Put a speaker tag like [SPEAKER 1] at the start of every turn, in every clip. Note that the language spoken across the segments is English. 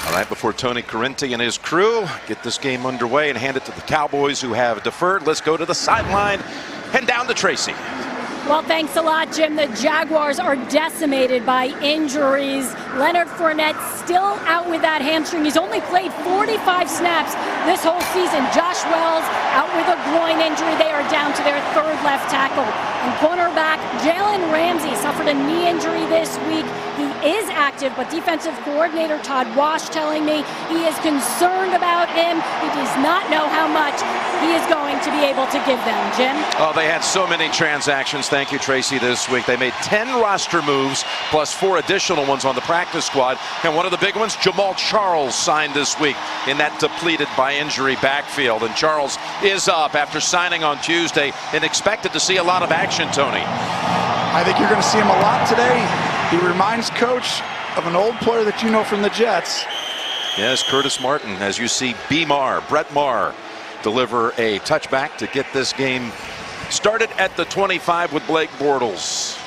[SPEAKER 1] All right, before Tony Correnti and his crew get this game underway and hand it to the Cowboys, who have deferred, let's go to the sideline and down to Tracy.
[SPEAKER 2] Well, thanks a lot, Jim. The Jaguars are decimated by injuries. Leonard Fournette still out with that hamstring. He's only played 45 snaps this whole season. Josh Wells out with a groin injury. They are down to their third left tackle. And cornerback Jalen Ramsey suffered a knee injury this week. He is active, but defensive coordinator Todd Wash telling me he is concerned about him. He does not know how much he is going to be able to give them. Jim?
[SPEAKER 1] Oh, they had so many transactions. Thank you, Tracy, this week. They made 10 roster moves plus 4 additional ones on the practice squad. And one of the big ones, Jamal Charles, signed this week in that depleted by injury backfield. And Charles is up after signing on Tuesday and expected to see a lot of action, Tony.
[SPEAKER 3] I think you're going to see him a lot today. He reminds Coach of an old player that you know from the Jets.
[SPEAKER 1] Yes, Curtis Martin, as you see Brett Maher, deliver a touchback to get this game started at the 25 with Blake Bortles.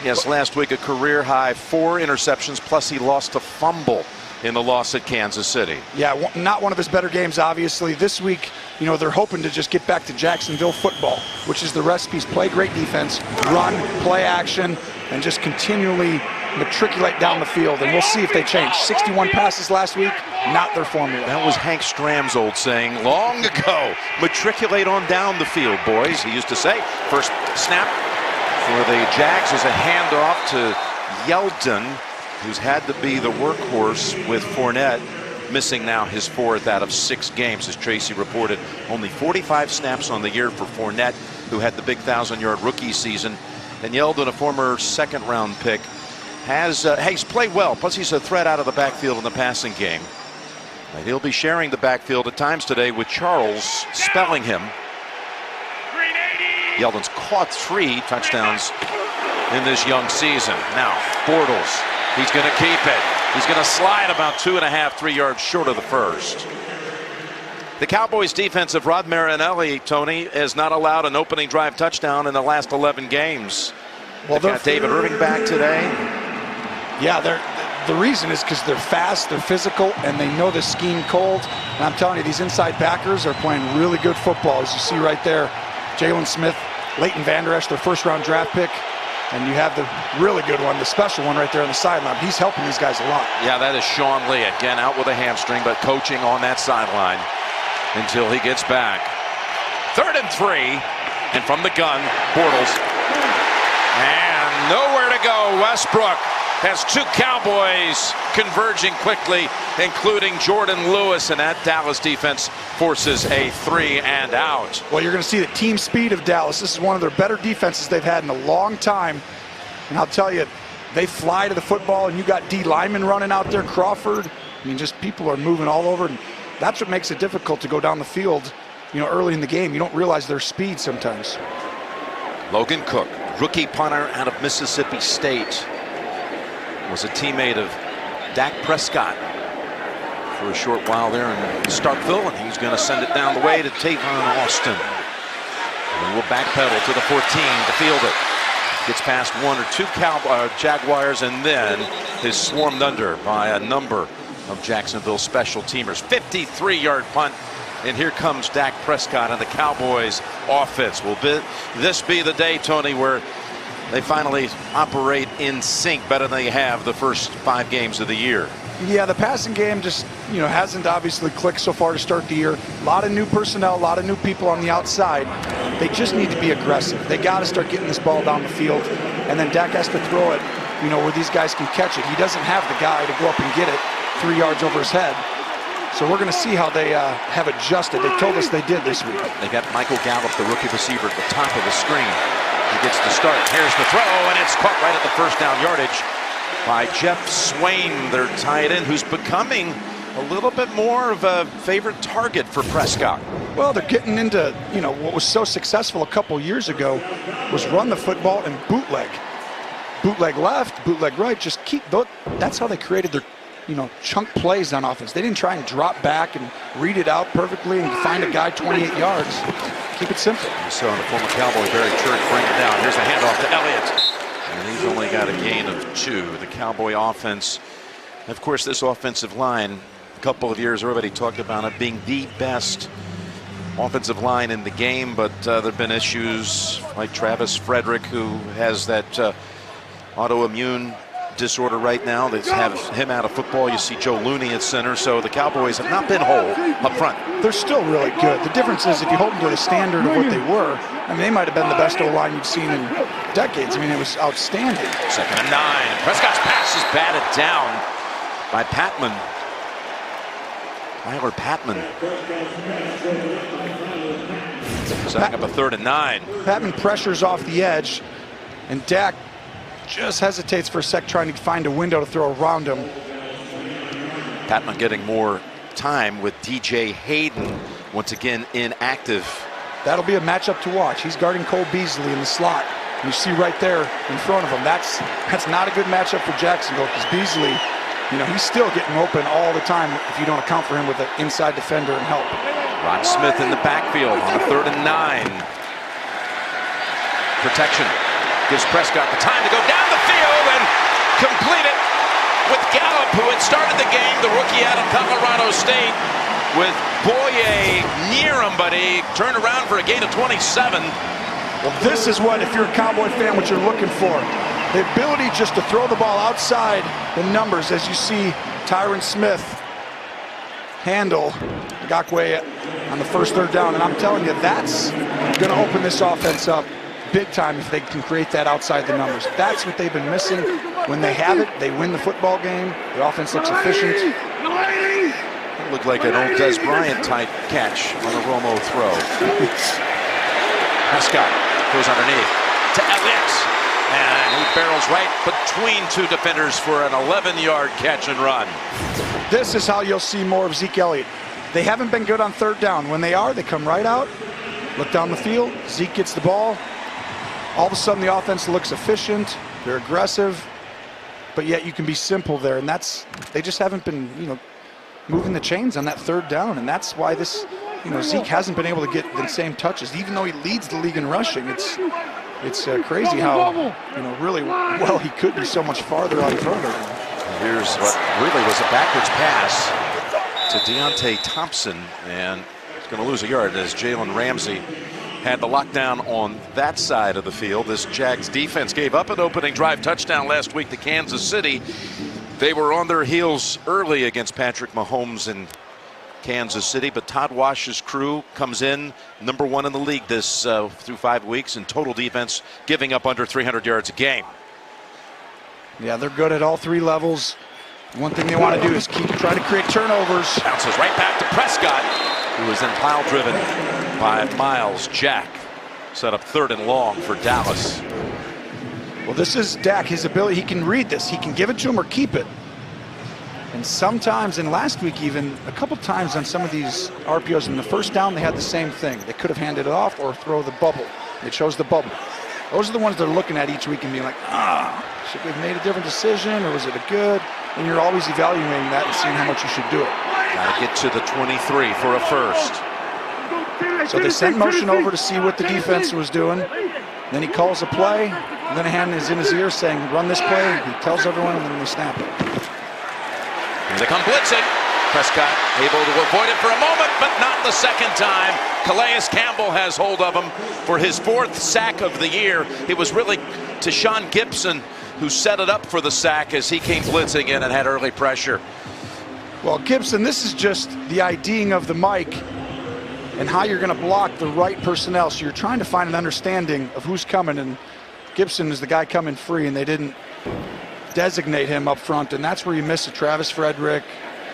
[SPEAKER 1] Yes, last week a career high 4 interceptions, plus he lost a fumble in the loss at Kansas City.
[SPEAKER 3] Yeah, not one of his better games, obviously. This week, you know, they're hoping to just get back to Jacksonville football, which is the recipes: play great defense, run, play action, and just continually matriculate down the field. And we'll see if they change. 61 passes last week, not their formula.
[SPEAKER 1] That was Hank Stram's old saying long ago. Matriculate on down the field, boys. He used to say. First snap for the Jags is a handoff to Yeldon, who's had to be the workhorse with Fournette missing now his 4th out of 6 games. As Tracy reported, only 45 snaps on the year for Fournette, who had the big 1,000-yard rookie season. And Yeldon, a former 2nd-round pick, he's played well. Plus, he's a threat out of the backfield in the passing game. And he'll be sharing the backfield at times today with Charles spelling him. Yeldon's caught 3 touchdowns in this young season. Now, Bortles, he's going to keep it. He's going to slide about 2.5, 3 yards short of the first. The Cowboys defensive Rod Marinelli, Tony, has not allowed an opening drive touchdown in the last 11 games. Well, they've got David Irving back today.
[SPEAKER 3] Yeah, the reason is because they're fast, they're physical, and they know the scheme cold. And I'm telling you, these inside backers are playing really good football. As you see right there, Jalen Smith, Leighton Vander Esch, their 1st-round draft pick. And you have the really good one, the special one right there on the sideline. He's helping these guys a lot.
[SPEAKER 1] Yeah, that is Sean Lee, again out with a hamstring, but coaching on that sideline until he gets back. 3rd and 3, and from the gun, Bortles. And nowhere to go. Westbrook has 2 Cowboys converging quickly, including Jordan Lewis, and that Dallas defense forces a 3 and out.
[SPEAKER 3] Well, you're going to see the team speed of Dallas. This is one of their better defenses they've had in a long time. And I'll tell you, they fly to the football, and you got D linemen running out there, Crawford. I mean, just people are moving all over. And that's what makes it difficult to go down the field, you know, early in the game. You don't realize their speed sometimes.
[SPEAKER 1] Logan Cook, rookie punter out of Mississippi State, was a teammate of Dak Prescott for a short while there in Starkville, and he's going to send it down the way to Tavon Austin. And we'll backpedal to the 14 to field it. Gets past 1 or 2 Jaguars, and then is swarmed under by a number of Jacksonville special teamers. 53-yard punt, and here comes Dak Prescott and the Cowboys offense. Will this be the day, Tony, where they finally operate in sync better than they have the first 5 games of the year?
[SPEAKER 3] Yeah, the passing game just, you know, hasn't obviously clicked so far to start the year. A lot of new personnel, a lot of new people on the outside. They just need to be aggressive. They got to start getting this ball down the field, and then Dak has to throw it, you know, where these guys can catch it. He doesn't have the guy to go up and get it 3 yards over his head. So we're going to see how they have adjusted. They told us they did this week.
[SPEAKER 1] They got Michael Gallup, the rookie receiver, at the top of the screen. He gets the start. Here's the throw, and it's caught right at the 1st down yardage by Jeff Swain, their tight end, who's becoming a little bit more of a favorite target for Prescott.
[SPEAKER 3] Well, they're getting into, you know, what was so successful a couple years ago was run the football and bootleg. Bootleg left, bootleg right, just keep, that's how they created their, you know, chunk plays on offense. They didn't try and drop back and read it out perfectly and find a guy 28 yards. Keep it simple.
[SPEAKER 1] So the former Cowboy Barry Church bring it down. Here's the handoff to Elliott. And he's only got a gain of 2. The Cowboy offense, of course, this offensive line couple of years, everybody talked about it being the best offensive line in the game, but there have been issues like Travis Frederick, who has that autoimmune disorder right now that's have him out of football. You see Joe Looney at center, so the Cowboys have not been whole up front.
[SPEAKER 3] They're still really good. The difference is if you hold them to the standard of what they were, I mean, they might have been the best O-line you've seen in decades. I mean, it was outstanding.
[SPEAKER 1] 2nd and 9. Prescott's pass is batted down by Patman. Tyler Patman. Setting up a 3rd and 9.
[SPEAKER 3] Patman pressures off the edge, and Dak just hesitates for a sec, trying to find a window to throw around him.
[SPEAKER 1] Patman getting more time with DJ Hayden once again inactive.
[SPEAKER 3] That'll be a matchup to watch. He's guarding Cole Beasley in the slot. You see right there in front of him. That's not a good matchup for Jacksonville, because Beasley, you know, he's still getting open all the time if you don't account for him with an inside defender and help.
[SPEAKER 1] Ron Smith in the backfield on a 3rd and 9. Protection gives Prescott the time to go down the field and complete it with Gallup, who had started the game, the rookie out of Colorado State, with Boye near him, but he turned around for a gain of 27.
[SPEAKER 3] Well, this is what, if you're a Cowboy fan, what you're looking for. The ability just to throw the ball outside the numbers, as you see Tyron Smith handle Ngakoue on the first 3rd down. And I'm telling you, that's going to open this offense up big time if they can create that outside the numbers. That's what they've been missing. When they have it, they win the football game. The offense looks efficient.
[SPEAKER 1] It looked like an old Des Bryant type catch on a Romo throw. Prescott goes underneath to Elliott, and he barrels right between 2 defenders for an 11-yard catch and run.
[SPEAKER 3] This is how you'll see more of Zeke Elliott. They haven't been good on 3rd down. When they are, they come right out, look down the field, Zeke gets the ball. All of a sudden the offense looks efficient, they're aggressive, but yet you can be simple there, and they just haven't been, you know, moving the chains on that 3rd down, and that's why this, you know, Zeke hasn't been able to get the same touches, even though he leads the league in rushing. It's crazy how, you know, really well he could be so much farther out in front of him.
[SPEAKER 1] Here's what really was a backwards pass to Deontay Thompson, and he's going to lose a yard as Jalen Ramsey had the lockdown on that side of the field. This Jags defense gave up an opening drive touchdown last week to Kansas City. They were on their heels early against Patrick Mahomes in Kansas City, but Todd Wash's crew comes in #1 in the league this through 5 weeks in total defense, giving up under 300 yards a game.
[SPEAKER 3] Yeah, they're good at all 3 levels. One thing they want to do is try to create turnovers.
[SPEAKER 1] Bounces right back to Prescott, who was then pile driven by Miles Jack. Set up 3rd and long for Dallas.
[SPEAKER 3] Well, this is Dak, his ability. He can read this. He can give it to him or keep it. And sometimes, and last week even, a couple times on some of these RPOs in the 1st down, they had the same thing. They could have handed it off or throw the bubble. They chose the bubble. Those are the ones they're looking at each week and being like, should we have made a different decision, or was it a good? And you're always evaluating that and seeing how much you should do it.
[SPEAKER 1] Got to get to the 23 for a first.
[SPEAKER 3] So they sent motion over to see what the defense was doing. Then he calls a play. Linehan is in his ear saying, run this play. He tells everyone, and then they snap it.
[SPEAKER 1] Here they come blitzing. Prescott able to avoid it for a moment, but not the 2nd time. Calais Campbell has hold of him for his 4th sack of the year. It was really Tashawn Gibson who set it up for the sack as he came blitzing in and had early pressure.
[SPEAKER 3] Well, Gibson, this is just the IDing of the mic and how you're going to block the right personnel. So you're trying to find an understanding of who's coming, and Gibson is the guy coming free, and they didn't designate him up front, and that's where you miss a Travis Frederick,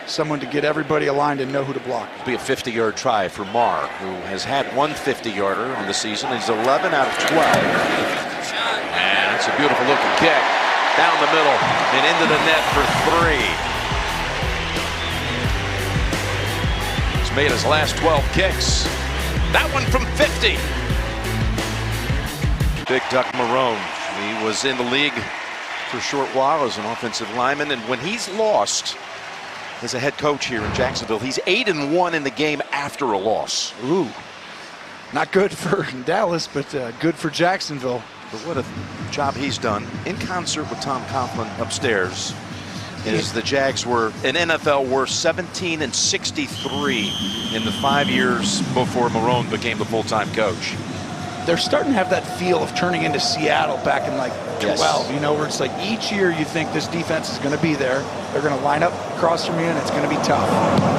[SPEAKER 3] someone to get everybody aligned and know who to block.
[SPEAKER 1] It'll be a 50-yard try for Marr, who has had 1 50-yarder on the season. He's 11 out of 12. And it's a beautiful looking kick down the middle and into the net for 3. He's made his last 12 kicks. That one from 50. Big Duck Marone. He was in the league for a short while as an offensive lineman, and when he's lost as a head coach here in Jacksonville, he's 8-1 in the game after a loss.
[SPEAKER 3] Ooh, not good for Dallas, but good for Jacksonville.
[SPEAKER 1] But what a job he's done in concert with Tom Coughlin upstairs is the Jags were in NFL were 17 and 63 in the 5 years before Marrone became the full-time coach.
[SPEAKER 3] They're starting to have that feel of turning into Seattle back in like 12, you know, where it's like each year you think this defense is going to be there. They're going to line up across from you, and it's going to be tough.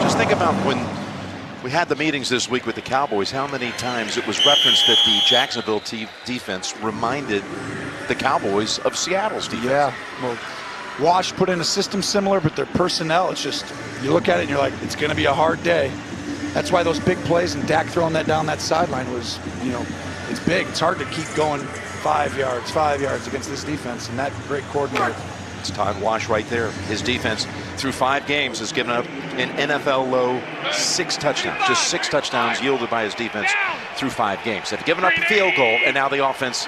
[SPEAKER 1] Just think about when we had the meetings this week with the Cowboys, how many times it was referenced that the Jacksonville defense reminded the Cowboys of Seattle's defense.
[SPEAKER 3] Yeah, well, Wash put in a system similar, but their personnel, it's just, you look at it and you're like, it's going to be a hard day. That's why those big plays and Dak throwing that down that sideline was, you know, it's big. It's hard to keep going 5 yards against this defense and that great coordinator.
[SPEAKER 1] It's Todd Wash right there. His defense through 5 games has given up an NFL low 6 touchdowns. Just 6 touchdowns yielded by his defense through 5 games. They've given up a field goal, and now the offense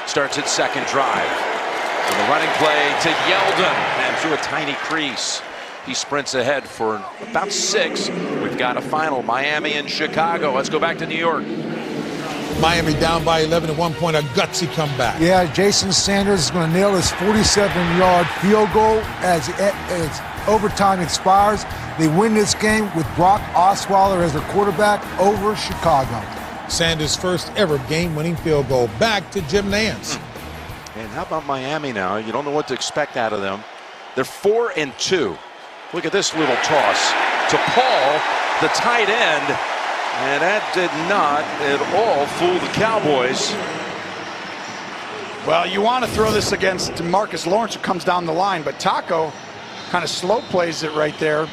[SPEAKER 1] starts its second drive. And the running play to Yeldon, and through a tiny crease, he sprints ahead for about 6. We've got a final, Miami and Chicago. Let's go back to New York.
[SPEAKER 4] Miami down by 11 at one point, a gutsy comeback.
[SPEAKER 5] Yeah, Jason Sanders is going to nail his 47-yard field goal as overtime expires. They win this game with Brock Osweiler as their quarterback over Chicago.
[SPEAKER 4] Sanders' first ever game-winning field goal. Back to Jim Nantz.
[SPEAKER 1] And how about Miami now? You don't know what to expect out of them. They're 4-2. Look at this little toss to Paul, the tight end. And that did not at all fool the Cowboys.
[SPEAKER 3] Well, you want to throw this against Marcus Lawrence, who comes down the line, but Taco kind of slow plays it right there.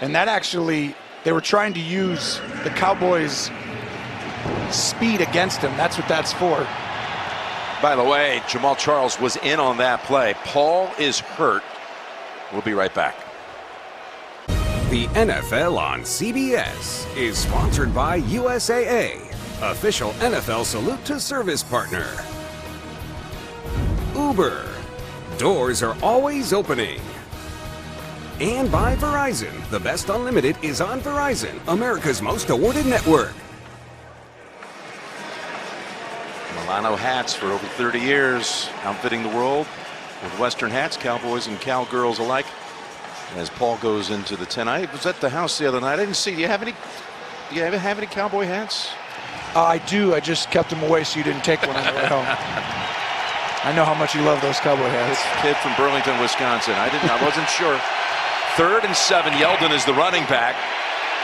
[SPEAKER 3] And that actually, they were trying to use the Cowboys' speed against him. That's what that's for.
[SPEAKER 1] By the way, Jamal Charles was in on that play. Paul is hurt. We'll be right back.
[SPEAKER 6] The NFL on CBS is sponsored by USAA, official NFL salute to service partner. Uber, doors are always opening. And by Verizon, the best unlimited is on Verizon, America's most awarded network.
[SPEAKER 1] Milano hats for over 30 years, outfitting the world with Western hats, Cowboys and Cowgirls alike. As Paul goes into the 10, I was at the house the other night. I didn't see. Do you have any Cowboy hats?
[SPEAKER 3] I do. I just kept them away so you didn't take one on the way home. I know how much you love those Cowboy hats.
[SPEAKER 1] This kid from Burlington, Wisconsin. I wasn't sure. 3rd and 7. Yeldon is the running back.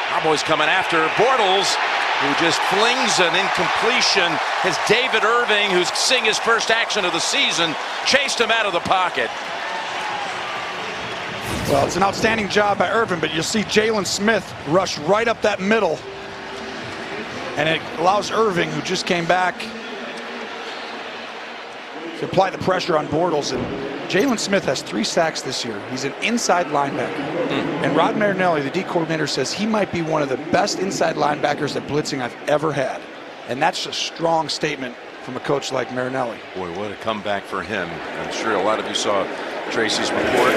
[SPEAKER 1] Cowboys coming after Bortles, who just flings an incompletion. As David Irving, who's seeing his first action of the season, chased him out of the pocket.
[SPEAKER 3] Well, it's an outstanding job by Irvin, but you'll see Jalen Smith rush right up that middle. And it allows Irving, who just came back, to apply the pressure on Bortles. And Jalen Smith has 3 sacks this year. He's an inside linebacker. And Rod Marinelli, the D coordinator, says he might be one of the best inside linebackers at blitzing I've ever had. And that's a strong statement from a coach like Marinelli.
[SPEAKER 1] Boy, what a comeback for him. I'm sure a lot of you saw Tracy's report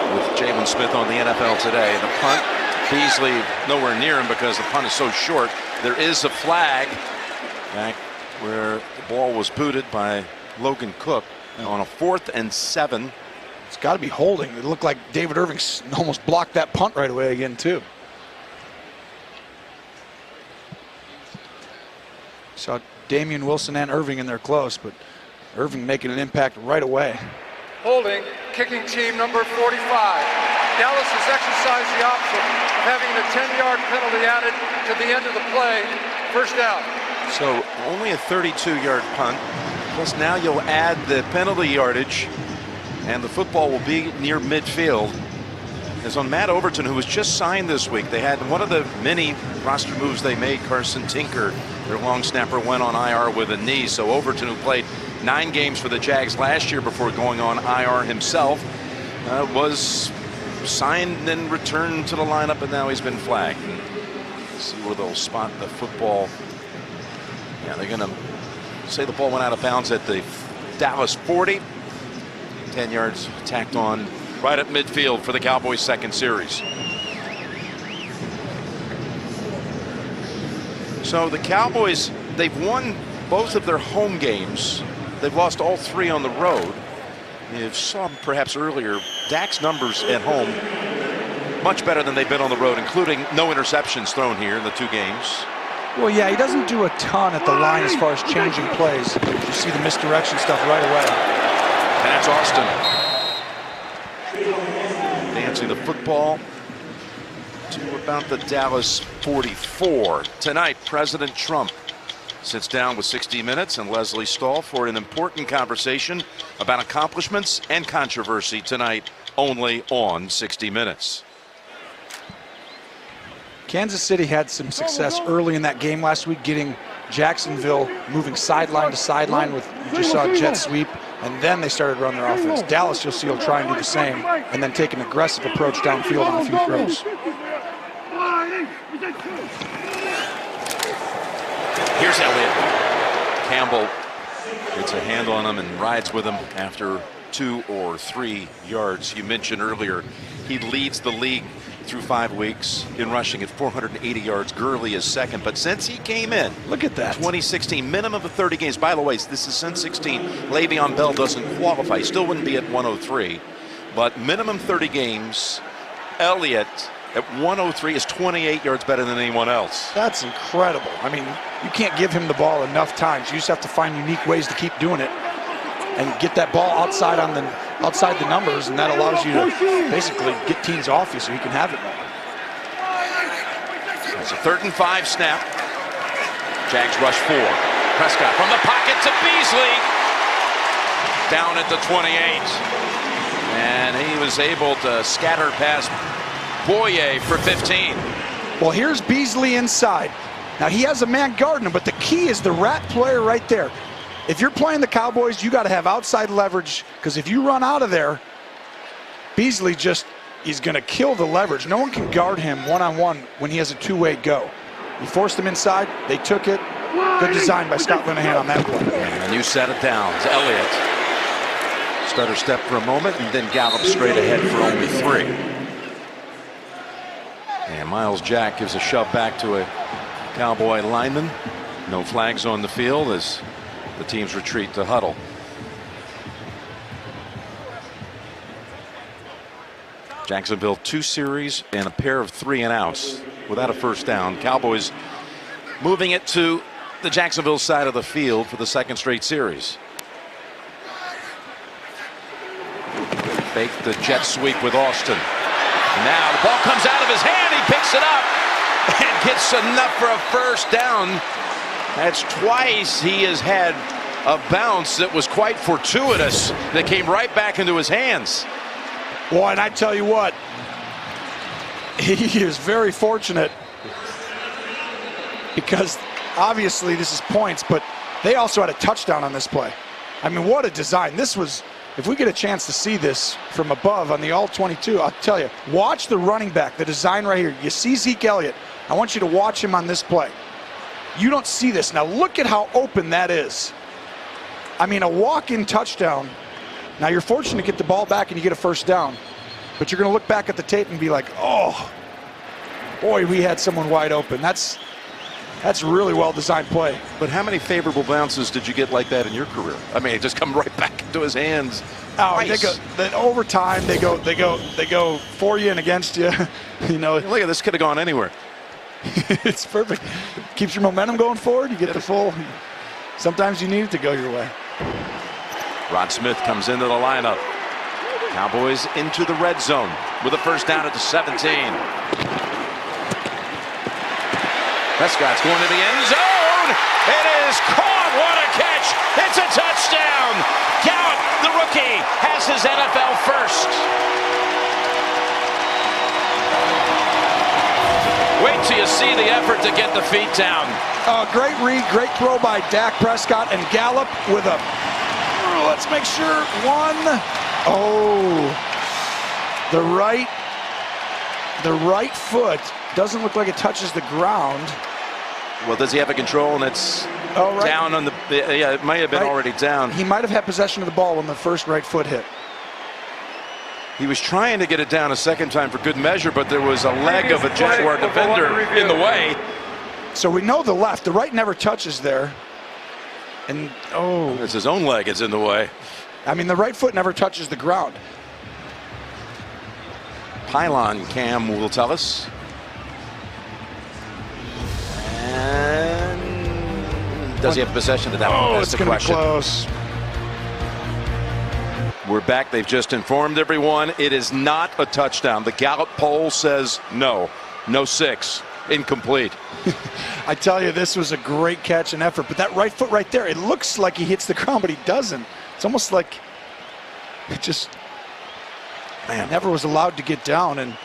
[SPEAKER 1] with Jalen Smith on the NFL Today. The punt, Beasley nowhere near him because the punt is so short. There is a flag back where the ball was booted by Logan Cook on a 4th and 7.
[SPEAKER 3] It's got to be holding. It looked like David Irving almost blocked that punt right away again, too. Saw Damian Wilson and Irving in there close, but Irving making an impact right away.
[SPEAKER 7] Holding, kicking team number 45. Dallas has exercised the option of having a 10-yard penalty added to the end of the play. First down.
[SPEAKER 1] So only a 32-yard punt. Plus now you'll add the penalty yardage, and the football will be near midfield. As on Matt Overton, who was just signed this week, they had one of the many roster moves they made. Carson Tinker, their long snapper, went on IR with a knee. So Overton, who played 9 games for the Jags last year before going on IR himself, was signed and returned to the lineup, and now he's been flagged. And see where they'll spot the football. Yeah, they're going to say the ball went out of bounds at the Dallas 40. 10 yards tacked on right at midfield for the Cowboys' second series. So the Cowboys, they've won both of their home games. They've lost all 3 on the road. You saw perhaps earlier Dak's numbers at home much better than they've been on the road, including no interceptions thrown here in the 2 games.
[SPEAKER 3] Well, yeah, he doesn't do a ton at the line as far as changing plays. You see the misdirection stuff right away.
[SPEAKER 1] And that's Austin. Advancing the football to about the Dallas 44. Tonight, President Trump sits down with 60 Minutes and Leslie Stahl for an important conversation about accomplishments and controversy tonight, only on 60 Minutes.
[SPEAKER 3] Kansas City had some success early in that game last week, getting Jacksonville moving sideline to sideline with, you just saw a jet sweep, and then they started running their offense. Dallas, you'll see, will try and do the same, and then take an aggressive approach downfield on a few throws.
[SPEAKER 1] Here's Elliott. Campbell gets a hand on him and rides with him after 2 or 3 yards. You mentioned earlier he leads the league through 5 weeks in rushing at 480 yards. Gurley is second, but since he came in,
[SPEAKER 3] look at that,
[SPEAKER 1] 2016, minimum of 30 games. By the way, this is since 16. Le'Veon Bell doesn't qualify, still wouldn't be at 103, but minimum 30 games. Elliott at 103 is 28 yards better than anyone else.
[SPEAKER 3] That's incredible. I mean, you can't give him the ball enough times. You just have to find unique ways to keep doing it and get that ball outside the numbers, and that allows you to basically get teams off you so you can have it.
[SPEAKER 1] It's a 3rd and 5 snap. Jags rush 4. Prescott from the pocket to Beasley. Down at the 28. And he was able to scatter past Boye for 15.
[SPEAKER 3] Well, here's Beasley inside. Now he has a man guarding him, but the key is the rat player right there. If you're playing the Cowboys, you got to have outside leverage, because if you run out of there, Beasley he's going to kill the leverage. No one can guard him one-on-one when he has a 2-way go. You forced him inside. They took it. Good design by Scott Linehan on that play.
[SPEAKER 1] And you set it down. Elliott. Stutter step for a moment and then gallop straight ahead for only 3. And Miles Jack gives a shove back to a Cowboy lineman. No flags on the field as the teams retreat to huddle. Jacksonville 2 series and a pair of 3-and-outs without a first down. Cowboys moving it to the Jacksonville side of the field for the 2nd straight series. Fake the jet sweep with Austin. And now the ball comes out of his hand. He picks it up and gets enough for a first down. That's twice he has had a bounce that was quite fortuitous that came right back into his hands.
[SPEAKER 3] Boy, and I tell you what, he is very fortunate, because obviously this is points, but they also had a touchdown on this play. I mean, what a design. This was, if we get a chance to see this from above on the all-22, I'll tell you, watch the running back, the design right here. You see Zeke Elliott. I want you to watch him on this play. You don't see this. Now look at how open that is. I mean, a walk-in touchdown. Now you're fortunate to get the ball back and you get a first down, but you're going to look back at the tape and be like, oh, boy, we had someone wide open. That's really well-designed play.
[SPEAKER 1] But how many favorable bounces did you get like that in your career? I mean, it just come right back into his hands.
[SPEAKER 3] Oh, over time, they go for you and against you. You know,
[SPEAKER 1] look at this, could have gone anywhere.
[SPEAKER 3] It's perfect. Keeps your momentum going forward. You get the full. Sometimes you need it to go your way.
[SPEAKER 1] Rod Smith comes into the lineup. Cowboys into the red zone with a first down at the 17. Prescott's going to the end zone. It is caught. What a catch. It's a touchdown. Gallup, the rookie, has his NFL first. Wait till you see the effort to get the feet down.
[SPEAKER 3] Great read, great throw by Dak Prescott, and Gallup with a, let's make sure, the right foot doesn't look like it touches the ground.
[SPEAKER 1] Well, does he have a control, and it's down on the, yeah, it might have been already down.
[SPEAKER 3] He might have had possession of the ball when the first right foot hit.
[SPEAKER 1] He was trying to get it down a second time for good measure, but there was a leg of a Jaguar defender in the way.
[SPEAKER 3] So we know the left. The right never touches there. And,
[SPEAKER 1] it's his own leg is in the way.
[SPEAKER 3] I mean, the right foot never touches the ground.
[SPEAKER 1] pylon cam will tell us. And does he have possession of that one? That's
[SPEAKER 3] it's
[SPEAKER 1] the
[SPEAKER 3] going to be
[SPEAKER 1] question.
[SPEAKER 3] close.
[SPEAKER 1] We're back. They've just informed everyone it is not a touchdown. The Gallup poll says no. No 6. Incomplete.
[SPEAKER 3] I tell you, this was a great catch and effort, but that right foot right there, it looks like he hits the ground, but he doesn't. It's almost like it just never was allowed to get down. And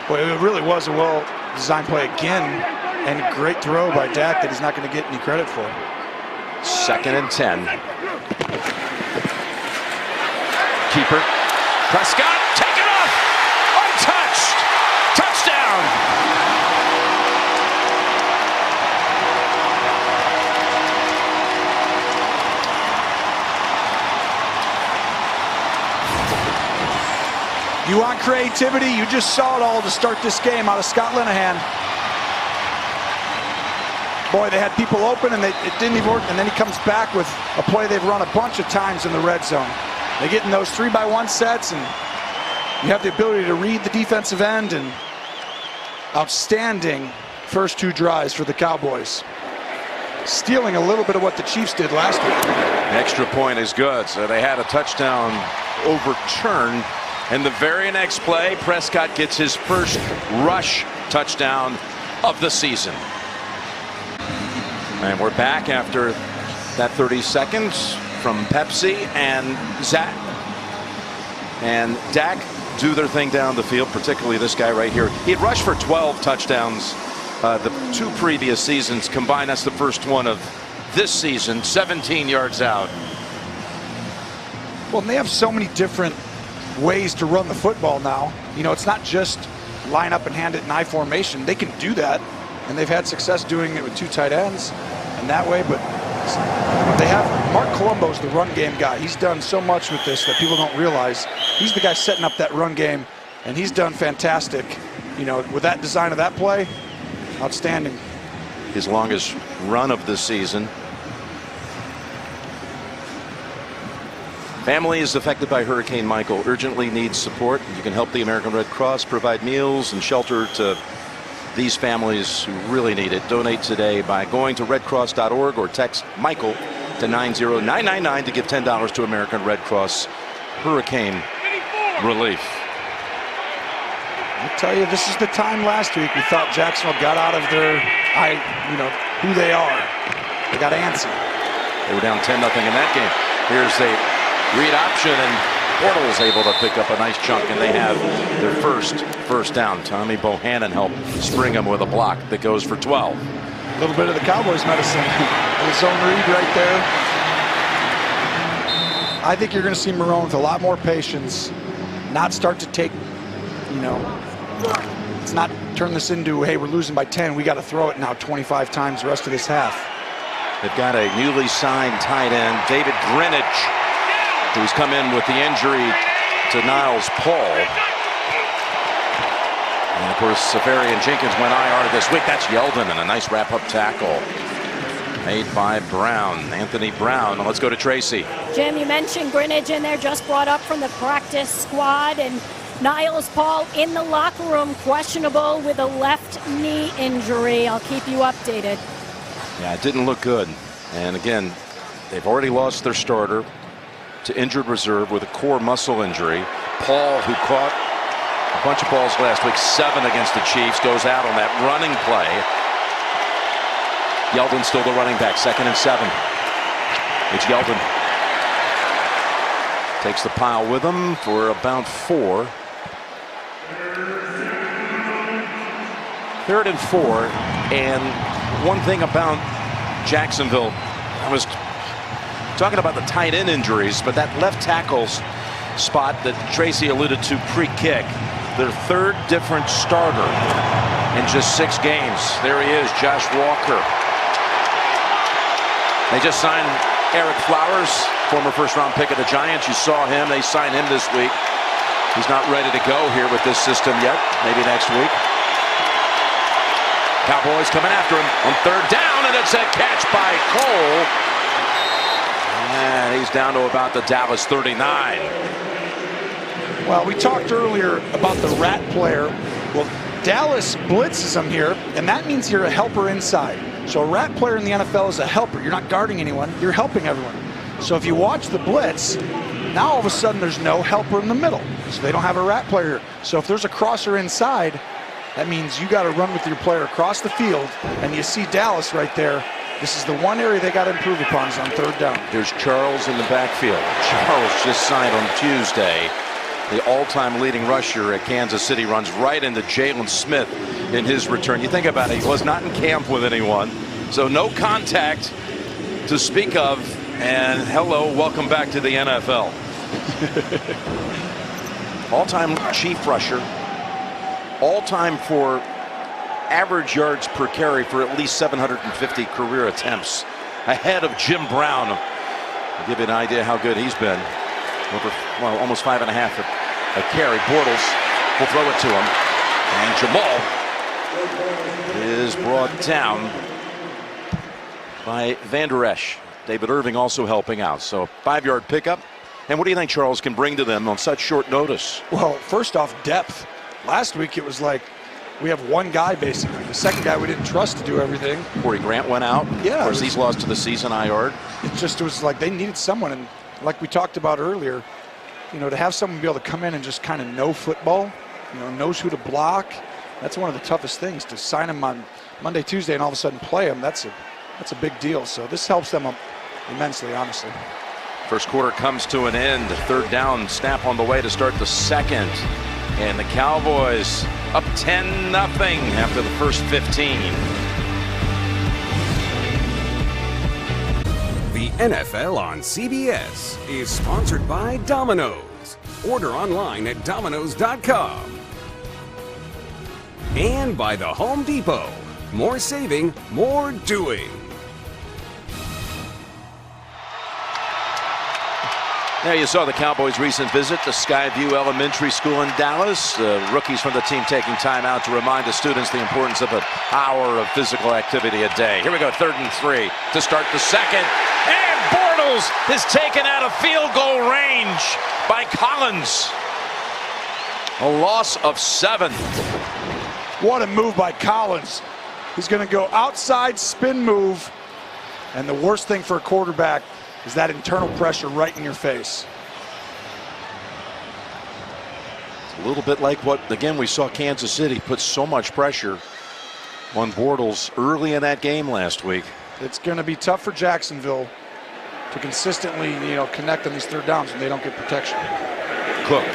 [SPEAKER 3] boy, it really was a well-designed play again, and a great throw by Dak that he's not going to get any credit for.
[SPEAKER 1] 2nd and 10. Keeper. Prescott, taken off. Untouched. Touchdown.
[SPEAKER 3] You want creativity? You just saw it all to start this game out of Scott Linehan. Boy, they had people open and it didn't even work, and then he comes back with a play they've run a bunch of times in the red zone. They get in those 3-by-1 sets, and you have the ability to read the defensive end, and outstanding first 2 drives for the Cowboys. Stealing a little bit of what the Chiefs did last week.
[SPEAKER 1] An extra point is good, so they had a touchdown overturned. And the very next play, Prescott gets his first rush touchdown of the season. And we're back after that 30 seconds from Pepsi and Zach and Dak do their thing down the field, particularly this guy right here. He had rushed for 12 touchdowns the 2 previous seasons combined. That's the first one of this season, 17 yards out.
[SPEAKER 3] Well, and they have so many different ways to run the football now. You know, it's not just line up and hand it in I formation. They can do that, and they've had success doing it with 2 tight ends and that way, but they have Mark Colombo's the run game guy. He's done so much with this that people don't realize. He's the guy setting up that run game, and he's done fantastic. You know, with that design of that play, outstanding.
[SPEAKER 1] His longest run of the season. Families affected by Hurricane Michael urgently need support. You can help the American Red Cross provide meals and shelter to these families who really need it. Donate today by going to redcross.org or text Michael to 90999 to give $10 to American Red Cross Hurricane Relief.
[SPEAKER 3] I tell you, this is the time last week we thought Jacksonville got out of their, who they are. They got antsy.
[SPEAKER 1] They were down 10-0 in that game. Here's the read option, and Portal's able to pick up a nice chunk, and they have their first down. Tommy Bohannon helped spring him with a block that goes for 12.
[SPEAKER 3] A little bit of the Cowboys medicine. His own read right there. I think you're going to see Marrone with a lot more patience, not start to take, let's not turn this into, hey, we're losing by 10. We got to throw it now 25 times the rest of this half.
[SPEAKER 1] They've got a newly signed tight end, David Greenwich, who's come in with the injury to Niles Paul. And of course, Safari and Jenkins went IR this week. That's Yeldon, and a nice wrap-up tackle made by Brown, Anthony Brown. Now let's go to Tracy.
[SPEAKER 2] Jim, you mentioned Greenwich in there, just brought up from the practice squad, and Niles Paul in the locker room, questionable with a left knee injury. I'll keep you updated.
[SPEAKER 1] Yeah, it didn't look good. And again, they've already lost their starter to injured reserve with a core muscle injury. Paul, who caught a bunch of balls last week, 7 against the Chiefs, goes out on that running play. Yeldon still the running back, 2nd and 7. It's Yeldon. Takes the pile with him for about 4. 3rd and 4. And one thing about Jacksonville, I was talking about the tight end injuries, but that left tackle's spot that Tracy alluded to pre-kick, their 3rd different starter in just 6 games. There he is, Josh Walker. They just signed Eric Flowers, former first-round pick of the Giants. You saw him. They signed him this week. He's not ready to go here with this system yet. Maybe next week. Cowboys coming after him on 3rd down, and it's a catch by Cole. And he's down to about the Dallas 39.
[SPEAKER 3] Well, we talked earlier about the rat player. Well, Dallas blitzes him here, and that means you're a helper inside. So a rat player in the NFL is a helper. You're not guarding anyone, you're helping everyone. So if you watch the blitz, now all of a sudden there's no helper in the middle. So they don't have a rat player. So if there's a crosser inside, that means you got to run with your player across the field. And you see Dallas right there. This is the one area they got to improve upon is on third down.
[SPEAKER 1] There's Charles in the backfield. Charles just signed on Tuesday. The all-time leading rusher at Kansas City runs right into Jalen Smith in his return. You think about it, he was not in camp with anyone. So no contact to speak of. And hello, welcome back to the NFL. All-time chief rusher. All-time for average yards per carry for at least 750 career attempts. Ahead of Jim Brown. To give you an idea how good he's been. Over, well, almost 5.5 a carry. Bortles will throw it to him. And Jamal is brought down by Van Der Esch. David Irving also helping out. So 5-yard pickup. And what do you think Charles can bring to them on such short notice?
[SPEAKER 3] Well, first off, depth. Last week it was like we have one guy basically. The second guy we didn't trust to do everything.
[SPEAKER 1] Corey Grant went out.
[SPEAKER 3] Yeah.
[SPEAKER 1] Of course, he's lost to the season IR.
[SPEAKER 3] It was like they needed someone. And like we talked about earlier, you know, to have someone be able to come in and just kind of know football, you know, knows who to block. That's one of the toughest things, to sign him on Monday, Tuesday, and all of a sudden play him. That's a big deal. So this helps them immensely, honestly.
[SPEAKER 1] First quarter comes to an end. Third down snap on the way to start the second. And the Cowboys up 10-0 after the first 15.
[SPEAKER 6] The NFL on CBS is sponsored by Domino's. Order online at Domino's.com. And by the Home Depot. More saving, more doing.
[SPEAKER 1] Now you saw the Cowboys' recent visit to Skyview Elementary School in Dallas. Rookies from the team taking time out to remind the students the importance of an hour of physical activity a day. Here we go, 3rd and 3 to start the second. And Bortles is taken out of field goal range by Collins. A loss of 7.
[SPEAKER 3] What a move by Collins. He's going to go outside spin move. And the worst thing for a quarterback is that internal pressure right in your face.
[SPEAKER 1] It's a little bit like what, again, we saw Kansas City put so much pressure on Bortles early in that game last week.
[SPEAKER 3] It's going to be tough for Jacksonville to consistently, you know, connect on these third downs when they don't get protection.
[SPEAKER 1] Cook.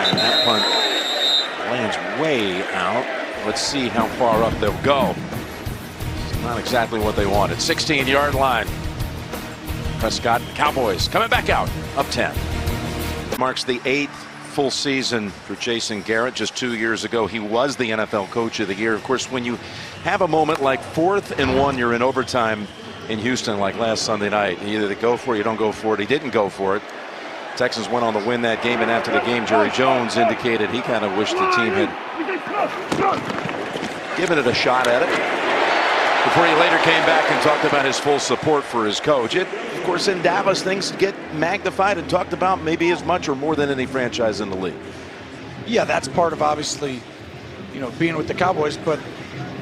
[SPEAKER 1] And that punt lands way out. Let's see how far up they'll go. Not exactly what they wanted. 16-yard line. Prescott, Cowboys coming back out, up 10. Marks the 8th full season for Jason Garrett. Just 2 years ago, he was the NFL Coach of the Year. Of course, when you have a moment like 4th and 1, you're in overtime in Houston like last Sunday night. Either they go for it or you don't go for it. He didn't go for it. Texans went on to win that game, and after the game, Jerry Jones indicated he kind of wished the team had given it a shot at it. Before he later came back and talked about his full support for his coach. Of course, in Dallas, things get magnified and talked about maybe as much or more than any franchise in the league.
[SPEAKER 3] Yeah, that's part of, obviously, you know, being with the Cowboys. But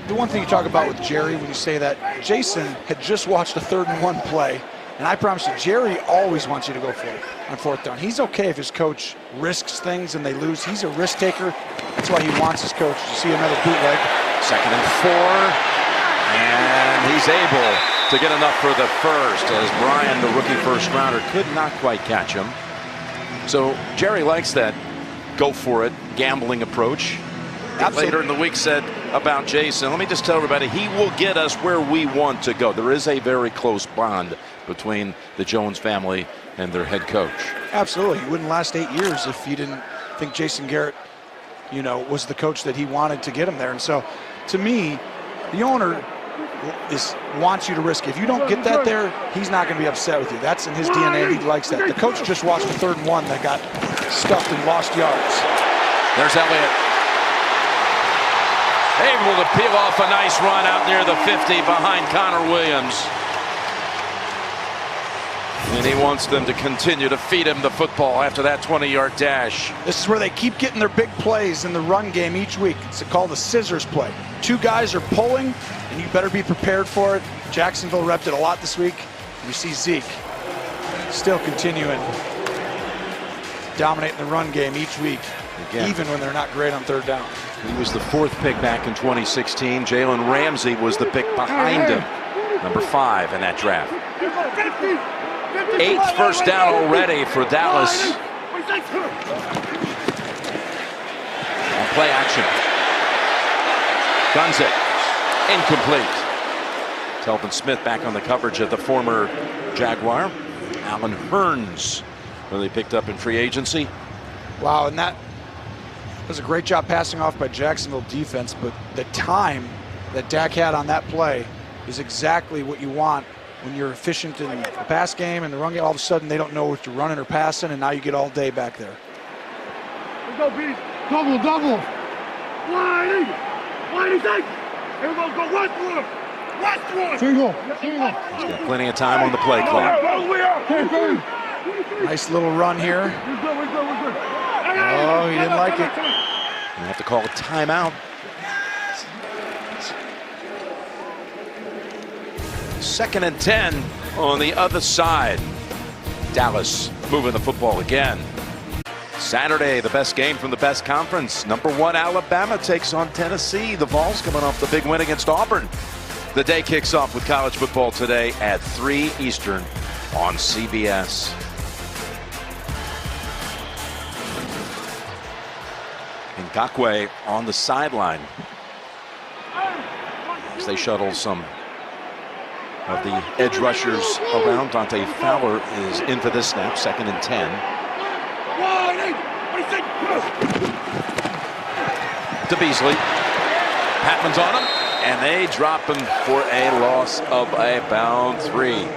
[SPEAKER 3] the one thing you talk about with Jerry when you say that, Jason had just watched a 3rd and 1 play. And I promise you, Jerry always wants you to go for it on 4th down. He's okay if his coach risks things and they lose. He's a risk taker. That's why he wants his coach. You see another bootleg.
[SPEAKER 1] 2nd and 4. And he's able to get enough for the first, as Brian, the rookie first rounder, could not quite catch him. So Jerry likes that go for it gambling approach. Later in the week said about Jason, let me just tell everybody, he will get us where we want to go. There is a very close bond between the Jones family and their head coach.
[SPEAKER 3] Absolutely. He wouldn't last 8 years if you didn't think Jason Garrett, you know, was the coach that he wanted to get him there. And so, to me, the owner wants you to risk it. If you don't get that there, he's not going to be upset with you. That's in his DNA. He likes that. The coach just watched a 3rd and 1 that got stuffed and lost yards.
[SPEAKER 1] There's Elliott. Able to peel off a nice run out near the 50 behind Connor Williams. And he wants them to continue to feed him the football after that 20-yard dash.
[SPEAKER 3] This is where they keep getting their big plays in the run game each week. It's called a scissors play. Two guys are pulling, and you better be prepared for it. Jacksonville repped it a lot this week. You see Zeke still continuing to dominate in the run game each week, even when they're not great on third down.
[SPEAKER 1] He was the 4th pick back in 2016. Jalen Ramsey was the pick behind him, number 5 in that draft. 8th first down already for Dallas. On play action. Guns it. Incomplete. Telvin Smith back on the coverage of the former Jaguar. Alan Hearns, who they picked up in free agency.
[SPEAKER 3] Wow, and that was a great job passing off by Jacksonville defense, but the time that Dak had on that play is exactly what you want when you're efficient in the pass game and the run game. All of a sudden, they don't know if you're running or passing, and now you get all day back there.
[SPEAKER 8] Let's go, Beast. Double, double. Wide. Here we go, Westwood. Single.
[SPEAKER 1] He's got plenty of time on the play clock.
[SPEAKER 3] Nice little run here. Oh, he didn't like it.
[SPEAKER 1] You have to call a timeout. Second and 10 on the other side. Dallas moving the football again. Saturday, the best game from the best conference. Number 1 Alabama takes on Tennessee. The Vols coming off the big win against Auburn. The day kicks off with college football today at 3 Eastern on CBS. Ngakoue on the sideline as they shuttle some of the edge rushers around. Dante Fowler is in for this snap, 2nd and 10. To Beasley. Patman's on him, and they drop him for a loss of about 3.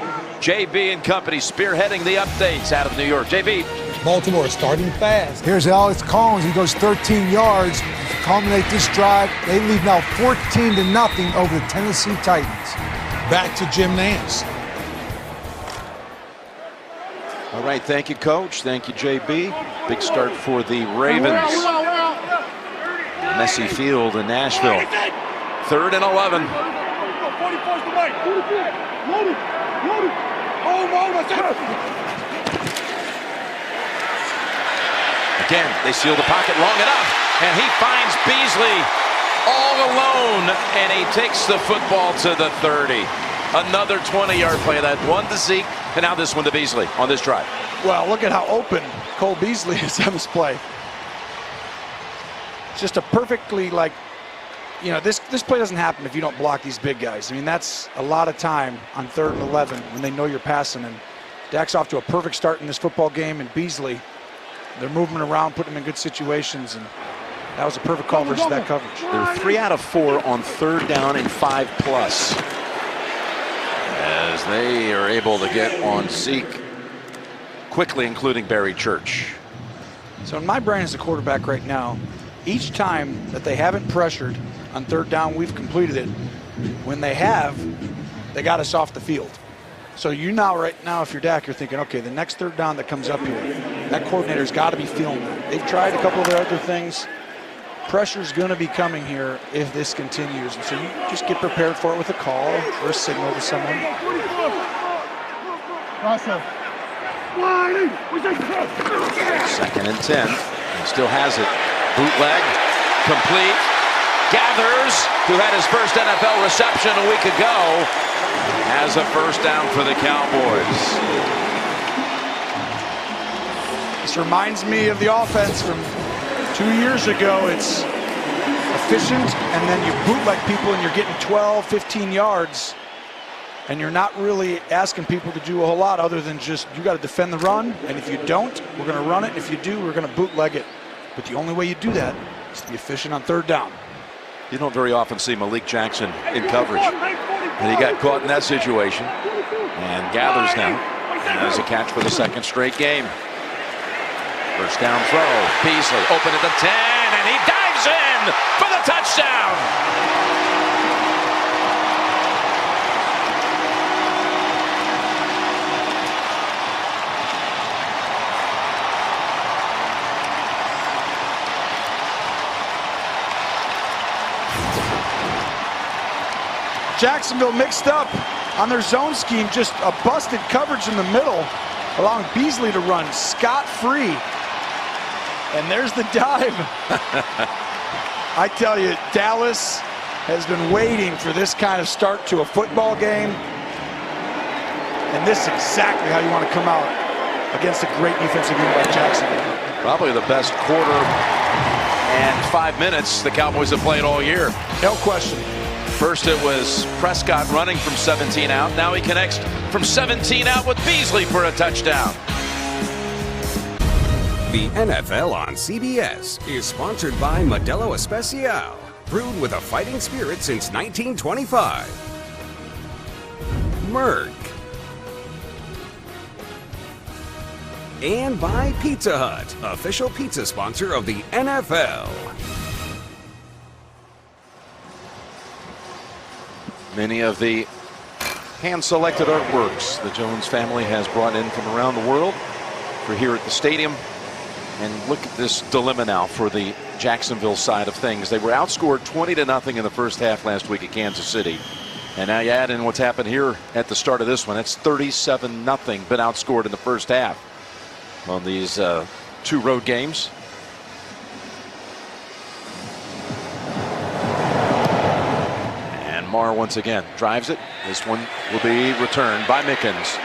[SPEAKER 1] JB and company spearheading the updates out of New York. JB.
[SPEAKER 4] Baltimore starting fast.
[SPEAKER 5] Here's Alex Collins. He goes 13 yards to culminate this drive. They lead now 14-0 over the Tennessee Titans.
[SPEAKER 4] Back to Jim Nance.
[SPEAKER 1] All right, thank you, Coach. Thank you, JB. Big start for the Ravens. Messy field in Nashville. 3rd and 11. Again, they seal the pocket long enough, and he finds Beasley all alone, and he takes the football to the 30. Another 20-yard play. That one to Zeke, and now this one to Beasley on this drive.
[SPEAKER 3] Well, look at how open Cole Beasley is on this play. Just a perfectly, like, you know, this play doesn't happen if you don't block these big guys. I mean, that's a lot of time on 3rd and 11 when they know you're passing. And Dak's off to a perfect start in this football game, and Beasley, they're moving around, putting him in good situations, and that was a perfect call versus that coverage.
[SPEAKER 1] They're 3 out of 4 on 3rd down and 5+. As they are able to get on Zeke quickly, including Barry Church.
[SPEAKER 3] So in my brain as a quarterback right now, each time that they haven't pressured on 3rd down, we've completed it. When they have, they got us off the field. So you now, right now, if you're Dak, you're thinking, okay, the next 3rd down that comes up here, that coordinator's got to be feeling it. They've tried a couple of their other things. Pressure's going to be coming here if this continues. And so you just get prepared for it with a call or a signal to someone.
[SPEAKER 8] Awesome.
[SPEAKER 1] 2nd and 10. He still has it. Bootleg. Complete. Gathers, who had his first NFL reception a week ago, has a first down for the Cowboys.
[SPEAKER 3] This reminds me of the offense from 2 years ago. It's efficient, and then you bootleg people and you're getting 12, 15 yards, and you're not really asking people to do a whole lot other than just, you got to defend the run, and if you don't, we're going to run it, and if you do, we're going to bootleg it. But the only way you do that is to be efficient on 3rd down.
[SPEAKER 1] You don't very often see Malik Jackson in coverage, and he got caught in that situation and gathers now and has a catch for the 2nd straight game. First down throw. Beasley open at the 10, and he dives in for the touchdown.
[SPEAKER 3] Jacksonville mixed up on their zone scheme, just a busted coverage in the middle, allowing Beasley to run scot-free. And there's the dive. I tell you, Dallas has been waiting for this kind of start to a football game. And this is exactly how you want to come out against a great defensive unit like Jacksonville.
[SPEAKER 1] Probably the best quarter and 5 minutes the Cowboys have played all year.
[SPEAKER 3] No question.
[SPEAKER 1] First it was Prescott running from 17 out. Now he connects from 17 out with Beasley for a touchdown.
[SPEAKER 6] The NFL on CBS is sponsored by Modelo Especial, brewed with a fighting spirit since 1925. Merck. And by Pizza Hut, official pizza sponsor of the NFL.
[SPEAKER 1] Many of the hand-selected artworks the Jones family has brought in from around the world for here at the stadium. And look at this dilemma now for the Jacksonville side of things. They were outscored 20-0 in the first half last week at Kansas City. And now you add in what's happened here at the start of this one. That's 37-0, been outscored in the first half on these 2 road games. And Marr once again drives it. This one will be returned by Mickens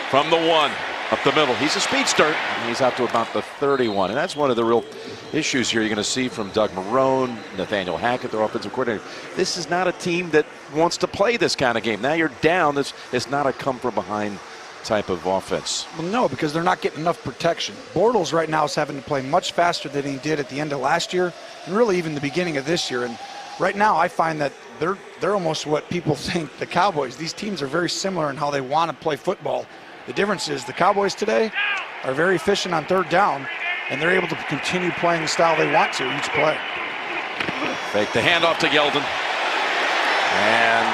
[SPEAKER 1] from the 1 up the middle. He's a speedster, and he's out to about the 31. And that's one of the real issues here you're going to see from Doug Marrone, Nathaniel Hackett, their offensive coordinator. This is not a team that wants to play this kind of game. Now you're down. It's not a come from behind type of offense.
[SPEAKER 3] Well, no, because they're not getting enough protection. Bortles right now is having to play much faster than he did at the end of last year, and really even the beginning of this year. And right now I find that they're almost what people think the Cowboys. These teams are very similar in how they want to play football. The difference is the Cowboys today are very efficient on 3rd down, and they're able to continue playing the style they want to each play.
[SPEAKER 1] Fake the handoff to Yeldon. And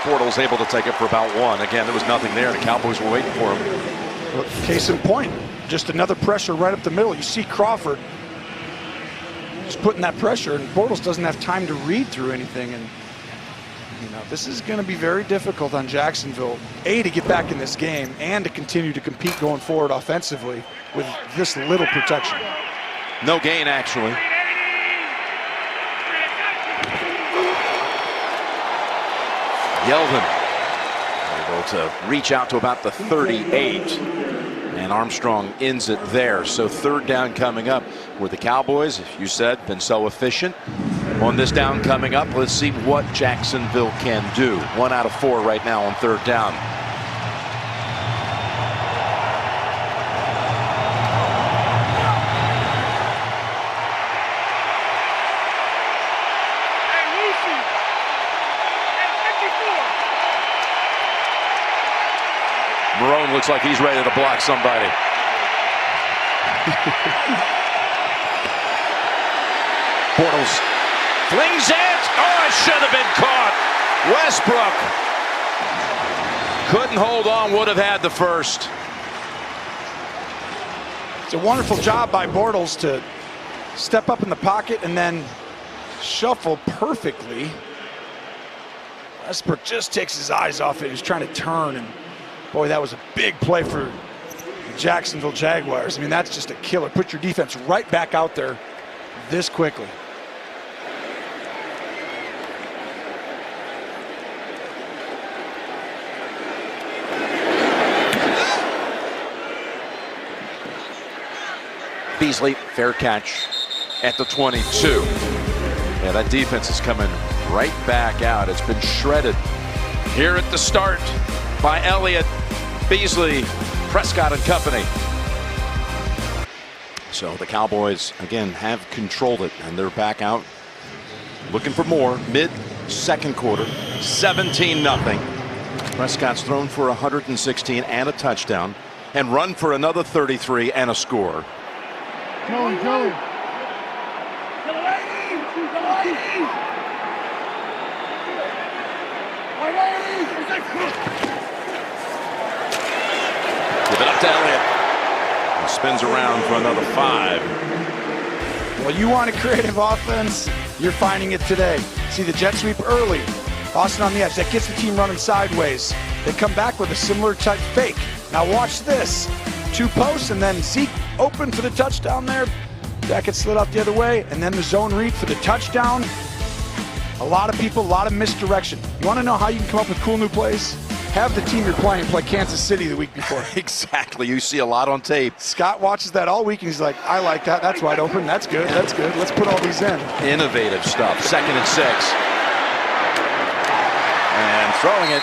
[SPEAKER 1] Bortles able to take it for about 1. Again, there was nothing there. The Cowboys were waiting for him.
[SPEAKER 3] Well, case in point, just another pressure right up the middle. You see Crawford just putting that pressure, and Bortles doesn't have time to read through anything. And you know, this is going to be very difficult on Jacksonville, A, to get back in this game and to continue to compete going forward offensively with this little protection.
[SPEAKER 1] No gain, actually. Yeldon able to reach out to about the 38. And Armstrong ends it there. So 3rd down coming up with the Cowboys, as you said, been so efficient on this down coming up. Let's see what Jacksonville can do. 1 out of 4 right now on 3rd down. Marrone looks like he's ready to block somebody. Bortles flings it. Oh, it should have been caught. Westbrook couldn't hold on, would have had the first.
[SPEAKER 3] It's a wonderful job by Bortles to step up in the pocket and then shuffle perfectly. Westbrook just takes his eyes off it. He's trying to turn, and boy, that was a big play for the Jacksonville Jaguars. I mean, that's just a killer. Put your defense right back out there this quickly.
[SPEAKER 1] Beasley, fair catch at the 22. Yeah, that defense is coming right back out. It's been shredded here at the start by Elliott, Beasley, Prescott and company. So the Cowboys again have controlled it, and they're back out looking for more. Mid-second quarter, 17-0. Prescott's thrown for 116 and a touchdown, and run for another 33 and a score.
[SPEAKER 8] Joey.
[SPEAKER 1] Give it up to Elliott. He spins around for another 5.
[SPEAKER 3] Well, you want a creative offense, you're finding it today. See the jet sweep early. Austin on the edge. That gets the team running sideways. They come back with a similar type fake. Now watch this. 2 posts, and then Zeke open for the touchdown there. Jacket slid out the other way, and then the zone read for the touchdown. A lot of people, a lot of misdirection. You want to know how you can come up with cool new plays? Have the team you're playing play Kansas City the week before.
[SPEAKER 1] Exactly. You see a lot on tape.
[SPEAKER 3] Scott watches that all week, and he's like, I like that. That's wide open. That's good. That's good. Let's put all these in.
[SPEAKER 1] Innovative stuff. 2nd and 6. And throwing it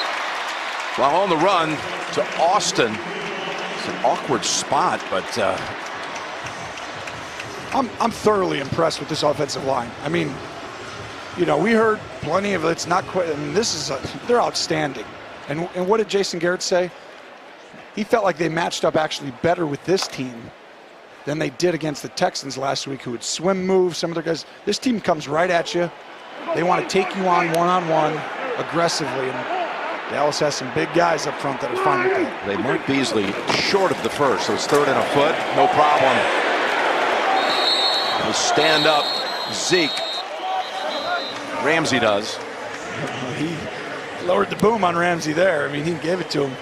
[SPEAKER 1] while on the run to Austin. It's an awkward spot, but
[SPEAKER 3] I'm thoroughly impressed with this offensive line. I mean, you know, we heard plenty of it's not quite. I mean, they're outstanding. And what did Jason Garrett say? He felt like they matched up actually better with this team than they did against the Texans last week, who would swim move. Some of their guys. This team comes right at you. They want to take you on one-on-one aggressively. And Dallas has some big guys up front that are fine with that.
[SPEAKER 1] they marked Beasley short of the first, so it's 3rd and a foot. No problem. They stand up. Zeke. Ramsey does.
[SPEAKER 3] He lowered the boom on Ramsey there. I mean, he gave it to him.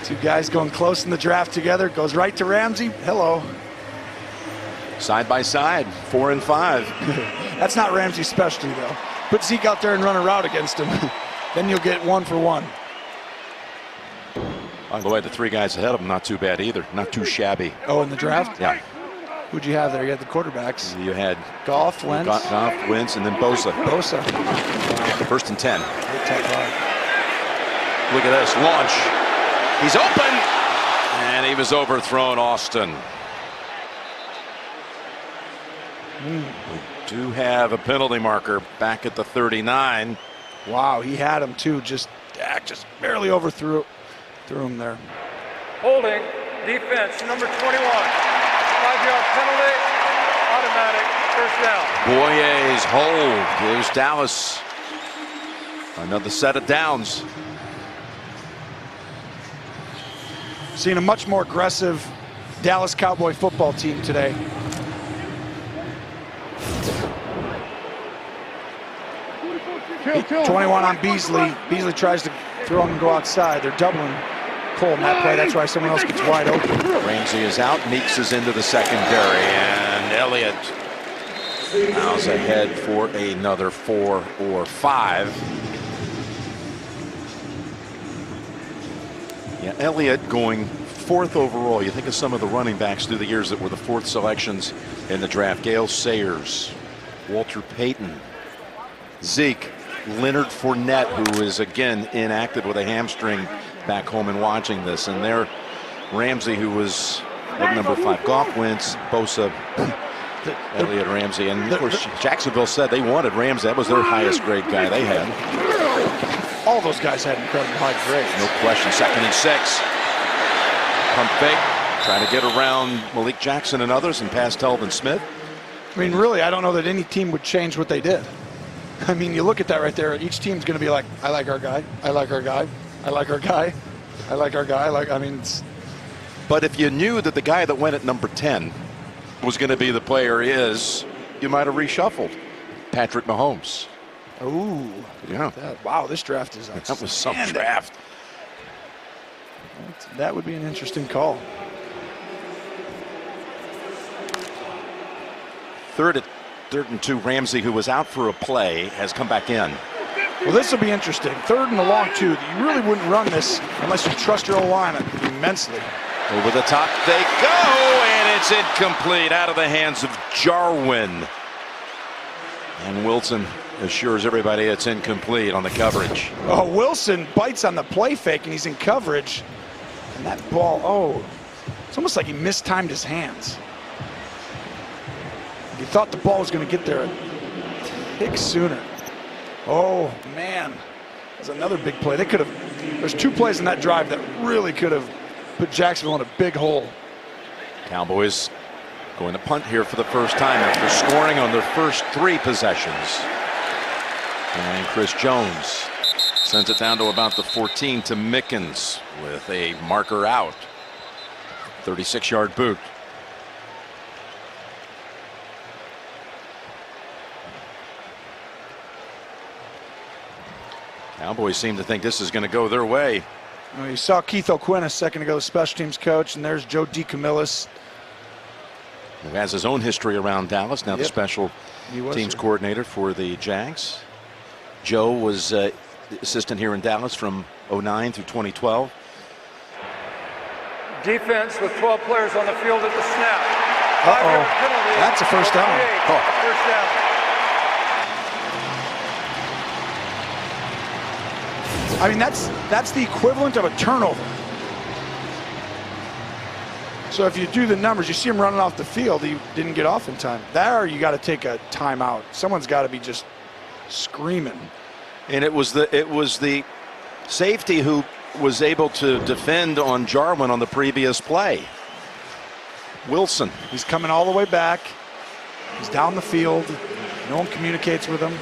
[SPEAKER 3] 2 guys going close in the draft together. Goes right to Ramsey. Hello.
[SPEAKER 1] Side by side, 4 and 5.
[SPEAKER 3] That's not Ramsey's specialty, though. Put Zeke out there and run a route against him. Then you'll get 1 for 1.
[SPEAKER 1] By the way, the 3 guys ahead of him, not too bad either. Not too shabby.
[SPEAKER 3] Oh, in the draft?
[SPEAKER 1] Yeah.
[SPEAKER 3] Who'd you have there? You had the quarterbacks.
[SPEAKER 1] You had
[SPEAKER 3] Goff, Wentz.
[SPEAKER 1] Goff, Wentz, and then Bosa. 1st and 10. Look at this launch. He's open, and he was overthrown. Austin. We do have a penalty marker back at the 39.
[SPEAKER 3] Wow, he had him too. Just barely overthrew him there.
[SPEAKER 7] Holding defense number 21. 5-yard penalty, automatic first down.
[SPEAKER 1] Boye's hold gives Dallas another set of downs.
[SPEAKER 3] Seeing a much more aggressive Dallas Cowboy football team today.
[SPEAKER 8] Kill.
[SPEAKER 3] 21 on Beasley. Beasley tries to throw him and go outside. They're doubling Cole in that play. That's why someone else gets wide open.
[SPEAKER 1] Ramsey is out. Meeks is into the secondary. And Elliott now's ahead for another 4 or 5. Yeah, Elliott going 4th overall. You think of some of the running backs through the years that were the 4th selections in the draft. Gale Sayers, Walter Payton, Zeke, Leonard Fournette, who is again inactive with a hamstring back home and watching this. And there, Ramsey, who was at number 5. Goff, Wentz, Bosa, Elliott, Ramsey. And of course, Jacksonville said they wanted Ramsey. That was their highest grade guy they had.
[SPEAKER 3] All those guys had incredible high grades.
[SPEAKER 1] No question. 2nd and 6. Pump fake. Trying to get around Malik Jackson and others and past Telvin Smith.
[SPEAKER 3] I mean, really, I don't know that any team would change what they did. I mean, you look at that right there. Each team's going to be like, I like our guy. I like our guy. I like our guy. I like our guy. I mean,
[SPEAKER 1] but if you knew that the guy that went at number 10 was going to be the player you might have reshuffled. Patrick Mahomes.
[SPEAKER 3] ooh.
[SPEAKER 1] Yeah.
[SPEAKER 3] Wow, this draft is
[SPEAKER 1] That was some draft.
[SPEAKER 3] That would be an interesting call.
[SPEAKER 1] 3rd and 2. Ramsey, who was out for a play, has come back in.
[SPEAKER 3] Well, this will be interesting. 3rd and a long 2. You really wouldn't run this unless you trust your O-line immensely.
[SPEAKER 1] Over the top they go, and it's incomplete, out of the hands of Jarwin. And Wilson assures everybody it's incomplete on the coverage.
[SPEAKER 3] Oh, Wilson bites on the play fake, and he's in coverage. And that ball, it's almost like he mistimed his hands. He thought the ball was going to get there a tick sooner. Oh, man. That's another big play. They could have, there's 2 plays in that drive that really could have put Jacksonville in a big hole.
[SPEAKER 1] Cowboys going to punt here for the first time after scoring on their first 3 possessions. And Chris Jones sends it down to about the 14 to Mickens with a marker out. 36-yard boot. Cowboys seem to think this is going to go their way.
[SPEAKER 3] Well, you saw Keith O'Quinn a second ago, the special teams coach, and there's Joe DeCamillis,
[SPEAKER 1] who has his own history around Dallas, now the special teams coordinator for the Jags. Joe was the assistant here in Dallas from 09 through 2012.
[SPEAKER 7] Defense with 12 players on the field at the snap.
[SPEAKER 3] Uh-oh.
[SPEAKER 7] Penalty.
[SPEAKER 3] That's a first down.
[SPEAKER 7] First down.
[SPEAKER 3] I mean, that's the equivalent of a turnover. So if you do the numbers, you see him running off the field. He didn't get off in time. There, you got to take a timeout. Someone's got to be just screaming.
[SPEAKER 1] And it was the safety who was able to defend on Jarwin on the previous play. Wilson.
[SPEAKER 3] He's coming all the way back. He's down the field. No one communicates with him.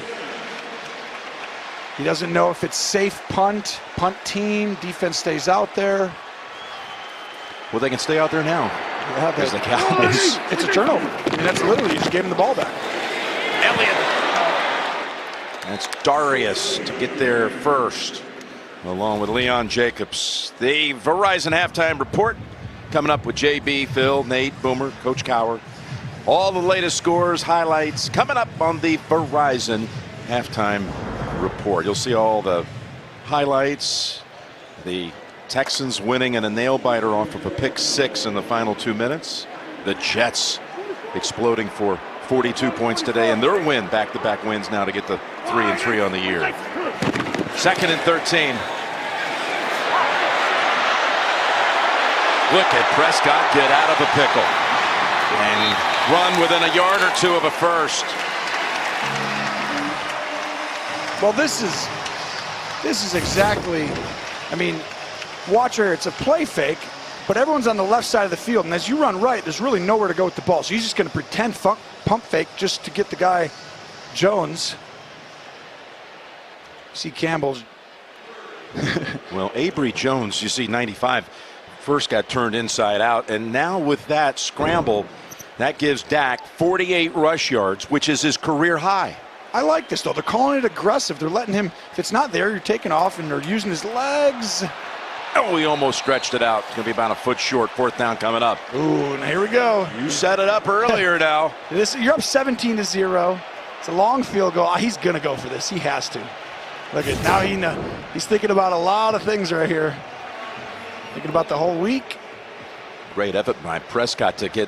[SPEAKER 3] He doesn't know if it's safe punt team, defense stays out there.
[SPEAKER 1] Well, they can stay out there now.
[SPEAKER 3] Yeah,
[SPEAKER 1] there's the Cowboys.
[SPEAKER 3] It's a turnover. I mean, that's literally, you just gave him the ball back.
[SPEAKER 1] Elliott. That's Darius to get there first, along with Leon Jacobs. The Verizon halftime report coming up with JB, Phil, Nate, Boomer, Coach Cowher. All the latest scores, highlights coming up on the Verizon halftime report. You'll see all the highlights, the Texans winning and a nail-biter off of a pick 6 in the final 2 minutes. The Jets exploding for 42 points today, and their win, back-to-back wins now to get the 3-3 on the year. 2nd and 13. Look at Prescott get out of a pickle and run within a yard or two of a first.
[SPEAKER 3] Well, this is exactly, I mean, watch here, it's a play fake, but everyone's on the left side of the field, and as you run right, there's really nowhere to go with the ball. So he's just going to pretend pump fake just to get the guy, Jones. See Campbell's.
[SPEAKER 1] Well, Avery Jones, you see 95, first got turned inside out, and now with that scramble, that gives Dak 48 rush yards, which is his career high.
[SPEAKER 3] I like this, though. They're calling it aggressive. They're letting him, if it's not there, you're taking off, and they're using his legs.
[SPEAKER 1] Oh, he almost stretched it out. It's going to be about a foot short. 4th down coming up.
[SPEAKER 3] Ooh, and here we go.
[SPEAKER 1] You set it up earlier now.
[SPEAKER 3] You're up 17-0. It's a long field goal. He's going to go for this. He has to. Look at now. He's thinking about a lot of things right here. Thinking about the whole week.
[SPEAKER 1] Great effort by Prescott to get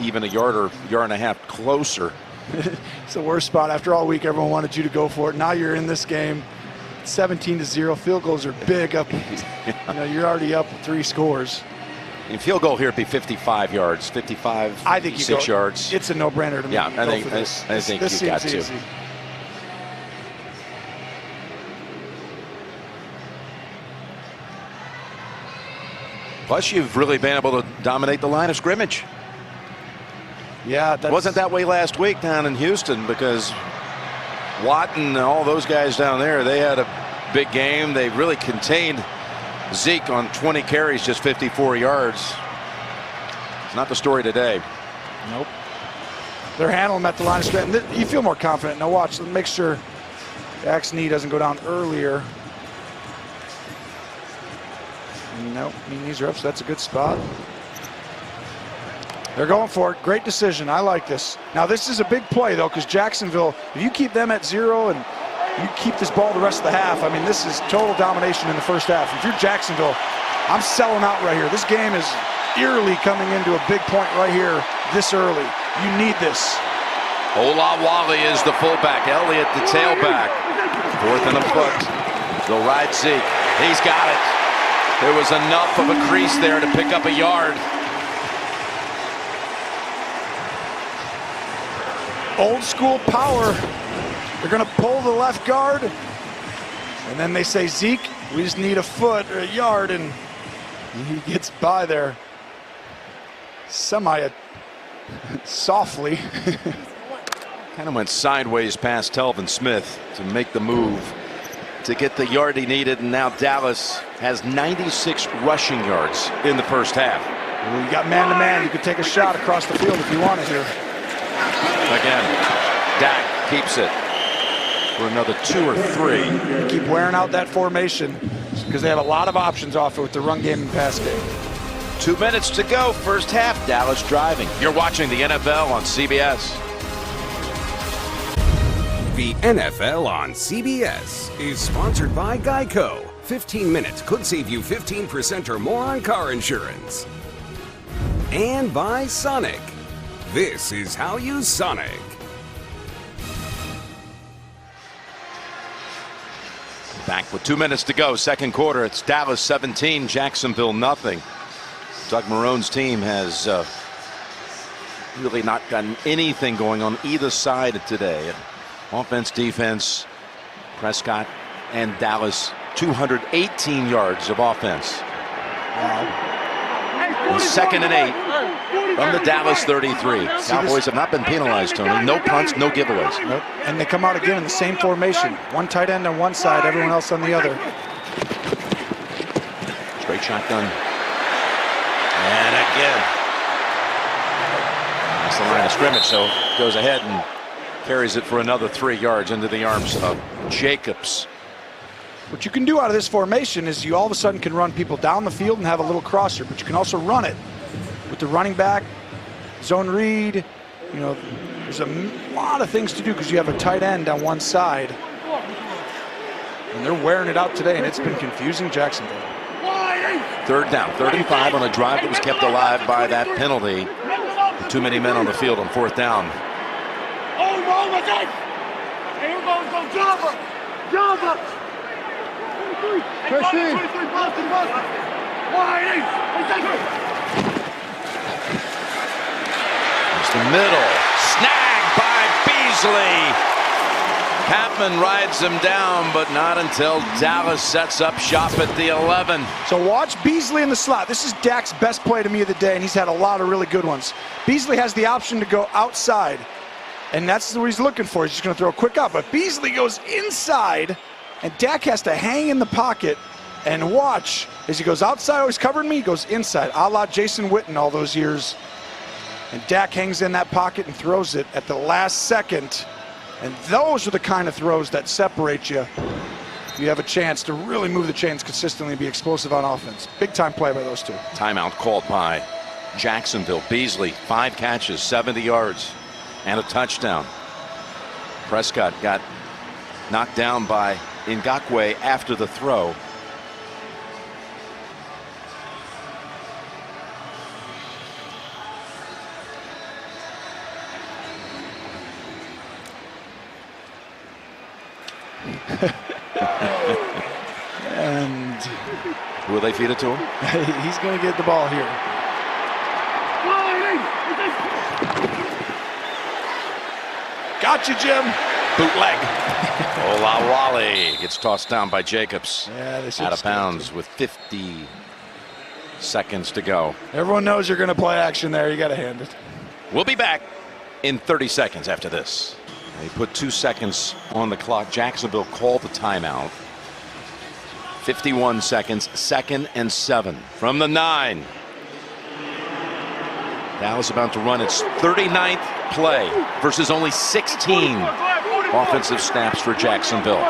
[SPEAKER 1] even a yard or yard and a half closer.
[SPEAKER 3] It's the worst spot. After all week, everyone wanted you to go for it. Now you're in this game. 17-0. Field goals are big. Up, you're already up 3 scores.
[SPEAKER 1] And field goal here would be 55 yards, 55,
[SPEAKER 3] I think
[SPEAKER 1] 6 yards.
[SPEAKER 3] It's a no-brainer to me.
[SPEAKER 1] Yeah, I think you got to.
[SPEAKER 3] Easy.
[SPEAKER 1] Plus, you've really been able to dominate the line of scrimmage.
[SPEAKER 3] Yeah,
[SPEAKER 1] it wasn't that way last week down in Houston because Watt and all those guys down there, they had a big game. They really contained Zeke on 20 carries, just 54 yards. It's not the story today.
[SPEAKER 3] Nope. They're handling him at the line of scrimmage. You feel more confident. Now watch. Let's make sure Dak's knee doesn't go down earlier. Nope, knees are up, so that's a good spot. They're going for it. Great decision. I like this. Now, this is a big play, though, because Jacksonville, if you keep them at 0 and you keep this ball the rest of the half, I mean, this is total domination in the first half. If you're Jacksonville, I'm selling out right here. This game is eerily coming into a big point right here this early. You need this.
[SPEAKER 1] Olawale is the fullback. Elliott the tailback. 4th and a foot. They'll ride Zeke. He's got it. There was enough of a crease there to pick up a yard.
[SPEAKER 3] Old school power. They're going to pull the left guard. And then they say, Zeke, we just need a foot or a yard. And he gets by there softly.
[SPEAKER 1] Kind of went sideways past Telvin Smith to make the move to get the yard he needed. And now Dallas has 96 rushing yards in the first half.
[SPEAKER 3] Well, you got man-to-man. You can take a shot across the field if you want it here.
[SPEAKER 1] Again, Dak keeps it. for another 2 or 3.
[SPEAKER 3] They keep wearing out that formation because they have a lot of options off it with the run game and pass game.
[SPEAKER 1] 2 minutes to go, first half. Dallas driving. You're watching the NFL on CBS.
[SPEAKER 6] The NFL on CBS is sponsored by Geico. 15 minutes could save you 15% or more on car insurance. And by Sonic. This is how you Sonic.
[SPEAKER 1] Back with 2 minutes to go, second quarter. It's Dallas 17, Jacksonville nothing. Doug Marone's team has really not gotten anything going on either side today. Offense, defense, Prescott and Dallas 218 yards of offense. Wow. Second and 8 from the Dallas 33. Cowboys have not been penalized, Tony. No punts, no giveaways.
[SPEAKER 3] Nope. And they come out again in the same formation. One tight end on one side, everyone else on the other.
[SPEAKER 1] Straight shotgun. And again. That's the line of scrimmage, so goes ahead and carries it for another 3 yards into the arms of Jacobs.
[SPEAKER 3] What you can do out of this formation is you all of a sudden can run people down the field and have a little crosser, but you can also run it with the running back, zone read. You know, there's a lot of things to do because you have a tight end on one side. And they're wearing it out today, and it's been confusing Jacksonville.
[SPEAKER 1] Third down, 35 on a drive that was kept alive by that penalty. Too many men on the field on fourth down. It's the middle, snagged by Beasley. Capman rides him down, but not until Dallas sets up shop at the 11.
[SPEAKER 3] So watch Beasley in the slot. This is Dak's best play to me of the day, and he's had a lot of really good ones. Beasley has the option to go outside, and that's what he's looking for. He's just going to throw a quick out, but Beasley goes inside, and Dak has to hang in the pocket and watch as he goes outside. Oh, he's covering me. He goes inside, a la Jason Witten all those years. And Dak hangs in that pocket and throws it at the last second. And those are the kind of throws that separate you. You have a chance to really move the chains consistently and be explosive on offense. Big time play by those two.
[SPEAKER 1] Timeout called by Jacksonville. Beasley, 5 catches, 70 yards, and a touchdown. Prescott got knocked down by Ngakoue after the throw.
[SPEAKER 3] And
[SPEAKER 1] will they feed it to him?
[SPEAKER 3] He's going to get the ball here. Got you, Jim.
[SPEAKER 1] Bootleg. Olawale gets tossed down by Jacobs.
[SPEAKER 3] Yeah,
[SPEAKER 1] out of bounds with 50 seconds to go.
[SPEAKER 3] Everyone knows you're going to play action there. You got to hand it.
[SPEAKER 1] We'll be back in 30 seconds after this. They put 2 seconds on the clock. Jacksonville called the timeout. 51 seconds, 2nd and 7 from the 9. Dallas about to run its 39th play versus only 16 offensive snaps for Jacksonville.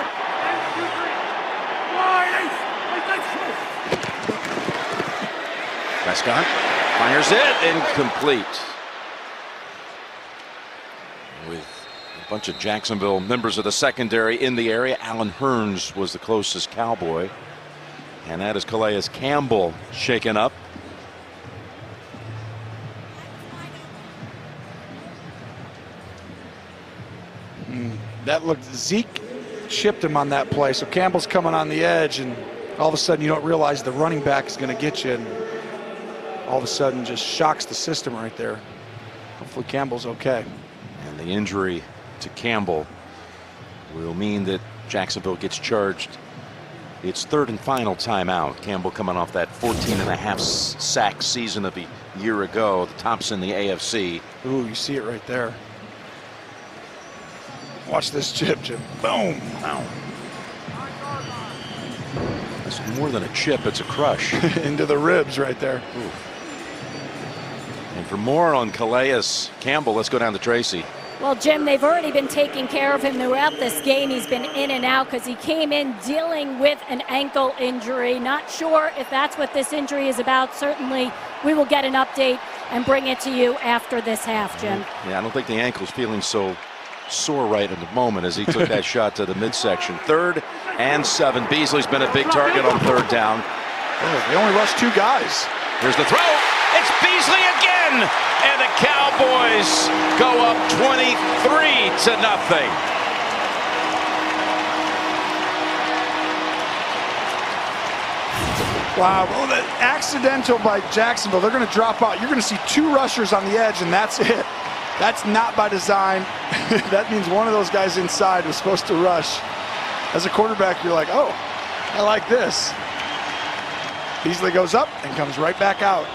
[SPEAKER 1] Prescott fires it, incomplete. With a bunch of Jacksonville members of the secondary in the area, Allen Hurns was the closest Cowboy. And that is Calais Campbell shaken up.
[SPEAKER 3] That looked, Zeke chipped him on that play, so Campbell's coming on the edge, and all of a sudden you don't realize the running back is going to get you, and all of a sudden just shocks the system right there. Hopefully Campbell's okay.
[SPEAKER 1] And the injury to Campbell will mean that Jacksonville gets charged its 3rd and final timeout. Campbell coming off that 14.5 sack season of a year ago, the tops in the AFC.
[SPEAKER 3] Ooh, you see it right there. Watch this chip, Jim. Boom.
[SPEAKER 1] Wow. It's more than a chip, it's a crush.
[SPEAKER 3] Into the ribs right there.
[SPEAKER 1] Ooh. And for more on Calais Campbell, let's go down to Tracy.
[SPEAKER 2] Well, Jim, they've already been taking care of him throughout this game. He's been in and out because he came in dealing with an ankle injury. Not sure if that's what this injury is about. Certainly, we will get an update and bring it to you after this half, Jim.
[SPEAKER 1] Yeah, I don't think the ankle's feeling so sore right at the moment as he took that shot to the midsection. 3rd and 7. Beasley's been a big target on 3rd down.
[SPEAKER 3] Oh, they only rushed 2 guys.
[SPEAKER 1] Here's the throw. It's Beasley again, and the Cowboys go up 23-0.
[SPEAKER 3] Wow, well, the accidental by Jacksonville. They're going to drop out. You're going to see 2 rushers on the edge, and that's it. That's not by design. That means one of those guys inside was supposed to rush. As a quarterback, you're like, oh, I like this. Beasley goes up and comes right back out.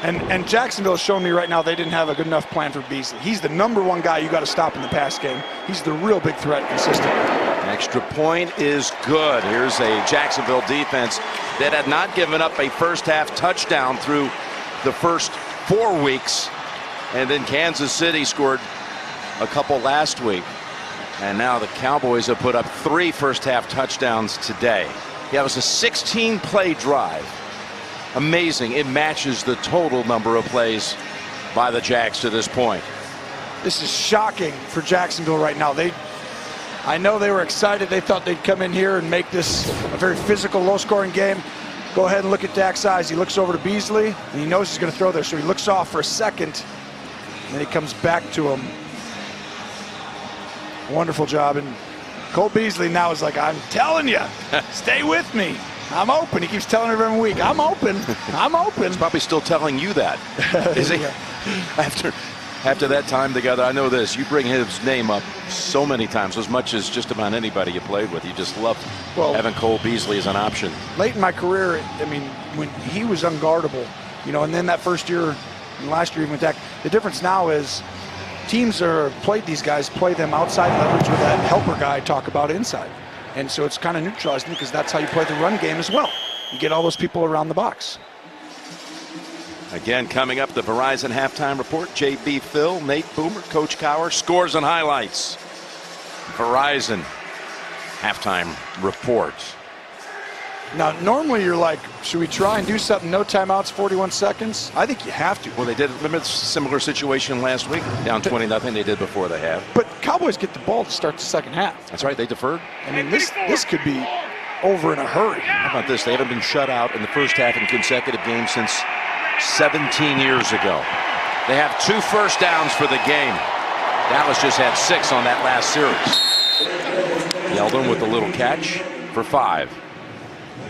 [SPEAKER 3] And Jacksonville is showing me right now they didn't have a good enough plan for Beasley. He's the #1 guy you got to stop in the pass game. He's the real big threat consistently.
[SPEAKER 1] Extra point is good. Here's a Jacksonville defense that had not given up a first-half touchdown through the first 4 weeks. And then Kansas City scored a couple last week. And now the Cowboys have put up 3 first-half touchdowns today. Yeah, it was a 16-play drive. Amazing. It matches the total number of plays by the Jags to this point.
[SPEAKER 3] This is shocking for Jacksonville right now. I know they were excited. They thought they'd come in here and make this a very physical, low-scoring game. Go ahead and look at Dak's eyes. He looks over to Beasley, and he knows he's going to throw there, so he looks off for a second, and then he comes back to him. Wonderful job. And Cole Beasley now is like, I'm telling you, stay with me. I'm open. He keeps telling her every week, I'm open. I'm open.
[SPEAKER 1] He's probably still telling you that. Is he? After that time together, I know this. You bring his name up so many times, as much as just about anybody you played with. You just love having Cole Beasley as an option.
[SPEAKER 3] Late in my career, I mean, when he was unguardable, you know, and then that first year, and last year even with Dak, the difference now is teams that have played these guys play them outside leverage with that helper guy talk about inside. And so it's kind of neutralizing because that's how you play the run game as well. You get all those people around the box.
[SPEAKER 1] Again, coming up, the Verizon halftime report. JB Phil, Nate Boomer, Coach Cowher, scores and highlights. Verizon halftime report.
[SPEAKER 3] Now, normally you're like, should we try and do something? No timeouts, 41 seconds? I think you have to.
[SPEAKER 1] Well, they did. Remember the similar situation last week? Down 20-0 they did before the half.
[SPEAKER 3] But Cowboys get the ball to start the second half.
[SPEAKER 1] That's right. They deferred.
[SPEAKER 3] I mean, this could be over in a hurry.
[SPEAKER 1] How about this? They haven't been shut out in the first half in consecutive games since 17 years ago. They have 2 first downs for the game. Dallas just had 6 on that last series. Yeldon with a little catch for 5.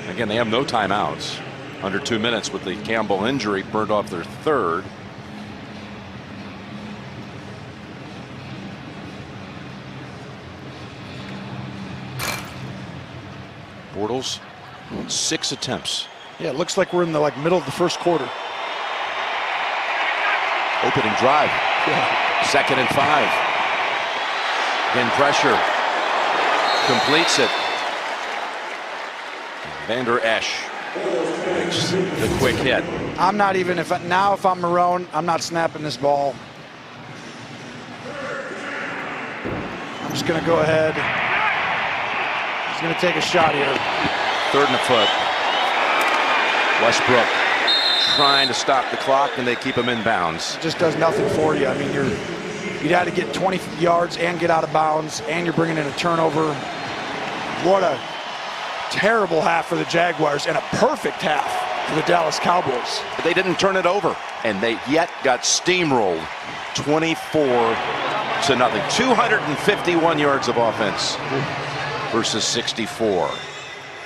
[SPEAKER 1] Again, they have no timeouts. Under 2 minutes with the Campbell injury, burned off their 3rd. Bortles, 6 attempts.
[SPEAKER 3] Yeah, it looks like we're in the middle of the first quarter.
[SPEAKER 1] Opening drive.
[SPEAKER 3] Yeah.
[SPEAKER 1] 2nd and 5. Again, pressure. Completes it. Vander Esch makes the quick hit.
[SPEAKER 3] I'm not even, if I'm Marone, I'm not snapping this ball. I'm just going to go ahead. He's going to take a shot here.
[SPEAKER 1] 3rd and a foot. Westbrook trying to stop the clock, and they keep him in bounds.
[SPEAKER 3] It just does nothing for you. I mean, you got to get 20 yards and get out of bounds, and you're bringing in a turnover. What a terrible half for the Jaguars and a perfect half for the Dallas Cowboys.
[SPEAKER 1] But they didn't turn it over, and they yet got steamrolled 24-0. 251 yards of offense versus 64.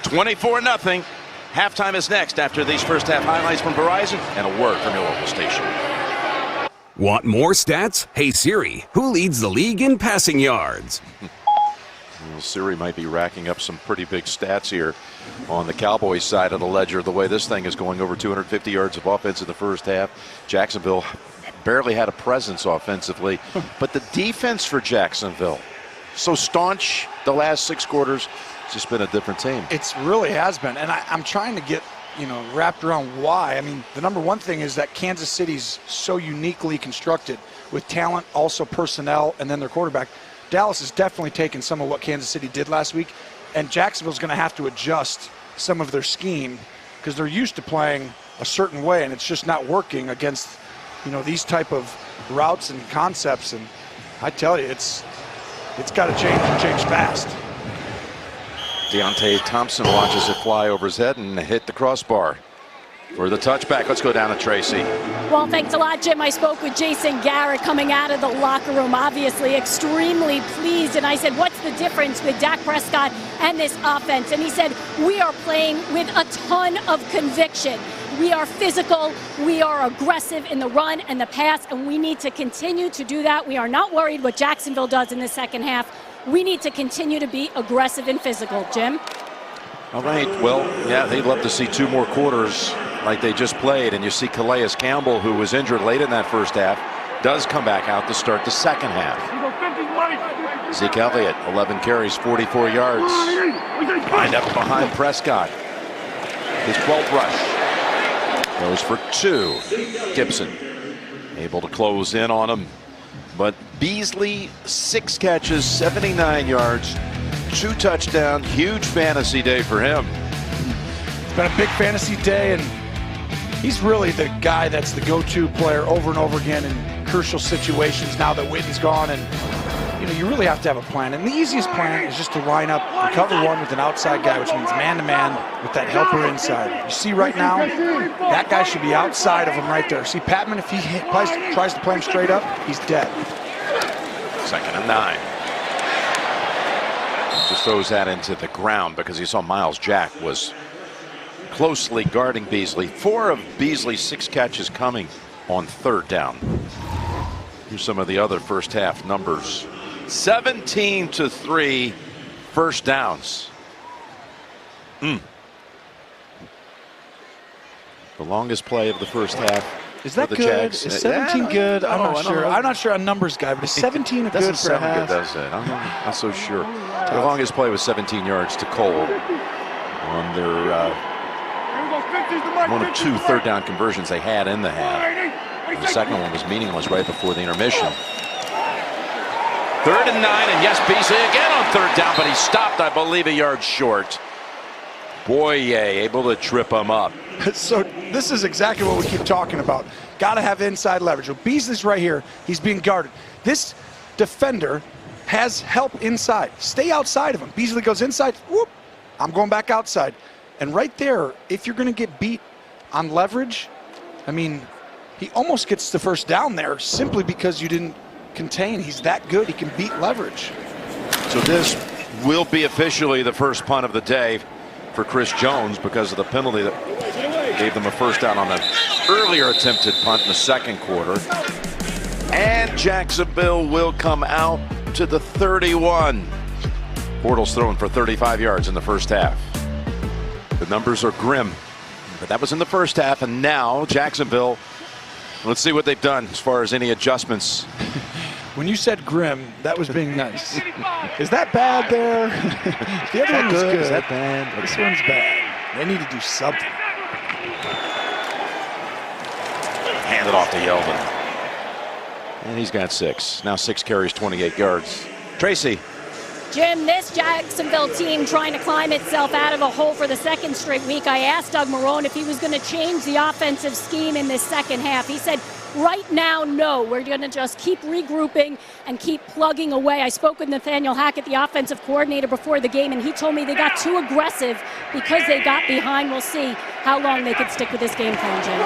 [SPEAKER 1] 24-0. Halftime is next after these first half highlights from Verizon and a word from your local station.
[SPEAKER 6] Want more stats? Hey Siri, who leads the league in passing yards?
[SPEAKER 1] Well, Siri might be racking up some pretty big stats here on the Cowboys side of the ledger. The way this thing is going, over 250 yards of offense in the first half. Jacksonville barely had a presence offensively, but the defense for Jacksonville, so staunch the last 6 quarters. It's just been a different team.
[SPEAKER 3] It really has been, and I'm trying to get wrapped around why. I mean, the number one thing is that Kansas City's so uniquely constructed with talent, also personnel, and then their quarterback. Dallas has definitely taken some of what Kansas City did last week, and Jacksonville's going to have to adjust some of their scheme because they're used to playing a certain way, and it's just not working against, these type of routes and concepts. And I tell you, it's got to change and change fast.
[SPEAKER 1] Deontay Thompson watches it fly over his head and hit the crossbar for the touchback. Let's go down to Tracy.
[SPEAKER 2] Well, thanks a lot, Jim. I spoke with Jason Garrett coming out of the locker room, obviously extremely pleased. And I said, what's the difference with Dak Prescott and this offense? And he said, we are playing with a ton of conviction. We are physical, we are aggressive in the run and the pass, and we need to continue to do that. We are not worried what Jacksonville does in the second half. We need to continue to be aggressive and physical. Jim?
[SPEAKER 1] All right, well, yeah, they'd love to see 2 more quarters like they just played, and you see Calais Campbell, who was injured late in that first half, does come back out to start the second half. Zeke Elliott, 11 carries, 44 yards. Lined up behind Prescott. His 12th rush. Goes for 2. Gibson able to close in on him. But Beasley, 6 catches, 79 yards, 2 touchdowns. Huge fantasy day for him.
[SPEAKER 3] It's been a big fantasy day, and he's really the guy that's the go-to player over and over again in crucial situations now that Witten's gone. And you really have to have a plan. And the easiest plan is just to line up the cover one with an outside guy, which means man-to-man with that helper inside. You see right now, that guy should be outside of him right there. See, Patman, if he tries to play him straight up, he's dead.
[SPEAKER 1] 2nd and 9. Just throws that into the ground because he saw Miles Jack was closely guarding Beasley. 4 of Beasley's 6 catches coming on 3rd down. Here's some of the other first half numbers. 17-3 first downs. The longest play of the first half.
[SPEAKER 3] Is that
[SPEAKER 1] for the
[SPEAKER 3] good?
[SPEAKER 1] Jags.
[SPEAKER 3] Is 17 good? I'm not sure. I'm not sure a numbers guy, but is 17 a good for a
[SPEAKER 1] Doesn't sound
[SPEAKER 3] half?
[SPEAKER 1] good, does it? I'm not so sure. The longest play was 17 yards to Cole on their one of 2 third down conversions they had in the half. The second one was meaningless right before the intermission. 3rd and 9, and yes, Beasley again on 3rd down, but he stopped, I believe, a yard short. Boye able to trip him up.
[SPEAKER 3] So this is exactly what we keep talking about. Got to have inside leverage. Well, Beasley's right here. He's being guarded. This defender has help inside. Stay outside of him. Beasley goes inside. Whoop. I'm going back outside. And right there, if you're going to get beat on leverage, I mean, he almost gets the first down there simply because you didn't contain. He's that good. He can beat leverage.
[SPEAKER 1] So this will be officially the first punt of the day for Chris Jones because of the penalty that gave them a first down on an earlier attempted punt in the second quarter. And Jacksonville will come out to the 31. Bortles throwing for 35 yards in the first half. The numbers are grim, but that was in the first half, and now Jacksonville, let's see what they've done as far as any adjustments.
[SPEAKER 3] When you said grim, that was being nice. Is that bad there? The other one was good.
[SPEAKER 1] Is that bad?
[SPEAKER 3] This one's bad. They need to do something.
[SPEAKER 1] Hand it off to Yeldon. And he's got 6. Now 6 carries, 28 yards. Tracy.
[SPEAKER 2] Jim, this Jacksonville team trying to climb itself out of a hole for the 2nd straight week. I asked Doug Marrone if he was going to change the offensive scheme in this second half. He said, right now, no. We're going to just keep regrouping and keep plugging away. I spoke with Nathaniel Hackett, the offensive coordinator, before the game, and he told me they got too aggressive because they got behind. We'll see how long they could stick with this game plan, Jim.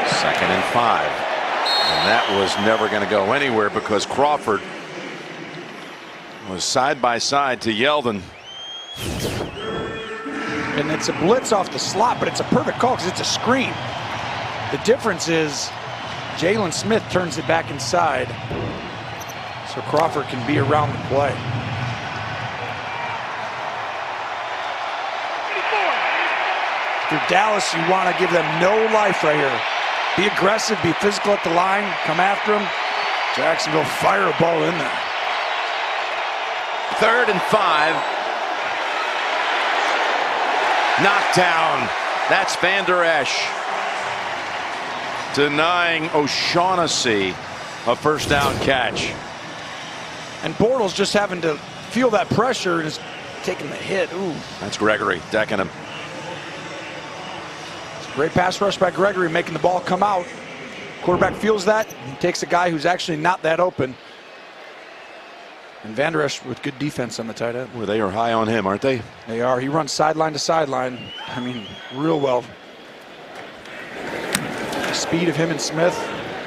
[SPEAKER 1] 2nd and 5. And that was never going to go anywhere because Crawford was side by side to Yeldon.
[SPEAKER 3] And it's a blitz off the slot, but it's a perfect call because it's a screen. The difference is Jalen Smith turns it back inside so Crawford can be around the play. If you're Dallas, you want to give them no life right here. Be aggressive, be physical at the line, come after them. Jacksonville fire a ball in there.
[SPEAKER 1] 3rd and 5. Knockdown That's Van Der Esch denying O'Shaughnessy a first down catch.
[SPEAKER 3] And Bortles just having to feel that pressure and is taking the hit. Ooh.
[SPEAKER 1] That's Gregory decking him.
[SPEAKER 3] Great pass rush by Gregory, making the ball come out. Quarterback feels that. He takes a guy who's actually not that open. And Van Der Esch with good defense on the tight end.
[SPEAKER 1] Well, they are high on him, aren't they?
[SPEAKER 3] They are. He runs sideline to sideline. I mean, real well. The speed of him and Smith.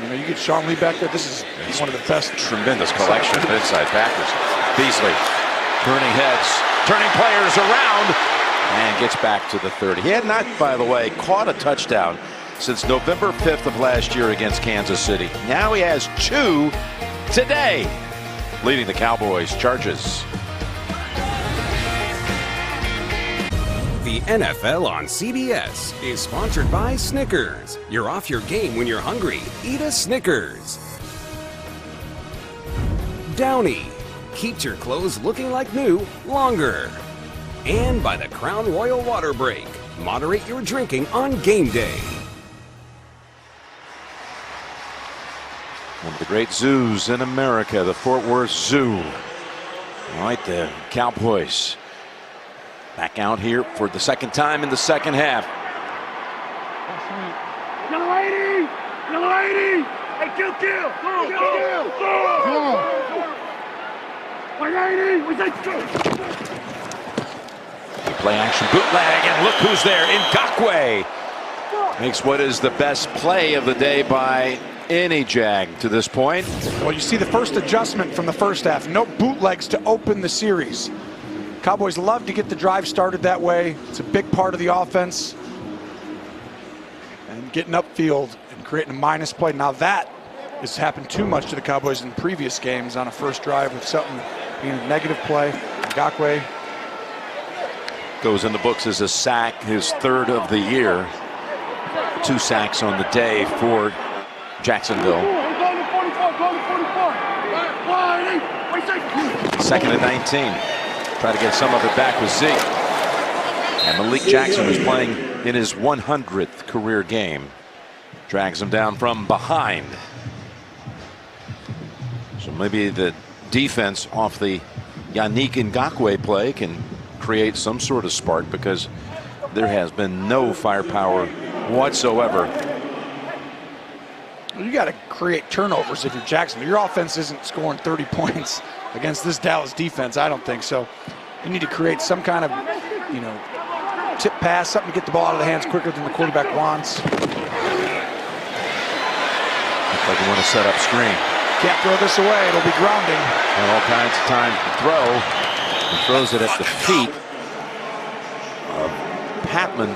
[SPEAKER 3] You know, you get Sean Lee back there. This is one of the best.
[SPEAKER 1] Tremendous collection of inside backers. Beasley turning heads, turning players around, and gets back to the 30. He had not, by the way, caught a touchdown since November 5th of last year against Kansas City. Now he has 2 today, leading the Cowboys charges.
[SPEAKER 6] The NFL on CBS is sponsored by Snickers. You're off your game when you're hungry. Eat a Snickers. Downy keeps your clothes looking like new longer. And by the Crown Royal Water Break. Moderate your drinking on game day.
[SPEAKER 1] One of the great zoos in America, the Fort Worth Zoo. All right, the Cowboys back out here for the second time in the second half.
[SPEAKER 8] Yellow 80! Yellow 80! Hey, kill! Go! 180! We say kill!
[SPEAKER 1] Play action bootleg, and look who's there. Ngakoue makes what is the best play of the day by any Jag to this point.
[SPEAKER 3] Well, you see the first adjustment from the first half. No bootlegs to open the series. Cowboys love to get the drive started that way. It's a big part of the offense. And getting upfield and creating a minus play. Now that has happened too much to the Cowboys in previous games on a first drive with something being a negative play. Ngakoue
[SPEAKER 1] goes in the books as a sack, his 3rd of the year. 2 sacks on the day for Jacksonville. 2nd and 19. Try to get some of it back with Zeke. And Malik Jackson, who's playing in his 100th career game, drags him down from behind. So maybe the defense off the Yannick Ngakoue play can create some sort of spark, because there has been no firepower whatsoever.
[SPEAKER 3] You got to create turnovers if you're Jacksonville. Your offense isn't scoring 30 points against this Dallas defense. I don't think so. You need to create some kind of, you know, tip pass, something to get the ball out of the hands quicker than the quarterback wants.
[SPEAKER 1] Looks like you want to set up screen.
[SPEAKER 3] Can't throw this away. It'll be grounding.
[SPEAKER 1] And all kinds of time to throw. He throws it at the feet of Patman.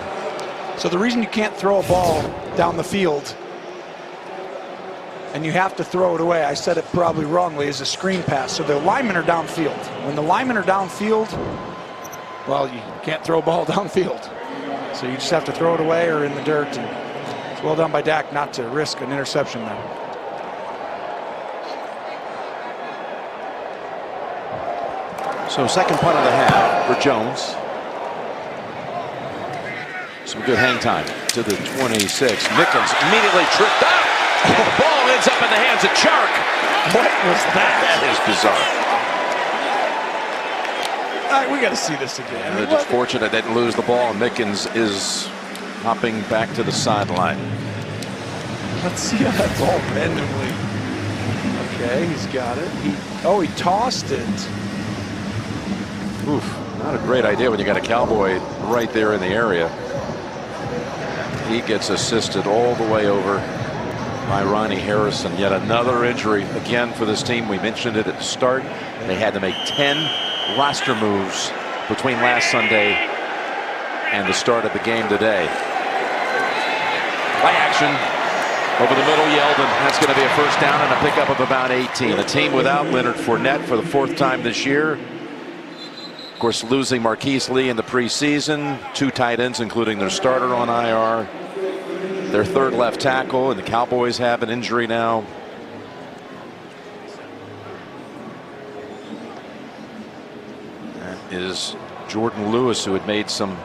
[SPEAKER 3] So the reason you can't throw a ball down the field and you have to throw it away, I said it probably wrongly, is a screen pass. So the linemen are downfield. When the linemen are downfield, well, you can't throw a ball downfield. So you just have to throw it away or in the dirt. And it's well done by Dak not to risk an interception there.
[SPEAKER 1] So second punt of the half for Jones. Some good hang time to the 26. Mickens immediately tripped up. And the ball ends up in the hands of Chark.
[SPEAKER 3] What was that?
[SPEAKER 1] That is bizarre.
[SPEAKER 3] All right, we got to see this again.
[SPEAKER 1] They're just fortunate they didn't lose the ball. And Mickens is hopping back to the sideline.
[SPEAKER 3] Let's see how that ball randomly. Okay, he's got it. He tossed it.
[SPEAKER 1] Oof, not a great idea when you got a Cowboy right there in the area. He gets assisted all the way over by Ronnie Harrison. Yet another injury again for this team. We mentioned it at the start. They had to make 10 roster moves between last Sunday and the start of the game today. Play action over the middle, Yeldon. That's going to be a first down and a pickup of about 18. A team without Leonard Fournette for the 4th time this year. Of course, losing Marquise Lee in the preseason. 2 tight ends, including their starter on IR. Their 3rd left tackle, and the Cowboys have an injury now. That is Jordan Lewis, who had made some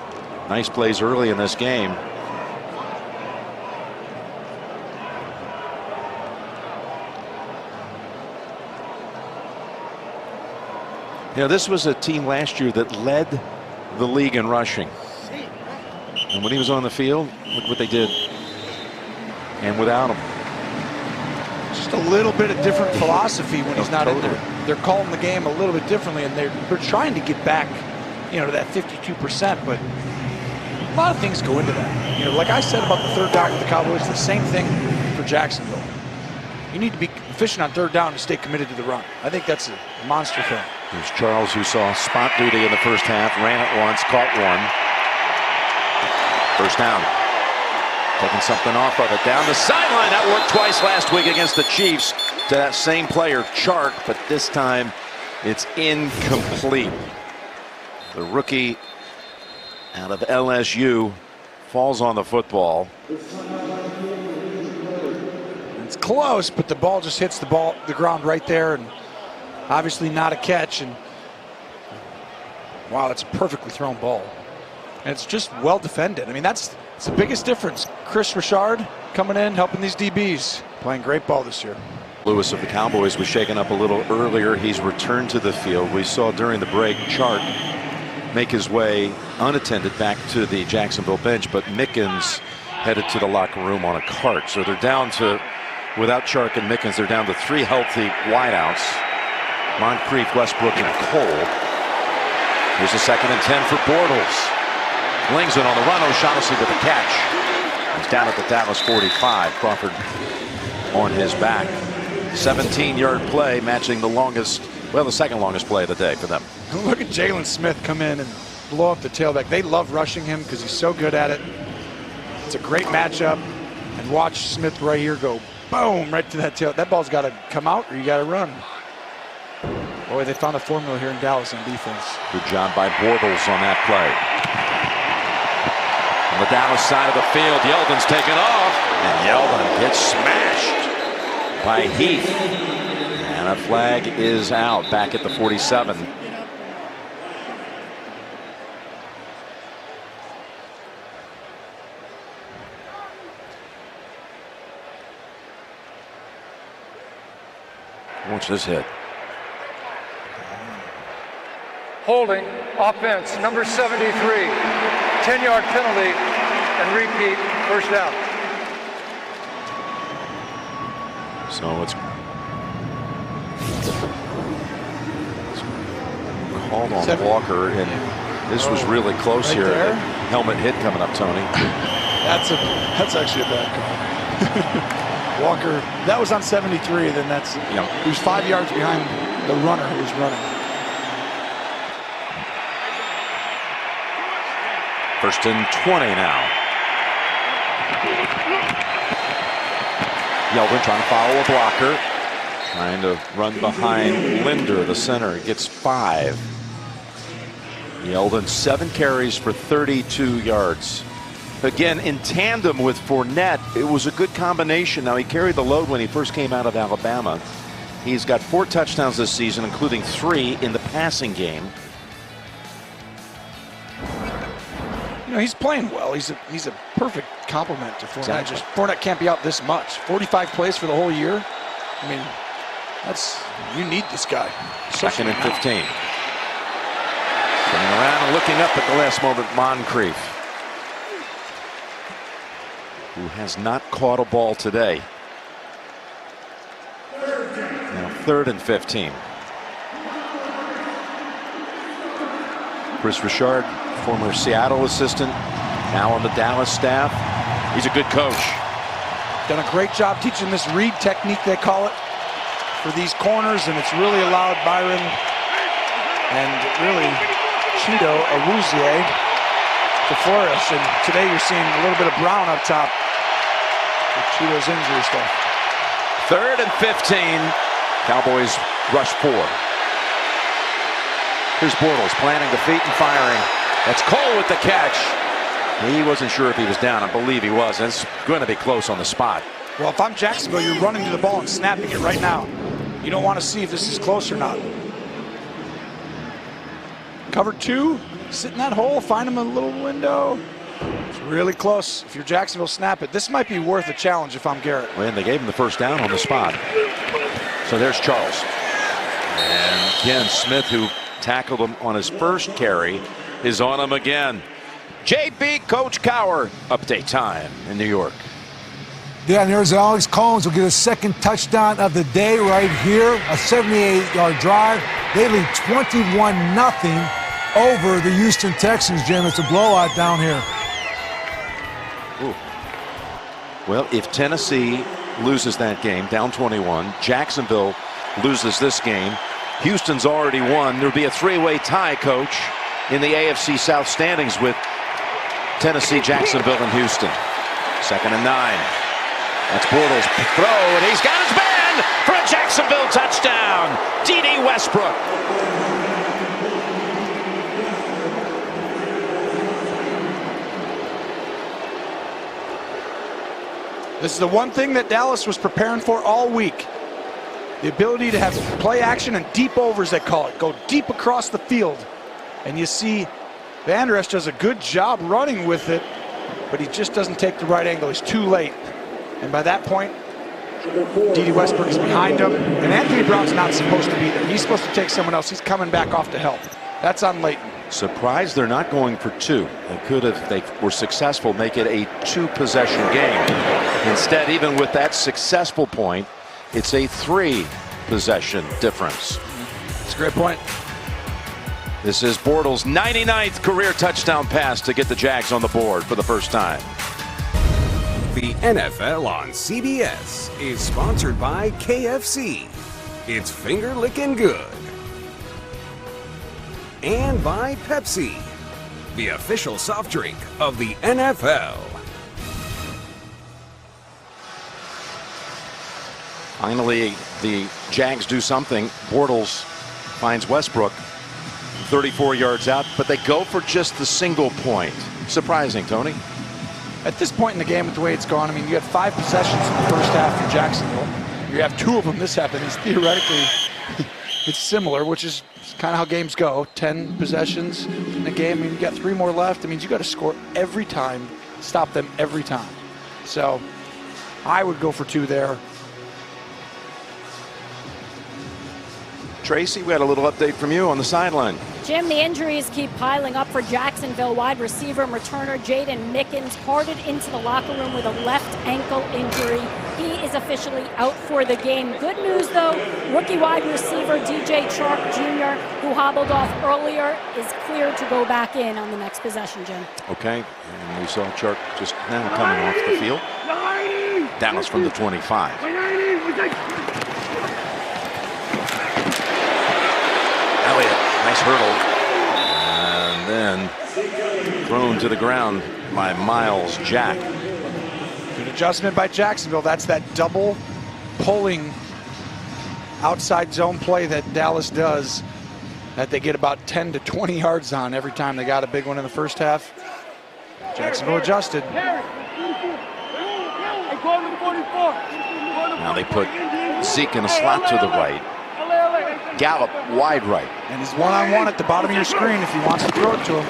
[SPEAKER 1] nice plays early in this game. You know, this was a team last year that led the league in rushing. And when he was on the field, look what they did. And without him.
[SPEAKER 3] Just a little bit of different philosophy when he's not in there. They're calling the game a little bit differently, and they're trying to get back, you know, to that 52%. But a lot of things go into that. You know, like I said about the third down with the Cowboys, the same thing for Jacksonville. You need to be efficient on third down and stay committed to the run. I think that's a monster thing.
[SPEAKER 1] There's Charles, who saw spot duty in the first half, ran it once, caught one. First down. Taking something off of it. Down the sideline. That worked twice last week against the Chiefs to that same player, Chark, but this time it's incomplete. The rookie out of LSU falls on the football.
[SPEAKER 3] It's close, but the ball just hits the ground right there, and obviously not a catch. And wow, that's a perfectly thrown ball. And it's just well defended. I mean, that's the biggest difference. Chris Richard coming in, helping these DBs, playing great ball this year.
[SPEAKER 1] Lewis of the Cowboys was shaken up a little earlier. He's returned to the field. We saw during the break Chark make his way unattended back to the Jacksonville bench, but Mickens headed to the locker room on a cart. So they're down to, without Chark and Mickens, they're down to 3 healthy wideouts. Moncrief, Westbrook, and Cole. Here's a 2nd and 10 for Bortles. Flings it on the run. O'Shaughnessy with a catch. He's down at the Dallas 45. Crawford on his back. 17-yard play, matching the longest, well, the second longest play of the day for them.
[SPEAKER 3] Look at Jalen Smith come in and blow up the tailback. They love rushing him because he's so good at it. It's a great matchup. And watch Smith right here go boom right to that tail. That ball's got to come out or you got to run. Boy, they found a formula here in Dallas on defense.
[SPEAKER 1] Good job by Bortles on that play. On the Dallas side of the field, Yeldon's taken off, and Yeldon gets smashed by Heath. And a flag is out back at the 47. Watch this hit.
[SPEAKER 7] Holding, offense, number 73. 10-yard penalty and repeat, first down.
[SPEAKER 1] So it's called on Walker, and this was really close right here. There. Helmet hit coming up, Tony.
[SPEAKER 3] That's actually a bad call. Walker, that was on 73. Then that's he was 5 yards behind the runner who was running.
[SPEAKER 1] First and 20 now. Yeldon trying to follow a blocker. Trying to run behind Linder, the center. Gets 5. Yeldon 7 carries for 32 yards. Again, in tandem with Fournette, it was a good combination. Now, he carried the load when he first came out of Alabama. He's got 4 touchdowns this season, including 3 in the passing game.
[SPEAKER 3] You know, he's playing well. He's a perfect complement to Fournette.
[SPEAKER 1] Exactly.
[SPEAKER 3] Fournette can't be out this much. 45 plays for the whole year. I mean, you need this guy.
[SPEAKER 1] 2nd and 15. Turning around and looking up at the last moment, Moncrief, who has not caught a ball today. Now 3rd and 15. Chris Richard, former Seattle assistant, now on the Dallas staff. He's a good coach.
[SPEAKER 3] Done a great job teaching this read technique, they call it, for these corners, and it's really allowed Byron and really Cheeto Awuzie to flourish. And today you're seeing a little bit of Brown up top with Cheeto's injury stuff.
[SPEAKER 1] 3rd and 15. Cowboys rush 4. Here's Bortles planting the feet and firing. That's Cole with the catch. He wasn't sure if he was down. I believe he was. It's going to be close on the spot.
[SPEAKER 3] Well, if I'm Jacksonville, you're running to the ball and snapping it right now. You don't want to see if this is close or not. Cover 2, sit in that hole, find him a little window. It's really close. If you're Jacksonville, snap it. This might be worth a challenge if I'm Garrett.
[SPEAKER 1] Well, and they gave him the first down on the spot. So there's Charles. And again, Smith, who tackled him on his first carry, is on him again. JP, Coach Cowher, update time in New York.
[SPEAKER 5] Yeah, and there's Alex Collins will get a second touchdown of the day right here. A 78-yard drive. They lead 21-0 over the Houston Texans, Jim. It's a blowout down here.
[SPEAKER 1] Ooh. Well, if Tennessee loses that game, down 21, Jacksonville loses this game, Houston's already won. There'll be a three-way tie, Coach, in the AFC South standings with Tennessee, Jacksonville, and Houston. 2nd and 9. That's Bortles' throw, and he's got his man for a Jacksonville touchdown. D.D. Westbrook.
[SPEAKER 3] This is the one thing that Dallas was preparing for all week. The ability to have play action and deep overs, they call it. Go deep across the field. And you see Van Der Esch does a good job running with it, but he just doesn't take the right angle. He's too late. And by that point, D.D. Westbrook is behind him. And Anthony Brown's not supposed to be there. He's supposed to take someone else. He's coming back off to help. That's on Leighton.
[SPEAKER 1] Surprised they're not going for two. They could have, if they were successful, make it a two-possession game. Instead, even with that successful point, it's a three-possession difference.
[SPEAKER 3] That's a great point.
[SPEAKER 1] This is Bortles' 99th career touchdown pass to get the Jags on the board for the first time.
[SPEAKER 6] The NFL on CBS is sponsored by KFC. It's finger-licking good. And by Pepsi, the official soft drink of the NFL.
[SPEAKER 1] Finally, the Jags do something. Bortles finds Westbrook 34 yards out, but they go for just the single point. Surprising, Tony.
[SPEAKER 3] At this point in the game, with the way it's gone, I mean, you had 5 possessions in the first half for Jacksonville. You have 2 of them this half, and it's theoretically it's similar, which is kind of how games go. 10 possessions in a game. I mean, you got 3 more left. It means you got to score every time, stop them every time. So I would go for 2 there.
[SPEAKER 1] Tracy, we had a little update from you on the sideline.
[SPEAKER 2] Jim, the injuries keep piling up for Jacksonville. Wide receiver and returner Jaden Mickens carted into the locker room with a left ankle injury. He is officially out for the game. Good news, though, rookie wide receiver DJ Chark Jr., who hobbled off earlier, is cleared to go back in on the next possession, Jim.
[SPEAKER 1] Okay, and we saw Chark just now coming off the field. Dallas from the 25. Elliott, nice hurdle, and then thrown to the ground by Miles Jack.
[SPEAKER 3] Good adjustment by Jacksonville. That's that double pulling outside zone play that Dallas does, that they get about 10 to 20 yards on every time they got a big one in the first half. Jacksonville adjusted.
[SPEAKER 1] Now they put Zeke in a slot to the right. Gallup wide right.
[SPEAKER 3] And he's one-on-one at the bottom of your screen if he wants to throw it to him.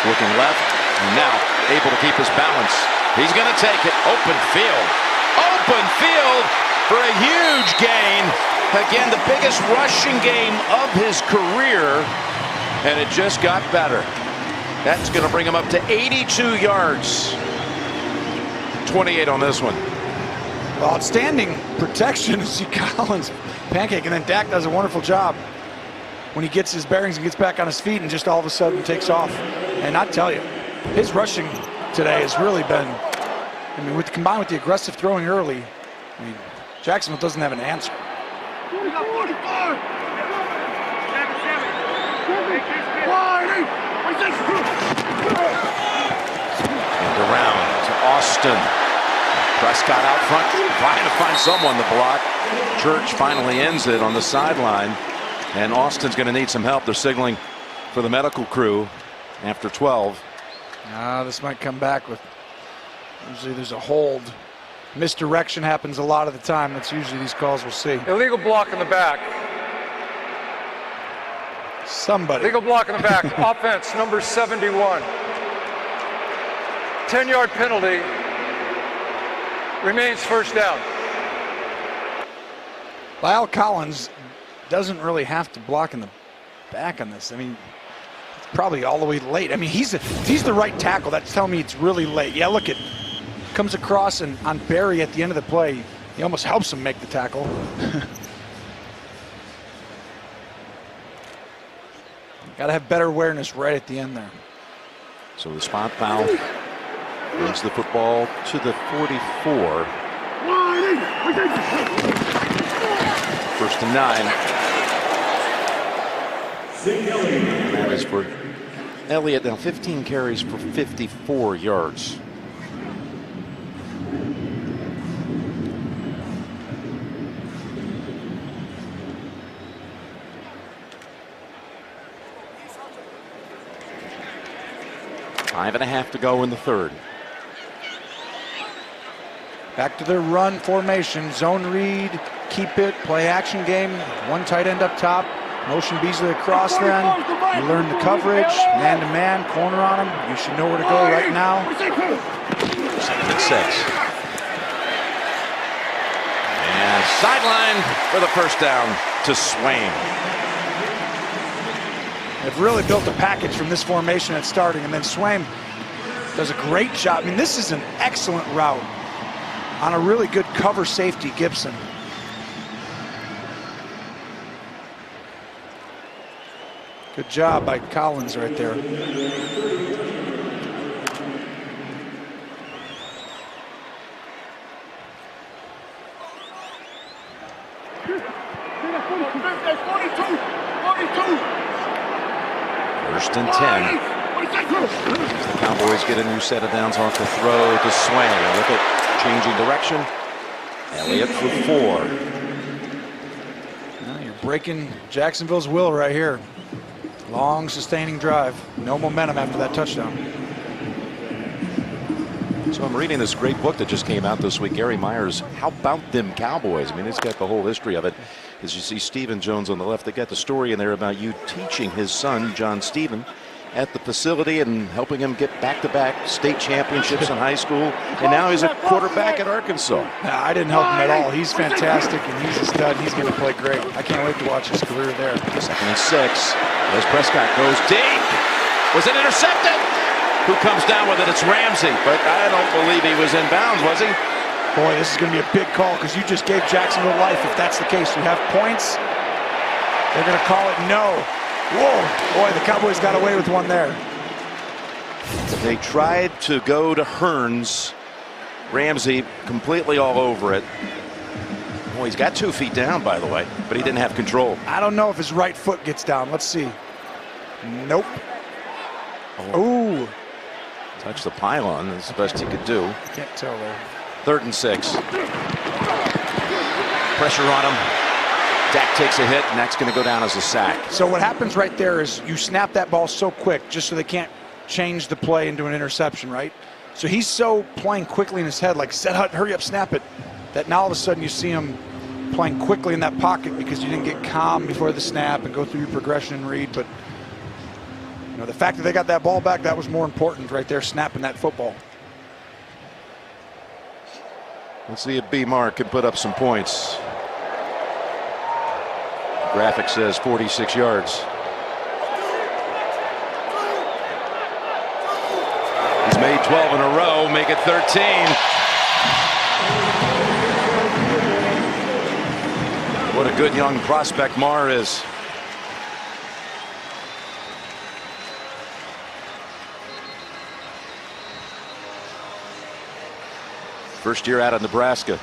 [SPEAKER 1] Looking left, and now able to keep his balance. He's going to take it. Open field. Open field for a huge gain. Again, the biggest rushing game of his career, and it just got better. That's going to bring him up to 82 yards. 28 on this one.
[SPEAKER 3] Well, outstanding protection. See Collins pancake, and then Dak does a wonderful job when he gets his bearings and gets back on his feet and just all of a sudden takes off. And I tell you, his rushing today has really been, I mean, combined with the aggressive throwing early, I mean, Jacksonville doesn't have an answer.
[SPEAKER 1] And around to Austin. Prescott out front, trying to find someone to block. Church finally ends it on the sideline, and Austin's going to need some help. They're signaling for the medical crew after 12.
[SPEAKER 3] This might come back with, usually there's a hold. Misdirection happens a lot of the time. That's usually these calls we'll see.
[SPEAKER 7] Illegal block in the back.
[SPEAKER 3] Somebody.
[SPEAKER 7] Illegal block in the back. Offense, number 71. 10-yard penalty. Remains first down.
[SPEAKER 3] Lyle Collins doesn't really have to block in the back on this. I mean, it's probably all the way late. I mean, if he's the right tackle, that's telling me it's really late. Yeah, look, it comes across and on Barry at the end of the play, he almost helps him make the tackle. Got to have better awareness right at the end there.
[SPEAKER 1] So the spot foul brings the football to the 44. First and 9. That is for Elliott. Now 15 carries for 54 yards. Five and a half to go in the third.
[SPEAKER 3] Back to their run formation. Zone read, keep it, play action game. One tight end up top. Motion Beasley across then. You learn the coverage, man to man, corner on him. You should know where to go right now.
[SPEAKER 1] 2nd and 6. And sideline for the first down to Swain.
[SPEAKER 3] They've really built a package from this formation at starting, and then Swain does a great job. I mean, this is an excellent route on a really good cover safety, Gibson. Good job by Collins right there.
[SPEAKER 1] First and 10. The Cowboys get a new set of downs off the throw to Swain. Look at changing direction. Elliott for 4.
[SPEAKER 3] Well, you're breaking Jacksonville's will right here. Long sustaining drive. No momentum after that touchdown.
[SPEAKER 1] So I'm reading this great book that just came out this week, Gary Myers' How About Them Cowboys. I mean, it's got the whole history of it. As you see Stephen Jones on the left, they got the story in there about you teaching his son, John Stephen, at the facility and helping him get back-to-back state championships in high school. And now he's a quarterback at Arkansas.
[SPEAKER 3] Nah, I didn't help him at all. He's fantastic, and he's a stud. He's going to play great. I can't wait to watch his career there.
[SPEAKER 1] 2nd and 6. As Prescott goes deep. Was it intercepted? Who comes down with it? It's Ramsey. But I don't believe he was in bounds, was he?
[SPEAKER 3] Boy, this is going to be a big call because you just gave Jacksonville life. If that's the case, you have points. They're going to call it no. Whoa, boy, the Cowboys got away with one there.
[SPEAKER 1] They tried to go to Hearns. Ramsey completely all over it. Boy, he's got 2 feet down, by the way, but he didn't have control.
[SPEAKER 3] I don't know if his right foot gets down. Let's see. Nope. Ooh.
[SPEAKER 1] Touched the pylon. That's the best he could do.
[SPEAKER 3] Can't tell there.
[SPEAKER 1] 3rd and 6. Pressure on him. Dak takes a hit, and that's going to go down as a sack.
[SPEAKER 3] So what happens right there is you snap that ball so quick just so they can't change the play into an interception, right? So he's so playing quickly in his head, like, hurry up, snap it, that now all of a sudden you see him playing quickly in that pocket because you didn't get calm before the snap and go through your progression and read. But you know, the fact that they got that ball back, that was more important right there, snapping that football.
[SPEAKER 1] Let's see if B. Mark can put up some points. The graphic says 46 yards. He's made 12 in a row, make it 13. What a good young prospect Marr is. First year out of Nebraska.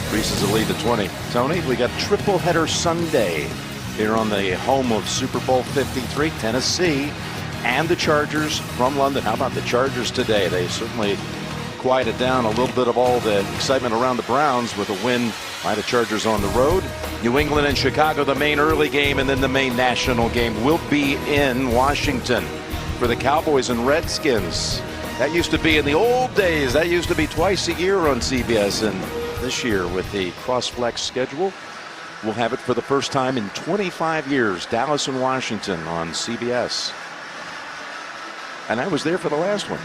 [SPEAKER 1] Increases the lead to 20. Tony, we got triple header Sunday here on the home of Super Bowl 53, Tennessee, and the Chargers from London. How about the Chargers today? They certainly quieted down a little bit of all the excitement around the Browns with a win by the Chargers on the road. New England and Chicago, the main early game, and then the main national game will be in Washington for the Cowboys and Redskins. That used to be in the old days. That used to be twice a year on CBS, and this year with the cross-flex schedule, we'll have it for the first time in 25 years. Dallas and Washington on CBS. And I was there for the last one.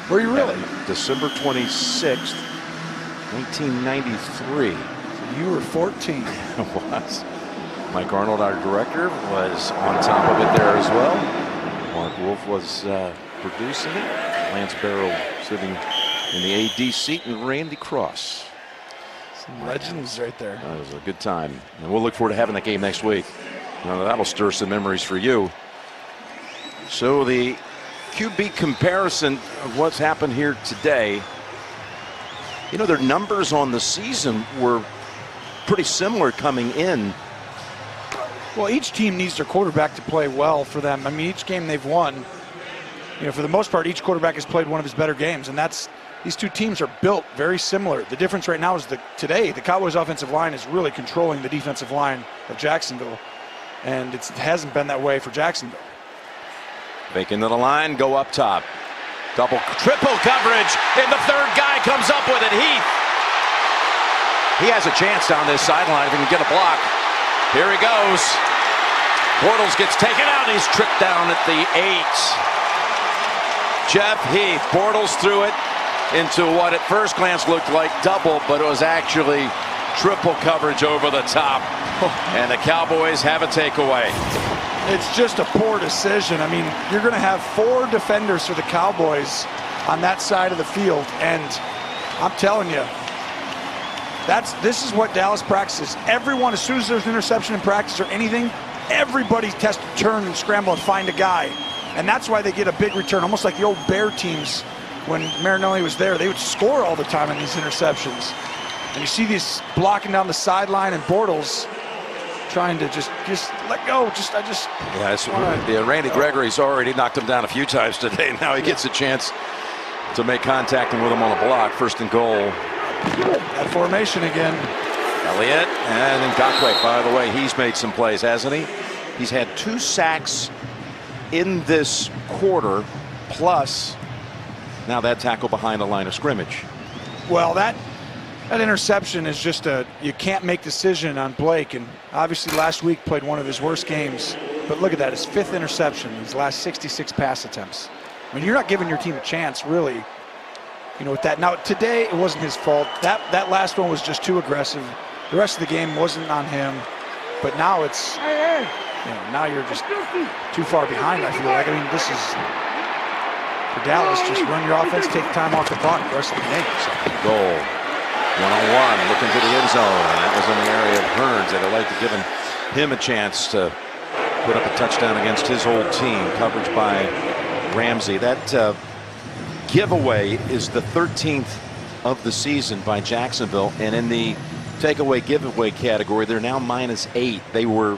[SPEAKER 3] Were you really?
[SPEAKER 1] December 26th, 1993.
[SPEAKER 3] You were 14.
[SPEAKER 1] It was. Mike Arnold, our director, was on top of it there as well. Mark Wolf was producing it. Lance Barrow sitting in the AD seat, and Randy Cross.
[SPEAKER 3] Some legends right there.
[SPEAKER 1] That was a good time. And we'll look forward to having that game next week. That'll stir some memories for you. So the QB comparison of what's happened here today. Their numbers on the season were pretty similar coming in.
[SPEAKER 3] Well, each team needs their quarterback to play well for them. I mean, each game they've won, for the most part, each quarterback has played one of his better games, and these two teams are built very similar. The difference right now is today the Cowboys' offensive line is really controlling the defensive line of Jacksonville, and it hasn't been that way for Jacksonville.
[SPEAKER 1] Fake into the line, go up top. Triple coverage, and the third guy comes up with it. He has a chance down this sideline if he can get a block. Here he goes. Bortles gets taken out. He's tripped down at the 8. Jeff Heath. Bortles threw it into what at first glance looked like double, but it was actually triple coverage over the top. And the Cowboys have a takeaway.
[SPEAKER 3] It's just a poor decision. I mean, you're going to have 4 defenders for the Cowboys on that side of the field, and I'm telling you, this is what Dallas practices. Everyone, as soon as there's an interception in practice or anything, everybody has to turn and scramble and find a guy. And that's why they get a big return, almost like the old Bear teams when Marinelli was there. They would score all the time in these interceptions. And you see these blocking down the sideline and Bortles trying to just let go. Randy Gregory's already knocked him down a few times today. Now he gets a chance to make contact with him on a block. 1st and goal. That formation again.
[SPEAKER 1] Elliott and Ngakoue. By the way, he's made some plays, hasn't he? He's had 2 sacks in this quarter, plus now that tackle behind the line of scrimmage.
[SPEAKER 3] Well, that interception is just you can't make decision on Blake, and obviously last week played one of his worst games. But look at that, his 5th interception in his last 66 pass attempts. I mean, you're not giving your team a chance, really. With that. Now, today, it wasn't his fault. That last one was just too aggressive. The rest of the game wasn't on him. But now it's, now you're just too far behind, I feel like. I mean, this is, for Dallas, just run your offense, take time off the clock the rest of the game. So.
[SPEAKER 1] Goal. 1-on-1, looking to the end zone. And that was in the area of Hearns. They'd like to give him a chance to put up a touchdown against his old team. Coverage by Ramsey. That giveaway is the 13th of the season by Jacksonville, and in the takeaway giveaway category they're now -8. They were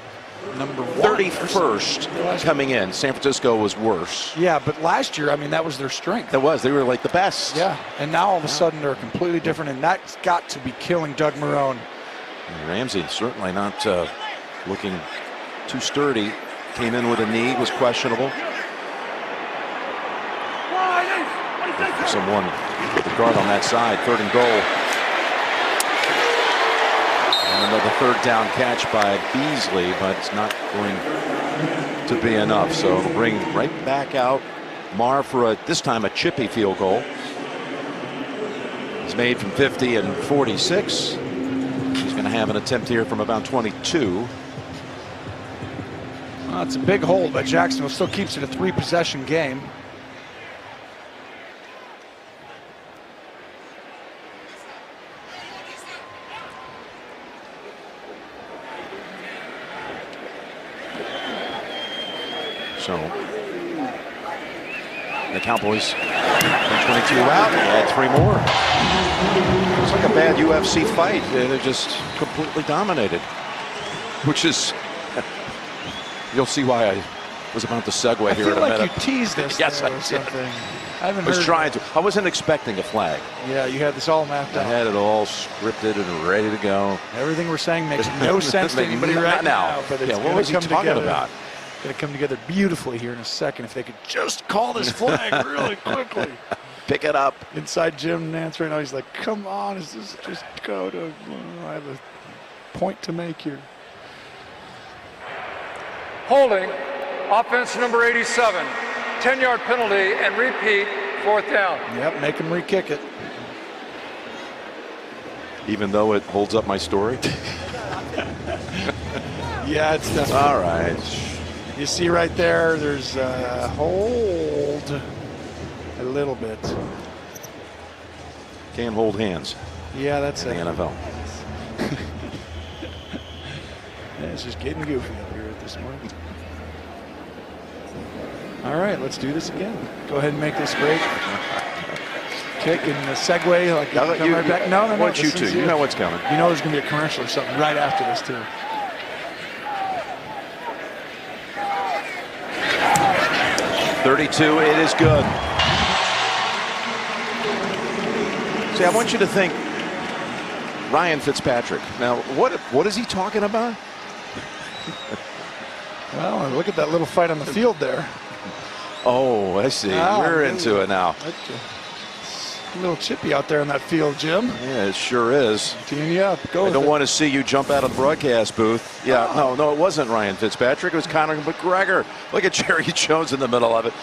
[SPEAKER 3] number
[SPEAKER 1] 31st coming in. San Francisco was worse.
[SPEAKER 3] Yeah, but last year, I mean, that was their strength.
[SPEAKER 1] That was. They were like the best.
[SPEAKER 3] Yeah, and now all of a sudden they're completely different, and that's got to be killing Doug Marrone.
[SPEAKER 1] And Ramsey certainly not looking too sturdy. Came in with a knee, was questionable. Someone with the guard on that side. 3rd and goal. And another 3rd down catch by Beasley, but it's not going to be enough. So it'll bring right back out Marr for this time a chippy field goal. He's made from 50 and 46. He's going to have an attempt here from about 22.
[SPEAKER 3] Well, it's a big hold, but Jacksonville still keeps it a 3-possession game.
[SPEAKER 1] So the Cowboys from 22 out, add 3 more. It's like a bad UFC fight. They're just completely dominated, which is, you'll see why I was about to segue here in a minute.
[SPEAKER 3] I feel like you teased us.
[SPEAKER 1] Yes, I
[SPEAKER 3] or something. I haven't
[SPEAKER 1] was
[SPEAKER 3] heard
[SPEAKER 1] trying to. I wasn't expecting a flag.
[SPEAKER 3] Yeah, you had this all mapped out.
[SPEAKER 1] I had it all scripted and ready to go.
[SPEAKER 3] Everything we're saying makes no sense to anybody right now. But it's
[SPEAKER 1] what was he talking about?
[SPEAKER 3] Going to come together beautifully here in a second if they could just call this flag really quickly.
[SPEAKER 1] Pick it up.
[SPEAKER 3] Inside Jim Nance right now, he's like, come on, is this just go to, I have a point to make here.
[SPEAKER 7] Holding, offense number 87, 10-yard penalty and repeat, 4th down.
[SPEAKER 3] Yep, make him re-kick it.
[SPEAKER 1] Even though it holds up my story.
[SPEAKER 3] Yeah, it's definitely.
[SPEAKER 1] All right.
[SPEAKER 3] You see right there, there's a hold a little bit.
[SPEAKER 1] Can't hold hands
[SPEAKER 3] Yeah, that's
[SPEAKER 1] in the
[SPEAKER 3] it.
[SPEAKER 1] NFL.
[SPEAKER 3] Yeah, it's just getting goofy over here this morning. All right, let's do this again. Go ahead and make this great. Kick and the segue, like
[SPEAKER 1] Now,
[SPEAKER 3] come right back. No.
[SPEAKER 1] What you
[SPEAKER 3] this
[SPEAKER 1] two?
[SPEAKER 3] is
[SPEAKER 1] You
[SPEAKER 3] it.
[SPEAKER 1] know what's coming.
[SPEAKER 3] You know there's going to be a commercial or something right after this, too.
[SPEAKER 1] .32, it is good. See, I want you to think Ryan Fitzpatrick. Now, what is he talking about?
[SPEAKER 3] Well, look at that little fight on the field there.
[SPEAKER 1] Oh, I see. You're into it now.
[SPEAKER 3] It's a little chippy out there in that field, Jim.
[SPEAKER 1] Yeah, it sure is.
[SPEAKER 3] Teeing you up. Go
[SPEAKER 1] I
[SPEAKER 3] with
[SPEAKER 1] don't
[SPEAKER 3] it.
[SPEAKER 1] want to see you jump out of the broadcast booth. Yeah, no, it wasn't Ryan Fitzpatrick. It was Conor McGregor. Look at Jerry Jones in the middle of it.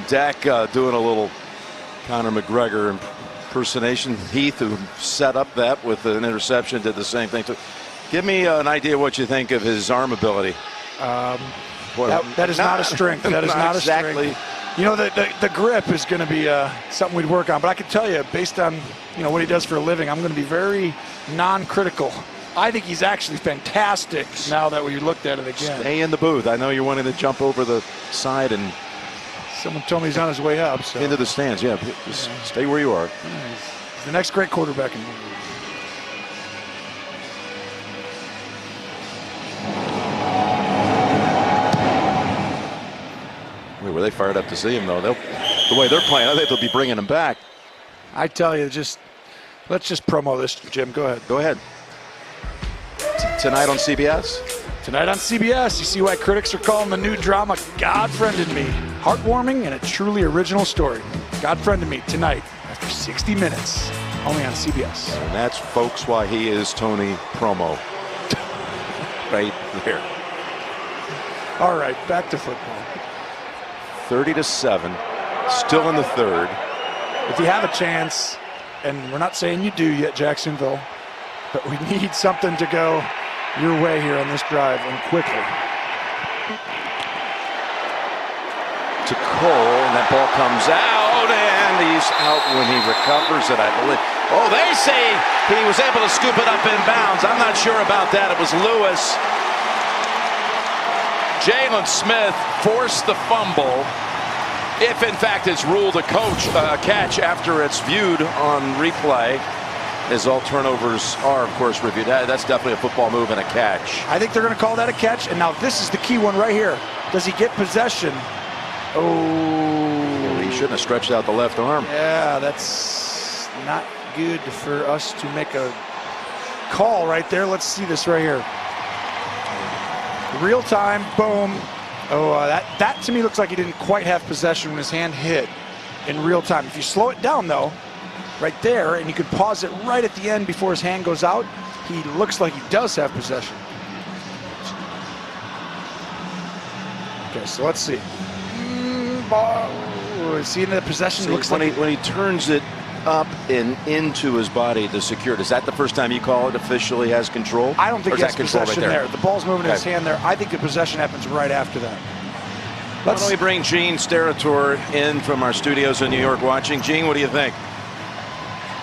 [SPEAKER 1] Dak doing a little Conor McGregor impersonation. Heath, who set up that with an interception, did the same thing. Give me an idea of what you think of his arm ability.
[SPEAKER 3] That is not a strength. That is not
[SPEAKER 1] exactly.
[SPEAKER 3] a strength. You know, the grip is going to be something we'd work on. But I can tell you, based on what he does for a living, I'm going to be very non-critical. I think he's actually fantastic now that we looked at it again.
[SPEAKER 1] Stay in the booth. I know you're wanting to jump over the side and
[SPEAKER 3] Someone told me he's on his way up. So.
[SPEAKER 1] into the stands. Yeah, just stay where you are.
[SPEAKER 3] Yeah, he's the next great quarterback in the league.
[SPEAKER 1] Were they fired up to see him, though? The way they're playing, I think they'll be bringing him back.
[SPEAKER 3] I tell you, let's just promo this, Jim. Go ahead.
[SPEAKER 1] Go ahead. Tonight on CBS?
[SPEAKER 3] Tonight on CBS, you see why critics are calling the new drama God Friended Me. Heartwarming and a truly original story. God Friended Me tonight after 60 minutes, only on CBS.
[SPEAKER 1] And that's, folks, why he is Tony Promo. Right here.
[SPEAKER 3] All right, back to football.
[SPEAKER 1] 30-7, still in the third.
[SPEAKER 3] If you have a chance, and we're not saying you do yet, Jacksonville, but we need something to go your way here on this drive, and quickly.
[SPEAKER 1] To Cole, and that ball comes out, and he's out when he recovers it, I believe. Oh, they say he was able to scoop it up in bounds. I'm not sure about that. It was Lewis. Jalen Smith forced the fumble. If, in fact, it's ruled a catch after it's viewed on replay, as all turnovers are, of course, reviewed. That's definitely a football move and a catch.
[SPEAKER 3] I think they're going to call that a catch, and now this is the key one right here. Does he get possession? Oh.
[SPEAKER 1] He shouldn't have stretched out the left arm.
[SPEAKER 3] Yeah, that's not good for us to make a call right there. Let's see this right here. Real time, boom. Oh, that to me looks like he didn't quite have possession when his hand hit in real time. If you slow it down, though, right there, and you could pause it right at the end before his hand goes out, he looks like he does have possession. Okay, so let's see. See the possession
[SPEAKER 1] See,
[SPEAKER 3] looks
[SPEAKER 1] when
[SPEAKER 3] like
[SPEAKER 1] he turns it up and into his body to secure it. Is that the first time you call it officially has control?
[SPEAKER 3] I don't think
[SPEAKER 1] or
[SPEAKER 3] he
[SPEAKER 1] is
[SPEAKER 3] has
[SPEAKER 1] that control
[SPEAKER 3] possession
[SPEAKER 1] right
[SPEAKER 3] there. The ball's moving in his hand there. I think the possession happens right after that.
[SPEAKER 1] Why don't we bring Gene Steratore in from our studios in New York watching? Gene, what do you think?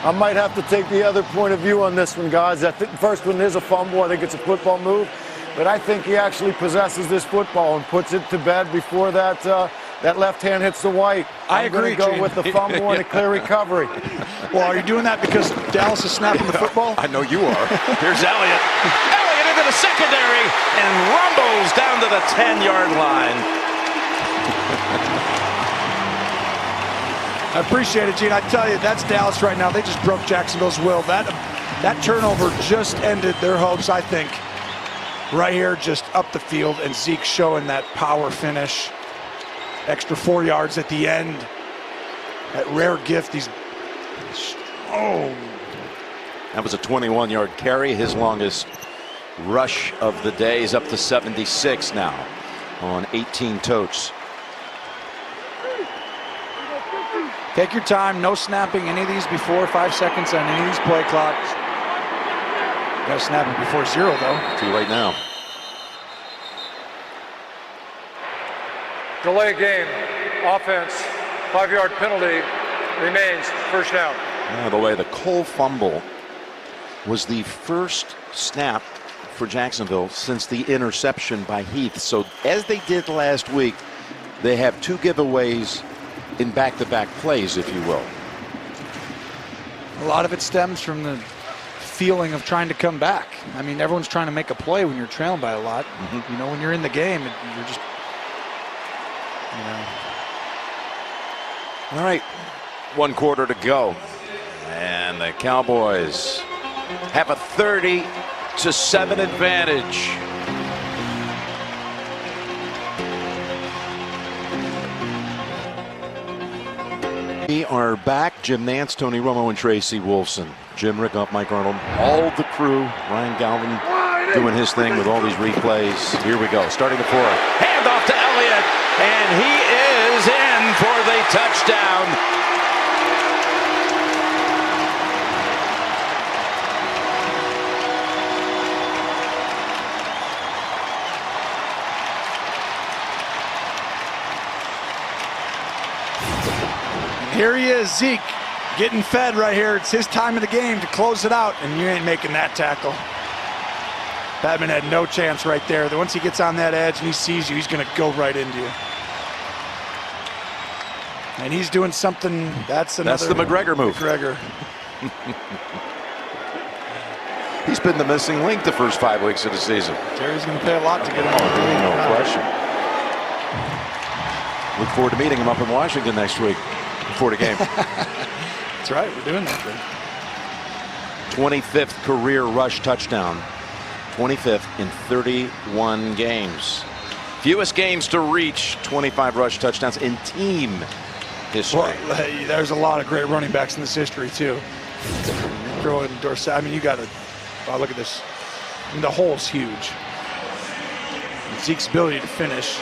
[SPEAKER 9] I might have to take the other point of view on this one, guys. I think the first one is a fumble. I think it's a football move. But I think he actually possesses this football and puts it to bed before that that left hand hits the white.
[SPEAKER 3] I agree,
[SPEAKER 9] I'm going to go
[SPEAKER 3] Gene.
[SPEAKER 9] with the fumble and a clear recovery.
[SPEAKER 3] Well, are you doing that because Dallas is snapping the football?
[SPEAKER 1] I know you are. Here's Elliott. Elliott into the secondary and rumbles down to the 10-yard line.
[SPEAKER 3] I appreciate it, Gene. I tell you, that's Dallas right now. They just broke Jacksonville's will. That turnover just ended their hopes, I think. Right here, just up the field, and Zeke showing that power finish. Extra 4 yards at the end. That rare gift.
[SPEAKER 1] That was a 21-yard carry, his longest rush of the day. He's up to 76 now on 18 totes.
[SPEAKER 3] Take your time. No snapping any of these before 5 seconds on any of these play clocks. Got to snap him before 0, though.
[SPEAKER 1] Too late now.
[SPEAKER 7] Delay game. Offense. 5-yard penalty. Remains. First down.
[SPEAKER 1] By the way, the Cole fumble was the first snap for Jacksonville since the interception by Heath. So as they did last week, they have 2 giveaways in back-to-back plays, if you will.
[SPEAKER 3] A lot of it stems from the feeling of trying to come back. I mean, everyone's trying to make a play when you're trailing by a lot. You know, when you're in the game, you're just, you know.
[SPEAKER 1] All right, 1 quarter to go. And the Cowboys have a 30-7 advantage. We are back. Jim Nance, Tony Romo, and Tracy Wolfson. Jim Rickoff, Mike Arnold, all the crew. Ryan Galvin doing his thing with all these replays. Here we go. Starting the 4. Hand off to Elliott. And he is in for the touchdown.
[SPEAKER 3] Here he is, Zeke, getting fed right here. It's his time of the game to close it out, and you ain't making that tackle. Batman had no chance right there. Once he gets on that edge and he sees you, he's going to go right into you. And he's doing something, that's the
[SPEAKER 1] McGregor move.
[SPEAKER 3] McGregor.
[SPEAKER 1] He's been the missing link the first 5 weeks of the season.
[SPEAKER 3] Jerry's going to pay a lot to get him on.
[SPEAKER 1] No question. Look forward to meeting him up in Washington next week before the game.
[SPEAKER 3] That's right, we're doing that thing.
[SPEAKER 1] 25th career rush touchdown. 25th in 31 games. Fewest games to reach 25 rush touchdowns in team history.
[SPEAKER 3] Well, there's a lot of great running backs in this history, too. Throw in Dorsett. I mean, you got to, wow, look at this. I mean, the hole's huge. And Zeke's ability to finish,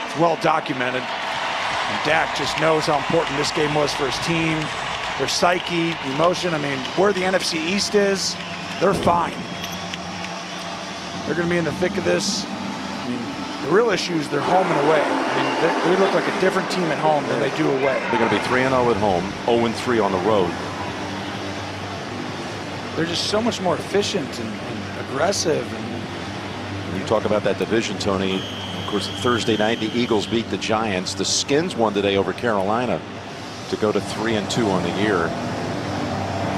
[SPEAKER 3] it's well documented. And Dak just knows how important this game was for his team, their psyche, emotion. I mean, where the NFC East is, they're fine. They're going to be in the thick of this. I mean, the real issue is they're home and away. I mean, they look like a different team at home than they do away.
[SPEAKER 1] They're going to be 3-0 at home, 0-3 on the road.
[SPEAKER 3] They're just so much more efficient and aggressive. And
[SPEAKER 1] you talk about that division, Tony. Of course, Thursday night, the Eagles beat the Giants. The Skins won today over Carolina to go to 3-2 on the year.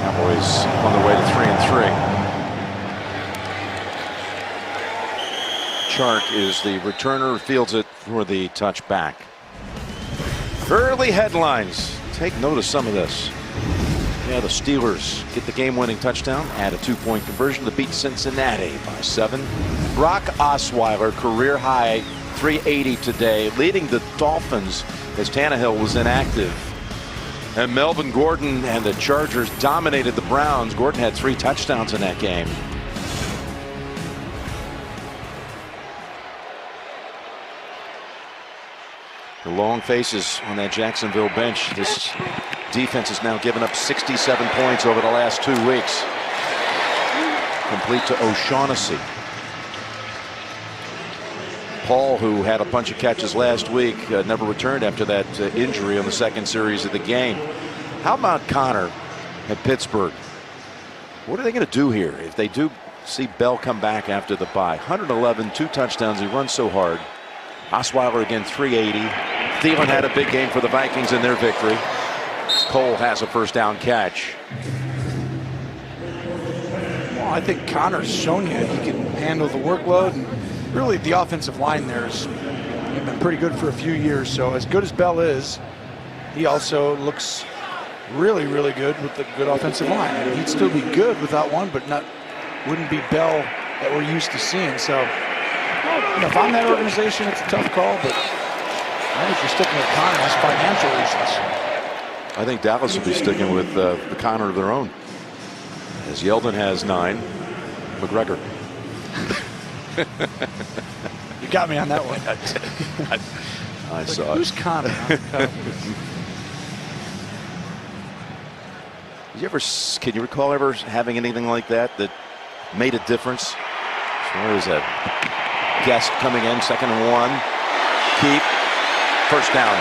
[SPEAKER 1] Cowboys on their way to 3-3. Chark is the returner, fields it for the touchback. Early headlines. Take note of some of this. Yeah, the Steelers get the game-winning touchdown, add a 2-point conversion to beat Cincinnati by 7. Brock Osweiler, career high 380 today, leading the Dolphins as Tannehill was inactive. And Melvin Gordon and the Chargers dominated the Browns. Gordon had 3 touchdowns in that game. The long faces on that Jacksonville bench. This defense has now given up 67 points over the last 2 weeks. Complete to O'Shaughnessy. Paul, who had a bunch of catches last week, never returned after that injury on the second series of the game. How about Connor at Pittsburgh? What are they going to do here if they do see Bell come back after the bye? 111, 2 touchdowns. He runs so hard. Osweiler again, 380. Thielen had a big game for the Vikings in their victory. Cole has a first down catch.
[SPEAKER 3] Well, I think Connor's shown you he can handle the workload. And really, the offensive line there has been pretty good for a few years. So as good as Bell is, he also looks really, really good with the good offensive line. And he'd still be good without one, but wouldn't be Bell that we're used to seeing. So you know, if I'm that organization, it's a tough call, but I think you're sticking with Connor just financial reasons.
[SPEAKER 1] I think Dallas will be sticking with the Connor of their own. As Yeldon has 9, McGregor.
[SPEAKER 3] You got me on that one.
[SPEAKER 1] I saw it.
[SPEAKER 3] Who's Connor?
[SPEAKER 1] Can you recall ever having anything like that made a difference. There is a guest coming in, 2nd and 1. Keep. First down.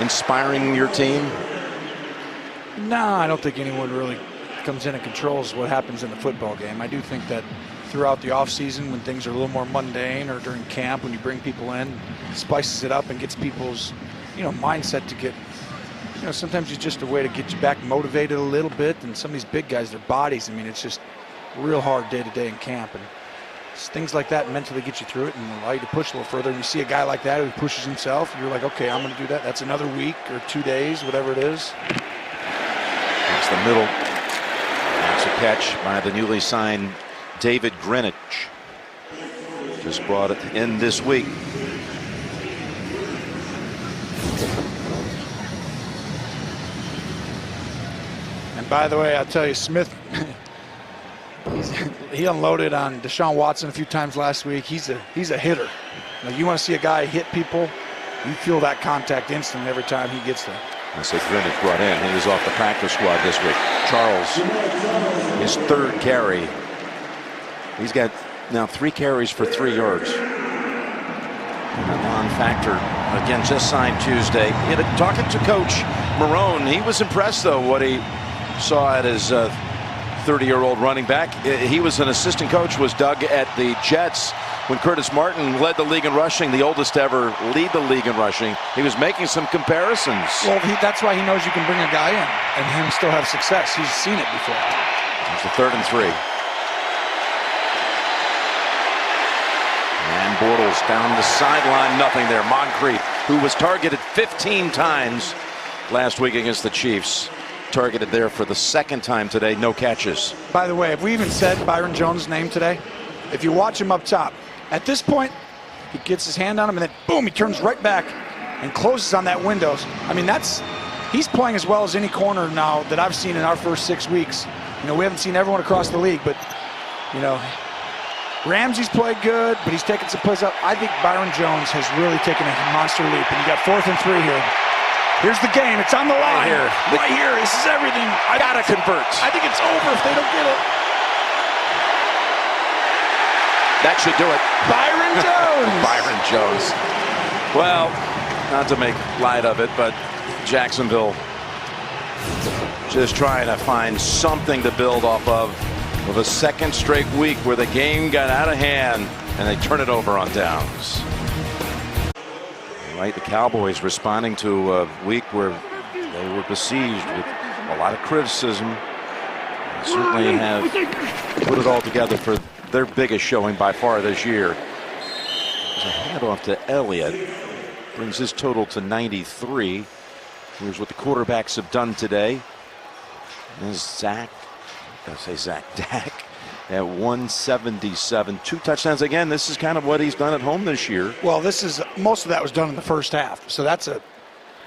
[SPEAKER 1] Inspiring your team?
[SPEAKER 3] No, I don't think anyone really comes in and controls what happens in the football game. I do think that throughout the offseason, when things are a little more mundane, or during camp when you bring people in, spices it up and gets people's, mindset to get, sometimes it's just a way to get you back motivated a little bit. And some of these big guys, their bodies, it's just real hard day to day in camp. And things like that mentally get you through it and allow you to push a little further. And you see a guy like that who pushes himself, you're like, okay, I'm going to do that. That's another week or 2 days, whatever it is.
[SPEAKER 1] That's the middle. That's a catch by the newly signed David Greenwich. Just brought it in this week.
[SPEAKER 3] And by the way, I'll tell you, Smith, he unloaded on Deshaun Watson a few times last week. He's a hitter. You want to see a guy hit people, you feel that contact instantly every time he gets there.
[SPEAKER 1] I say Greenwich brought in. He was off the practice squad this week. Charles, his 3rd carry. He's got now 3 carries for 3 yards. And a non-factor, again, just signed Tuesday. Talking to Coach Marone, he was impressed, though, what he saw at his 30-year-old running back. He was an assistant coach, was Doug at the Jets when Curtis Martin led the league in rushing, the oldest to ever lead the league in rushing. He was making some comparisons.
[SPEAKER 3] Well, that's why he knows you can bring a guy in and him still have success. He's seen it before.
[SPEAKER 1] It's the 3rd and 3. And Bortles down the sideline, nothing there. Moncrief, who was targeted 15 times last week against the Chiefs, targeted there for the 2nd time today, no catches.
[SPEAKER 3] By the way, have we even said Byron Jones' name today? If you watch him up top, at this point, he gets his hand on him and then boom, he turns right back and closes on that window. He's playing as well as any corner now that I've seen in our first 6 weeks. We haven't seen everyone across the league, but Ramsey's played good, but he's taken some plays up. I think Byron Jones has really taken a monster leap, and you got 4th and 3 here. Here's the game. It's on the line. Right here. This is everything.
[SPEAKER 1] I gotta convert.
[SPEAKER 3] I think it's over if they don't get it.
[SPEAKER 1] That should do it.
[SPEAKER 3] Byron Jones.
[SPEAKER 1] Byron Jones. Well, not to make light of it, but Jacksonville just trying to find something to build off of with a 2nd straight week where the game got out of hand and they turn it over on downs. Right, the Cowboys responding to a week where they were besieged with a lot of criticism. They certainly have put it all together for their biggest showing by far this year. There's a handoff to Elliott. Brings his total to 93. Here's what the quarterbacks have done today. There's Dak at 177. 2 touchdowns. Again, this is kind of what he's done at home this year.
[SPEAKER 3] Well, most of that was done in the first half. So that's a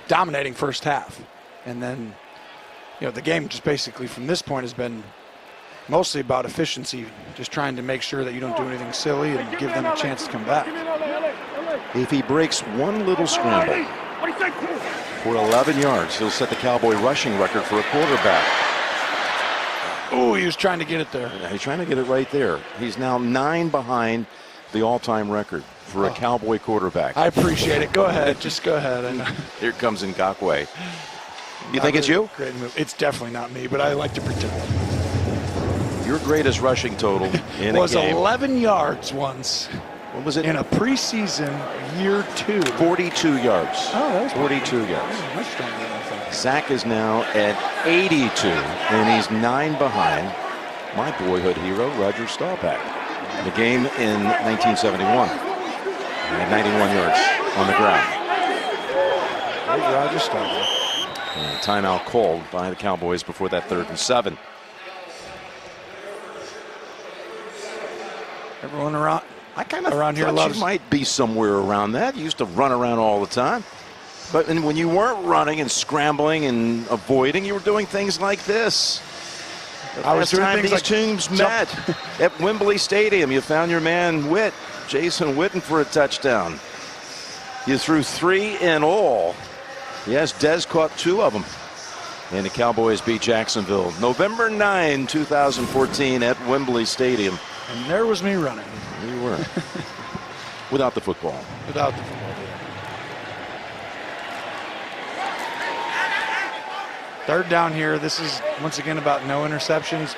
[SPEAKER 3] dominating first half. And then, the game just basically from this point has been mostly about efficiency, just trying to make sure that you don't do anything silly and give them a chance to come back.
[SPEAKER 1] If he breaks one little scramble for 11 yards, he'll set the Cowboy rushing record for a quarterback.
[SPEAKER 3] Oh, he was trying to get it there.
[SPEAKER 1] Yeah, he's trying to get it right there. He's now 9 behind the all-time record for a Cowboy quarterback.
[SPEAKER 3] I appreciate it. Go ahead. Just go ahead.
[SPEAKER 1] Here comes Ngakoue. You think it's you?
[SPEAKER 3] Great move. It's definitely not me, but I like to pretend.
[SPEAKER 1] Your greatest rushing total in
[SPEAKER 3] was
[SPEAKER 1] a game
[SPEAKER 3] 11 yards once.
[SPEAKER 1] What was it?
[SPEAKER 3] In a preseason year 2.
[SPEAKER 1] 42 yards.
[SPEAKER 3] Oh, that was
[SPEAKER 1] 42 yards.
[SPEAKER 3] Much stronger than I thought.
[SPEAKER 1] Zach is now at 82, and he's 9 behind my boyhood hero, Roger Staubach. The game in 1971. He had 91 yards on the ground.
[SPEAKER 3] There's Roger Staubach.
[SPEAKER 1] And a timeout called by the Cowboys before that 3rd and 7.
[SPEAKER 3] Everyone around.
[SPEAKER 1] I kind of
[SPEAKER 3] around here
[SPEAKER 1] thought
[SPEAKER 3] loves.
[SPEAKER 1] You might be somewhere around that. You used to run around all the time. But when you weren't running and scrambling and avoiding, you were doing things like this.
[SPEAKER 3] I was doing things
[SPEAKER 1] these
[SPEAKER 3] like
[SPEAKER 1] teams met at Wembley Stadium. You found your man Witt, Jason Witten, for a touchdown. You threw 3 in all. Yes, Dez caught 2 of them. And the Cowboys beat Jacksonville November 9, 2014 at Wembley Stadium.
[SPEAKER 3] And there was me running.
[SPEAKER 1] You were. Without the football.
[SPEAKER 3] Without the football. Third down here. This is, once again, about no interceptions.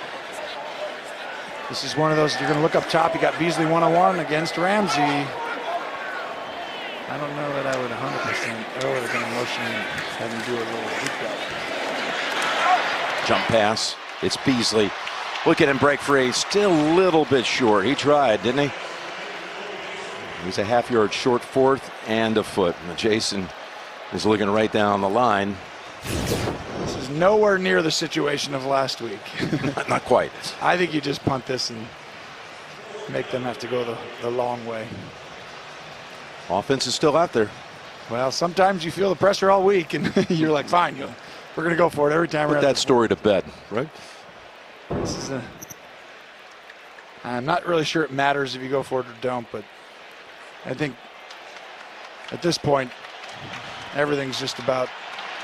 [SPEAKER 3] This is one of those, you're going to look up top. You got Beasley one-on-one against Ramsey. I don't know that I would 100%. I would have been emotionally having to do a little deep dive.
[SPEAKER 1] Jump pass. It's Beasley. Look at him break free. Still a little bit short. He tried, didn't he? He's a half-yard short, 4th and a foot. And Jason is looking right down the line.
[SPEAKER 3] This is nowhere near the situation of last week.
[SPEAKER 1] Not quite.
[SPEAKER 3] I think you just punt this and make them have to go the long way.
[SPEAKER 1] Offense is still out there.
[SPEAKER 3] Well, sometimes you feel the pressure all week, and you're like, fine, we're going to go for it every time.
[SPEAKER 1] Put that story to bed, right?
[SPEAKER 3] This is I'm not really sure it matters if you go for it or don't, but I think at this point, everything's just about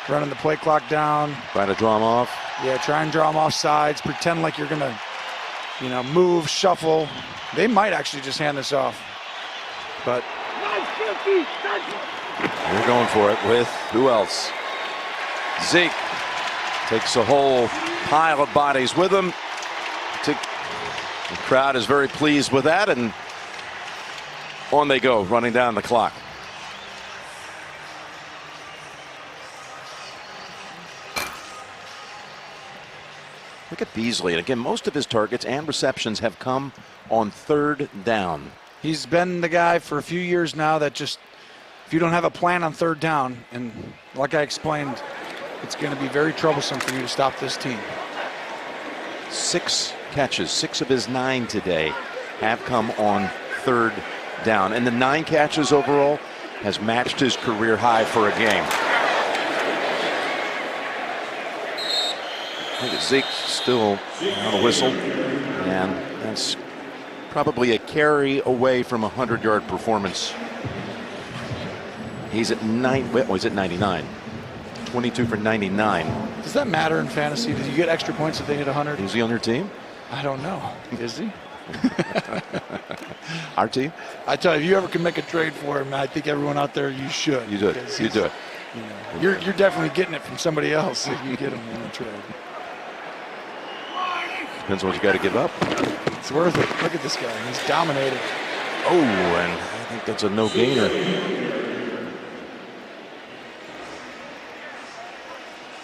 [SPEAKER 3] running the play clock down.
[SPEAKER 1] Trying to draw them off.
[SPEAKER 3] Yeah, try and draw them off sides. Pretend like you're going to, move, shuffle. They might actually just hand this off. But
[SPEAKER 1] they're going for it with who else? Zeke takes a whole pile of bodies with him. The crowd is very pleased with that, and on they go, running down the clock. Look at Beasley. And again, most of his targets and receptions have come on 3rd down.
[SPEAKER 3] He's been the guy for a few years now that just, if you don't have a plan on 3rd down, and like I explained, it's going to be very troublesome for you to stop this team.
[SPEAKER 1] 6 catches, 6 of his 9 today have come on 3rd down. And the 9 catches overall has matched his career high for a game. I think Zeke's still on a whistle, and that's probably a carry away from a 100-yard performance. He's at 99. 22 for 99.
[SPEAKER 3] Does that matter in fantasy? Does you get extra points if they hit 100?
[SPEAKER 1] Is he on your team?
[SPEAKER 3] I don't know. Is he?
[SPEAKER 1] Our team?
[SPEAKER 3] I tell you, if you ever can make a trade for him, I think everyone out there, you should.
[SPEAKER 1] You do it. You do it.
[SPEAKER 3] You're definitely getting it from somebody else if you get him in a trade.
[SPEAKER 1] Depends on what you got to give up.
[SPEAKER 3] It's worth it. Look at this guy. He's dominated.
[SPEAKER 1] Oh, and I think that's a no-gainer.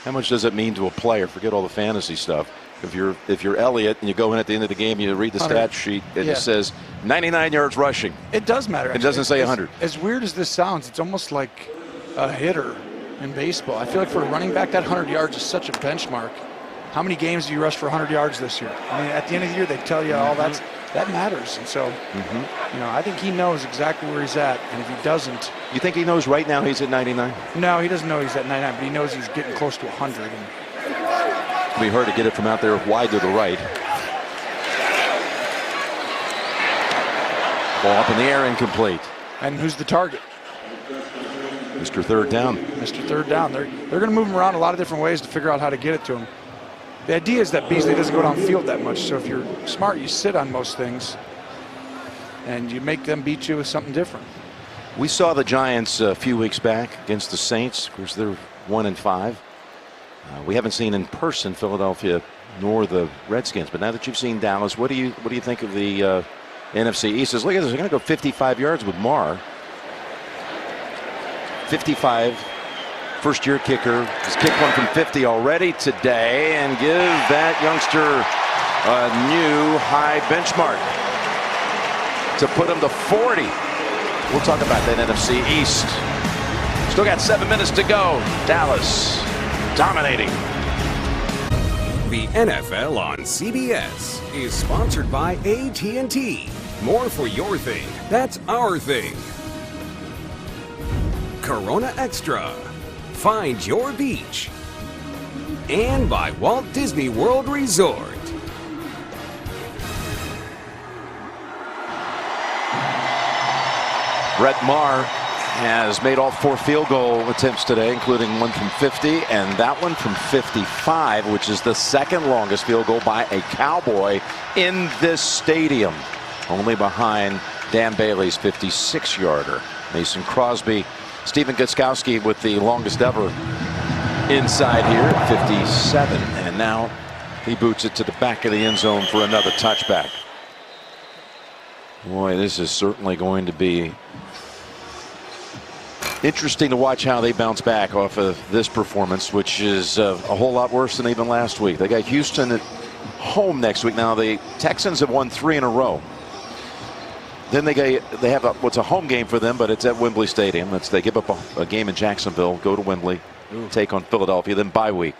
[SPEAKER 1] How much does it mean to a player? Forget all the fantasy stuff. If you're Elliott and you go in at the end of the game, you read the stat sheet, it just says 99 yards rushing.
[SPEAKER 3] It does matter.
[SPEAKER 1] It doesn't say 100.
[SPEAKER 3] As weird as this sounds, it's almost like a hitter in baseball. I feel like for a running back, that 100 yards is such a benchmark. How many games do you rush for 100 yards this year? I mean, at the end of the year, they tell you all that matters. And so, I think he knows exactly where he's at. And if he doesn't.
[SPEAKER 1] You think he knows right now he's at 99?
[SPEAKER 3] No, he doesn't know he's at 99, but he knows he's getting close to 100. And
[SPEAKER 1] it'll be hard to get it from out there wide to the right. Ball up in the air, incomplete.
[SPEAKER 3] And who's the target?
[SPEAKER 1] Mr. 3rd down.
[SPEAKER 3] Mr. 3rd down. They're going to move him around a lot of different ways to figure out how to get it to him. The idea is that Beasley doesn't go downfield that much. So if you're smart, you sit on most things and you make them beat you with something different.
[SPEAKER 1] We saw the Giants a few weeks back against the Saints. Of course, they're 1-5. We haven't seen in person Philadelphia nor the Redskins. But now that you've seen Dallas, what do you think of the NFC East? Look at this. They're going to go 55 yards with Marr. 55. First-year kicker has kicked one from 50 already today, and give that youngster a new high benchmark to put him to 40. We'll talk about that NFC East. Still got 7 minutes to go. Dallas dominating.
[SPEAKER 6] The NFL on CBS is sponsored by AT&T. More for your thing. That's our thing. Corona Extra. Find your beach. And by Walt Disney World Resort.
[SPEAKER 1] Brett Maher has made all 4 field goal attempts today, including one from 50 and that one from 55, which is the second longest field goal by a Cowboy in this stadium, only behind Dan Bailey's 56-yarder. Mason Crosby, Stephen Gostkowski with the longest ever inside here at 57, and now he boots it to the back of the end zone for another touchback. Boy, this is certainly going to be interesting to watch how they bounce back off of this performance, which is a whole lot worse than even last week. They got Houston at home next week. Now the Texans have won 3 in a row. Then they have what's a home game for them, but it's at Wembley Stadium. They give up a game in Jacksonville, go to Wembley, take on Philadelphia, then bye week.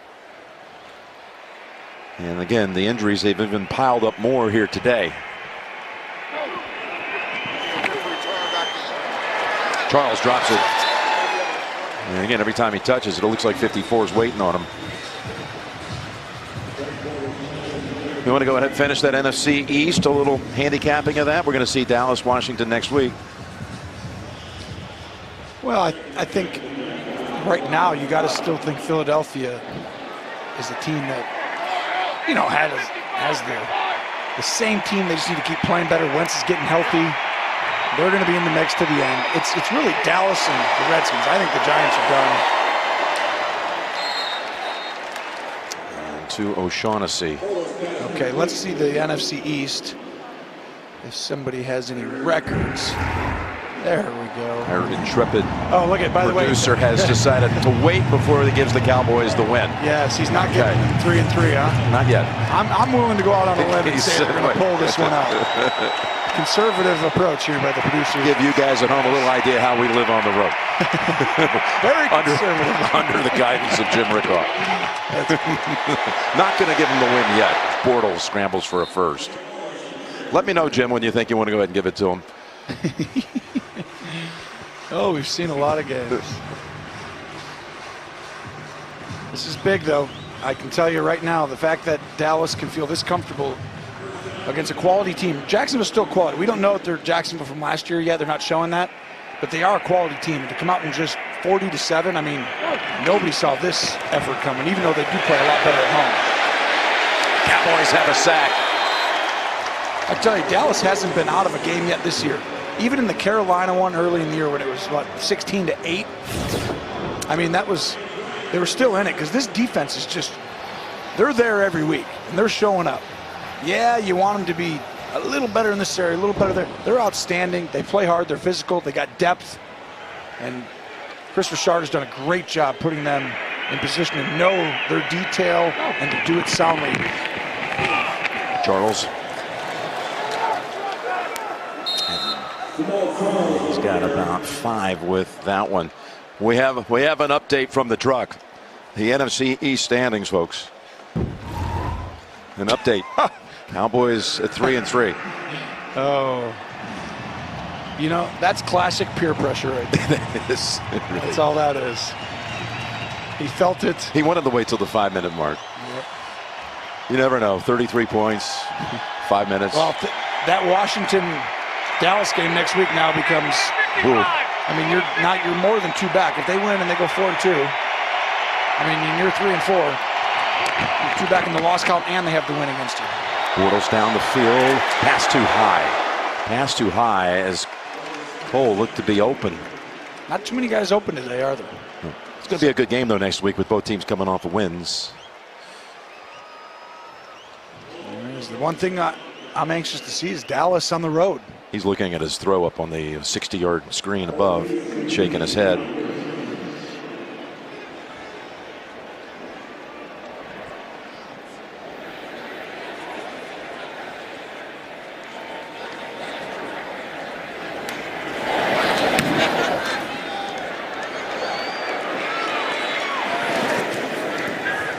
[SPEAKER 1] And again, the injuries, they've even piled up more here today. Charles drops it. And again, every time he touches it, it looks like 54 is waiting on him. We want to go ahead and finish that NFC East, a little handicapping of that. We're going to see Dallas, Washington next week.
[SPEAKER 3] Well, I think right now you got to still think Philadelphia is the team that, you know, has the same team. They just need to keep playing better. Wentz is getting healthy. They're going to be in the mix to the end. It's really Dallas and the Redskins. I think the Giants are done.
[SPEAKER 1] To O'Shaughnessy.
[SPEAKER 3] Okay, let's see the NFC East. If somebody has any records. There we go.
[SPEAKER 1] Our intrepid producer has decided to wait before he gives the Cowboys the win.
[SPEAKER 3] Yes, he's not getting 3-3, huh?
[SPEAKER 1] Not yet.
[SPEAKER 3] I'm willing to go out on a limb and say we're going to pull this one out. Conservative approach here by the producer.
[SPEAKER 1] Give you guys at home a little idea how we live on the road.
[SPEAKER 3] Very conservative.
[SPEAKER 1] Under the guidance of Jim Rickoff. Not going to give him the win yet. Bortles scrambles for a first. Let me know, Jim, when you think you want to go ahead and give it to him.
[SPEAKER 3] Oh, we've seen a lot of games. This is big, though. I can tell you right now, the fact that Dallas can feel this comfortable against a quality team. Jacksonville's still quality. We don't know if they're Jacksonville from last year yet. They're not showing that. But they are a quality team. And to come out and just 40-7, I mean, nobody saw this effort coming, even though they do play a lot better at home.
[SPEAKER 1] Cowboys have a sack.
[SPEAKER 3] I tell you, Dallas hasn't been out of a game yet this year. Even in the Carolina one early in the year when it was, what, 16-8? I mean, they were still in it because this defense is just, they're there every week, and they're showing up. Yeah, you want them to be a little better in this area, a little better there. They're outstanding. They play hard. They're physical. They got depth. And Chris Richard has done a great job putting them in position to know their detail and to do it soundly.
[SPEAKER 1] Charles. He's got about 5 with that one. We have an update from the truck. The NFC East standings, folks. An update. Cowboys at 3-3.
[SPEAKER 3] Oh. You know, that's classic peer pressure right there.
[SPEAKER 1] That is. Really.
[SPEAKER 3] That's all that is. He felt it.
[SPEAKER 1] He wanted to wait till the 5-minute mark.
[SPEAKER 3] Yep.
[SPEAKER 1] You never know. 33 points, 5 minutes.
[SPEAKER 3] Well, that Washington-Dallas game next week now becomes.
[SPEAKER 1] Ooh.
[SPEAKER 3] I mean, you're more than 2 back. If they win and they go 4-2, I mean, you're 3-4. You're 2 back in the loss column, and they have the win against you.
[SPEAKER 1] Bortles down the field. Pass too high. Pass too high as Cole looked to be open.
[SPEAKER 3] Not too many guys open today, are there?
[SPEAKER 1] It's going to be a good game, though, next week with both teams coming off of wins.
[SPEAKER 3] The one thing I'm anxious to see is Dallas on the road.
[SPEAKER 1] He's looking at his throw up on the 60-yard screen above, shaking his head.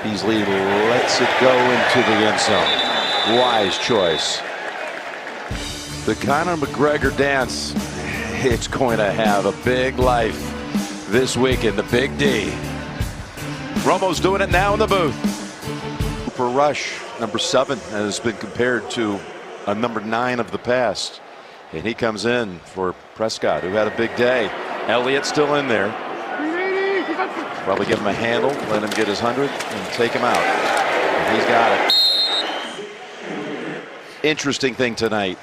[SPEAKER 1] Beasley lets it go into the end zone. Wise choice. The Conor McGregor dance, it's going to have a big life this week in the Big D. Romo's doing it now in the booth. Cooper Rush, number 7, has been compared to a number 9 of the past. And he comes in for Prescott, who had a big day. Elliott still in there. Probably give him a handle, let him get his 100, and take him out. And he's got it. Interesting thing tonight.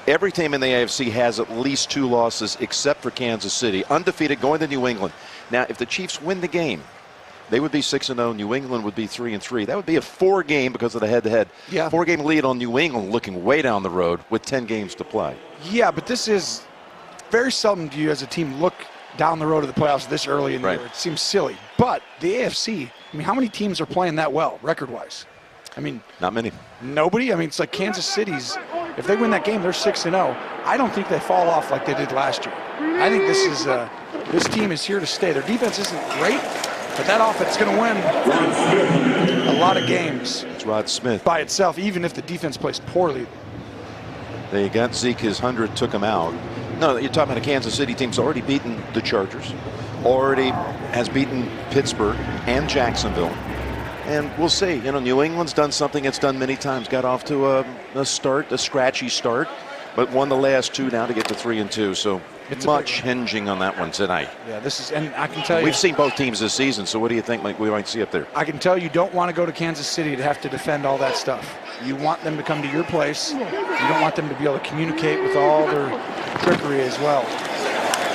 [SPEAKER 1] Every team in the AFC has at least 2 losses except for Kansas City. Undefeated going to New England. Now, if the Chiefs win the game, they would be 6-0. New England would be 3-3. That would be a 4-game because of the head-to-head.
[SPEAKER 3] Yeah.
[SPEAKER 1] 4-game lead on New England, looking way down the road with 10 games to play.
[SPEAKER 3] Yeah, but this is very seldom do you as a team look down the road of the playoffs this early in the year. It seems silly. But the AFC, I mean, how many teams are playing that well record-wise? I mean,
[SPEAKER 1] not many.
[SPEAKER 3] Nobody. I mean, it's like Kansas City's. If they win that game, they're 6-0. I don't think they fall off like they did last year. I think this team is here to stay. Their defense isn't great, but that offense is going to win a lot of games.
[SPEAKER 1] It's Rod Smith
[SPEAKER 3] by itself, even if the defense plays poorly.
[SPEAKER 1] They got Zeke his 100, took him out. No, you're talking about a Kansas City team that's already beaten the Chargers, already has beaten Pittsburgh and Jacksonville. And we'll see. You know, New England's done something it's done many times. Got off to a scratchy start, but won the last 2 now to get to 3-2. So it's much hinging on that one tonight.
[SPEAKER 3] Yeah, this is, and I can tell you,
[SPEAKER 1] we've seen both teams this season. So what do you think we might see up there?
[SPEAKER 3] I can tell you, don't want to go to Kansas City to have to defend all that stuff. You want them to come to your place. You don't want them to be able to communicate with all their trickery as well.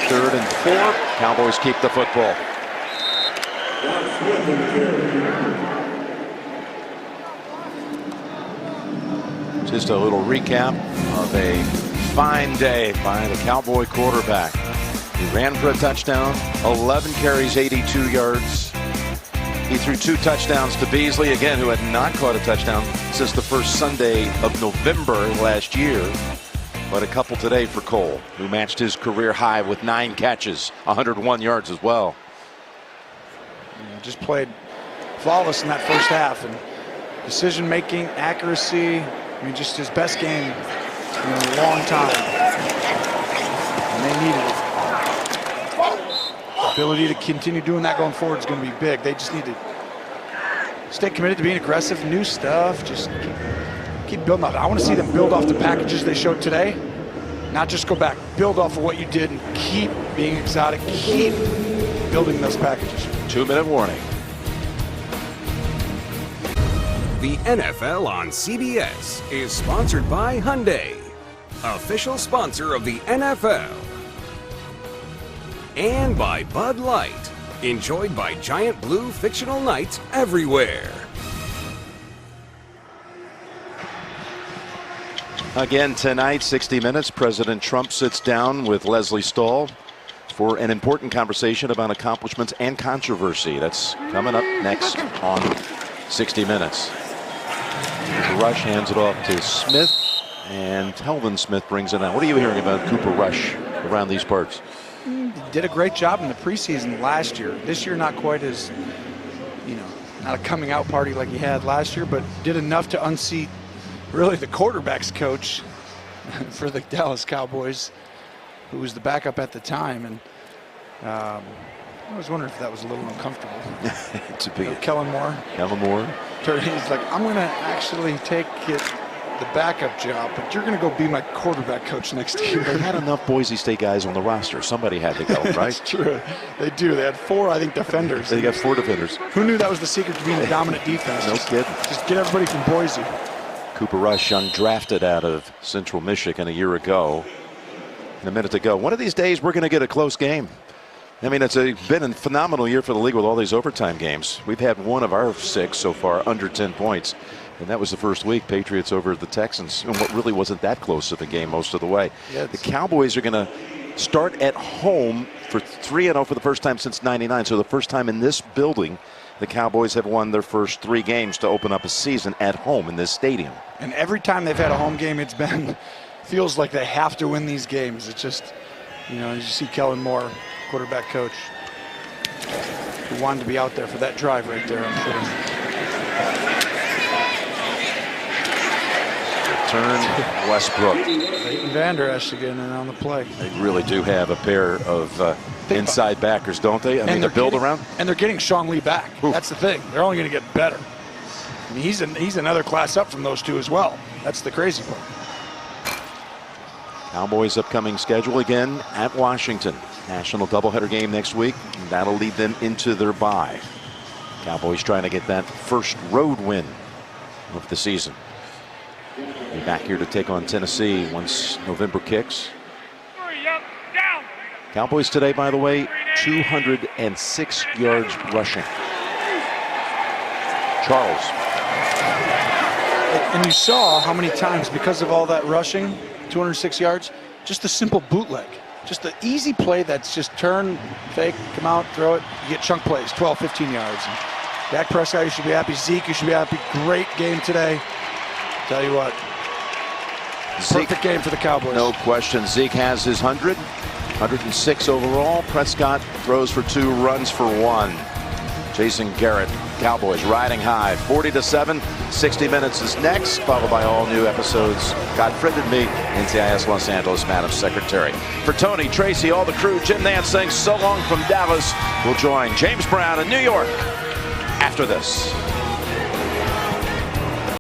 [SPEAKER 1] 3rd and 4. Cowboys keep the football. Just a little recap of a fine day by the Cowboy quarterback. He ran for a touchdown, 11 carries, 82 yards. He threw 2 touchdowns to Beasley, again, who had not caught a touchdown since the first Sunday of November last year. But a couple today for Cole, who matched his career high with 9 catches, 101 yards as well.
[SPEAKER 3] Yeah, just played flawless in that first half. And decision-making, accuracy, I mean, just his best game in a long time. And they needed it. The ability to continue doing that going forward is going to be big. They just need to stay committed to being aggressive, new stuff, just keep building off. I want to see them build off the packages they showed today, not just go back. Build off of what you did and keep being exotic, keep building those packages.
[SPEAKER 1] 2-minute warning.
[SPEAKER 6] The NFL on CBS is sponsored by Hyundai, official sponsor of the NFL. And by Bud Light, enjoyed by giant blue fictional knights everywhere.
[SPEAKER 1] Again tonight, 60 Minutes, President Trump sits down with Leslie Stahl for an important conversation about accomplishments and controversy. That's coming up next on 60 Minutes. Rush hands it off to Smith, and Telvin Smith brings it out. What are you hearing about Cooper Rush around these parts?
[SPEAKER 3] He did a great job in the preseason last year. This year, not quite as, not a coming out party like he had last year, but did enough to unseat really the quarterback's coach for the Dallas Cowboys, who was the backup at the time. And I was wondering if that was a little uncomfortable.
[SPEAKER 1] To be
[SPEAKER 3] Kellen Moore. He's like, I'm going to actually take the backup job, but you're going to go be my quarterback coach next year.
[SPEAKER 1] They had enough Boise State guys on the roster. Somebody had to go, right?
[SPEAKER 3] That's true. They do. They had 4, I think, defenders.
[SPEAKER 1] They got 4 defenders.
[SPEAKER 3] Who knew that was the secret to being a dominant defense?
[SPEAKER 1] No kidding.
[SPEAKER 3] Just get everybody from Boise.
[SPEAKER 1] Cooper Rush, undrafted out of Central Michigan a year ago. And a minute to go. One of these days, we're going to get a close game. I mean, it's been a phenomenal year for the league with all these overtime games. We've had 1 of our 6 so far under 10 points. And that was the first week, Patriots over the Texans, and what really wasn't that close of a game most of the way.
[SPEAKER 3] Yeah,
[SPEAKER 1] the Cowboys are going to start at home for 3-0 for the first time since '99. So the first time in this building, the Cowboys have won their first 3 games to open up a season at home in this stadium.
[SPEAKER 3] And every time they've had a home game, it's been, feels like they have to win these games. It's just, as you see Kellen Moore, quarterback coach, who wanted to be out there for that drive right there, I'm sure.
[SPEAKER 1] Turn Westbrook.
[SPEAKER 3] Leighton Vander Esch again and on the play.
[SPEAKER 1] They really do have a pair of inside backers, don't they? I mean, to build around.
[SPEAKER 3] And they're getting Sean Lee back. Oof. That's the thing. They're only going to get better. I mean, he's another class up from those 2 as well. That's the crazy part.
[SPEAKER 1] Cowboys' upcoming schedule again at Washington. national doubleheader game next week. And that'll lead them into their bye. Cowboys trying to get that first road win of the season. Be back here to take on Tennessee once November kicks. Cowboys today, by the way, 206 yards rushing. Charles.
[SPEAKER 3] And you saw how many times, because of all that rushing, 206 yards, just a simple bootleg. Just an easy play that's just turn, fake, come out, throw it. You get chunk plays, 12, 15 yards. And Dak Prescott, you should be happy. Zeke, you should be happy. Great game today. Tell you what, perfect game for the Cowboys.
[SPEAKER 1] No question. Zeke has his 106 overall. Prescott throws for 2, runs for 1. Jason Garrett, Cowboys riding high, 40-7. 60 Minutes is next, followed by all new episodes. God friended me, NCIS Los Angeles, Madam Secretary. For Tony, Tracy, all the crew, Jim Nance saying so long from Dallas. We'll join James Brown in New York after this.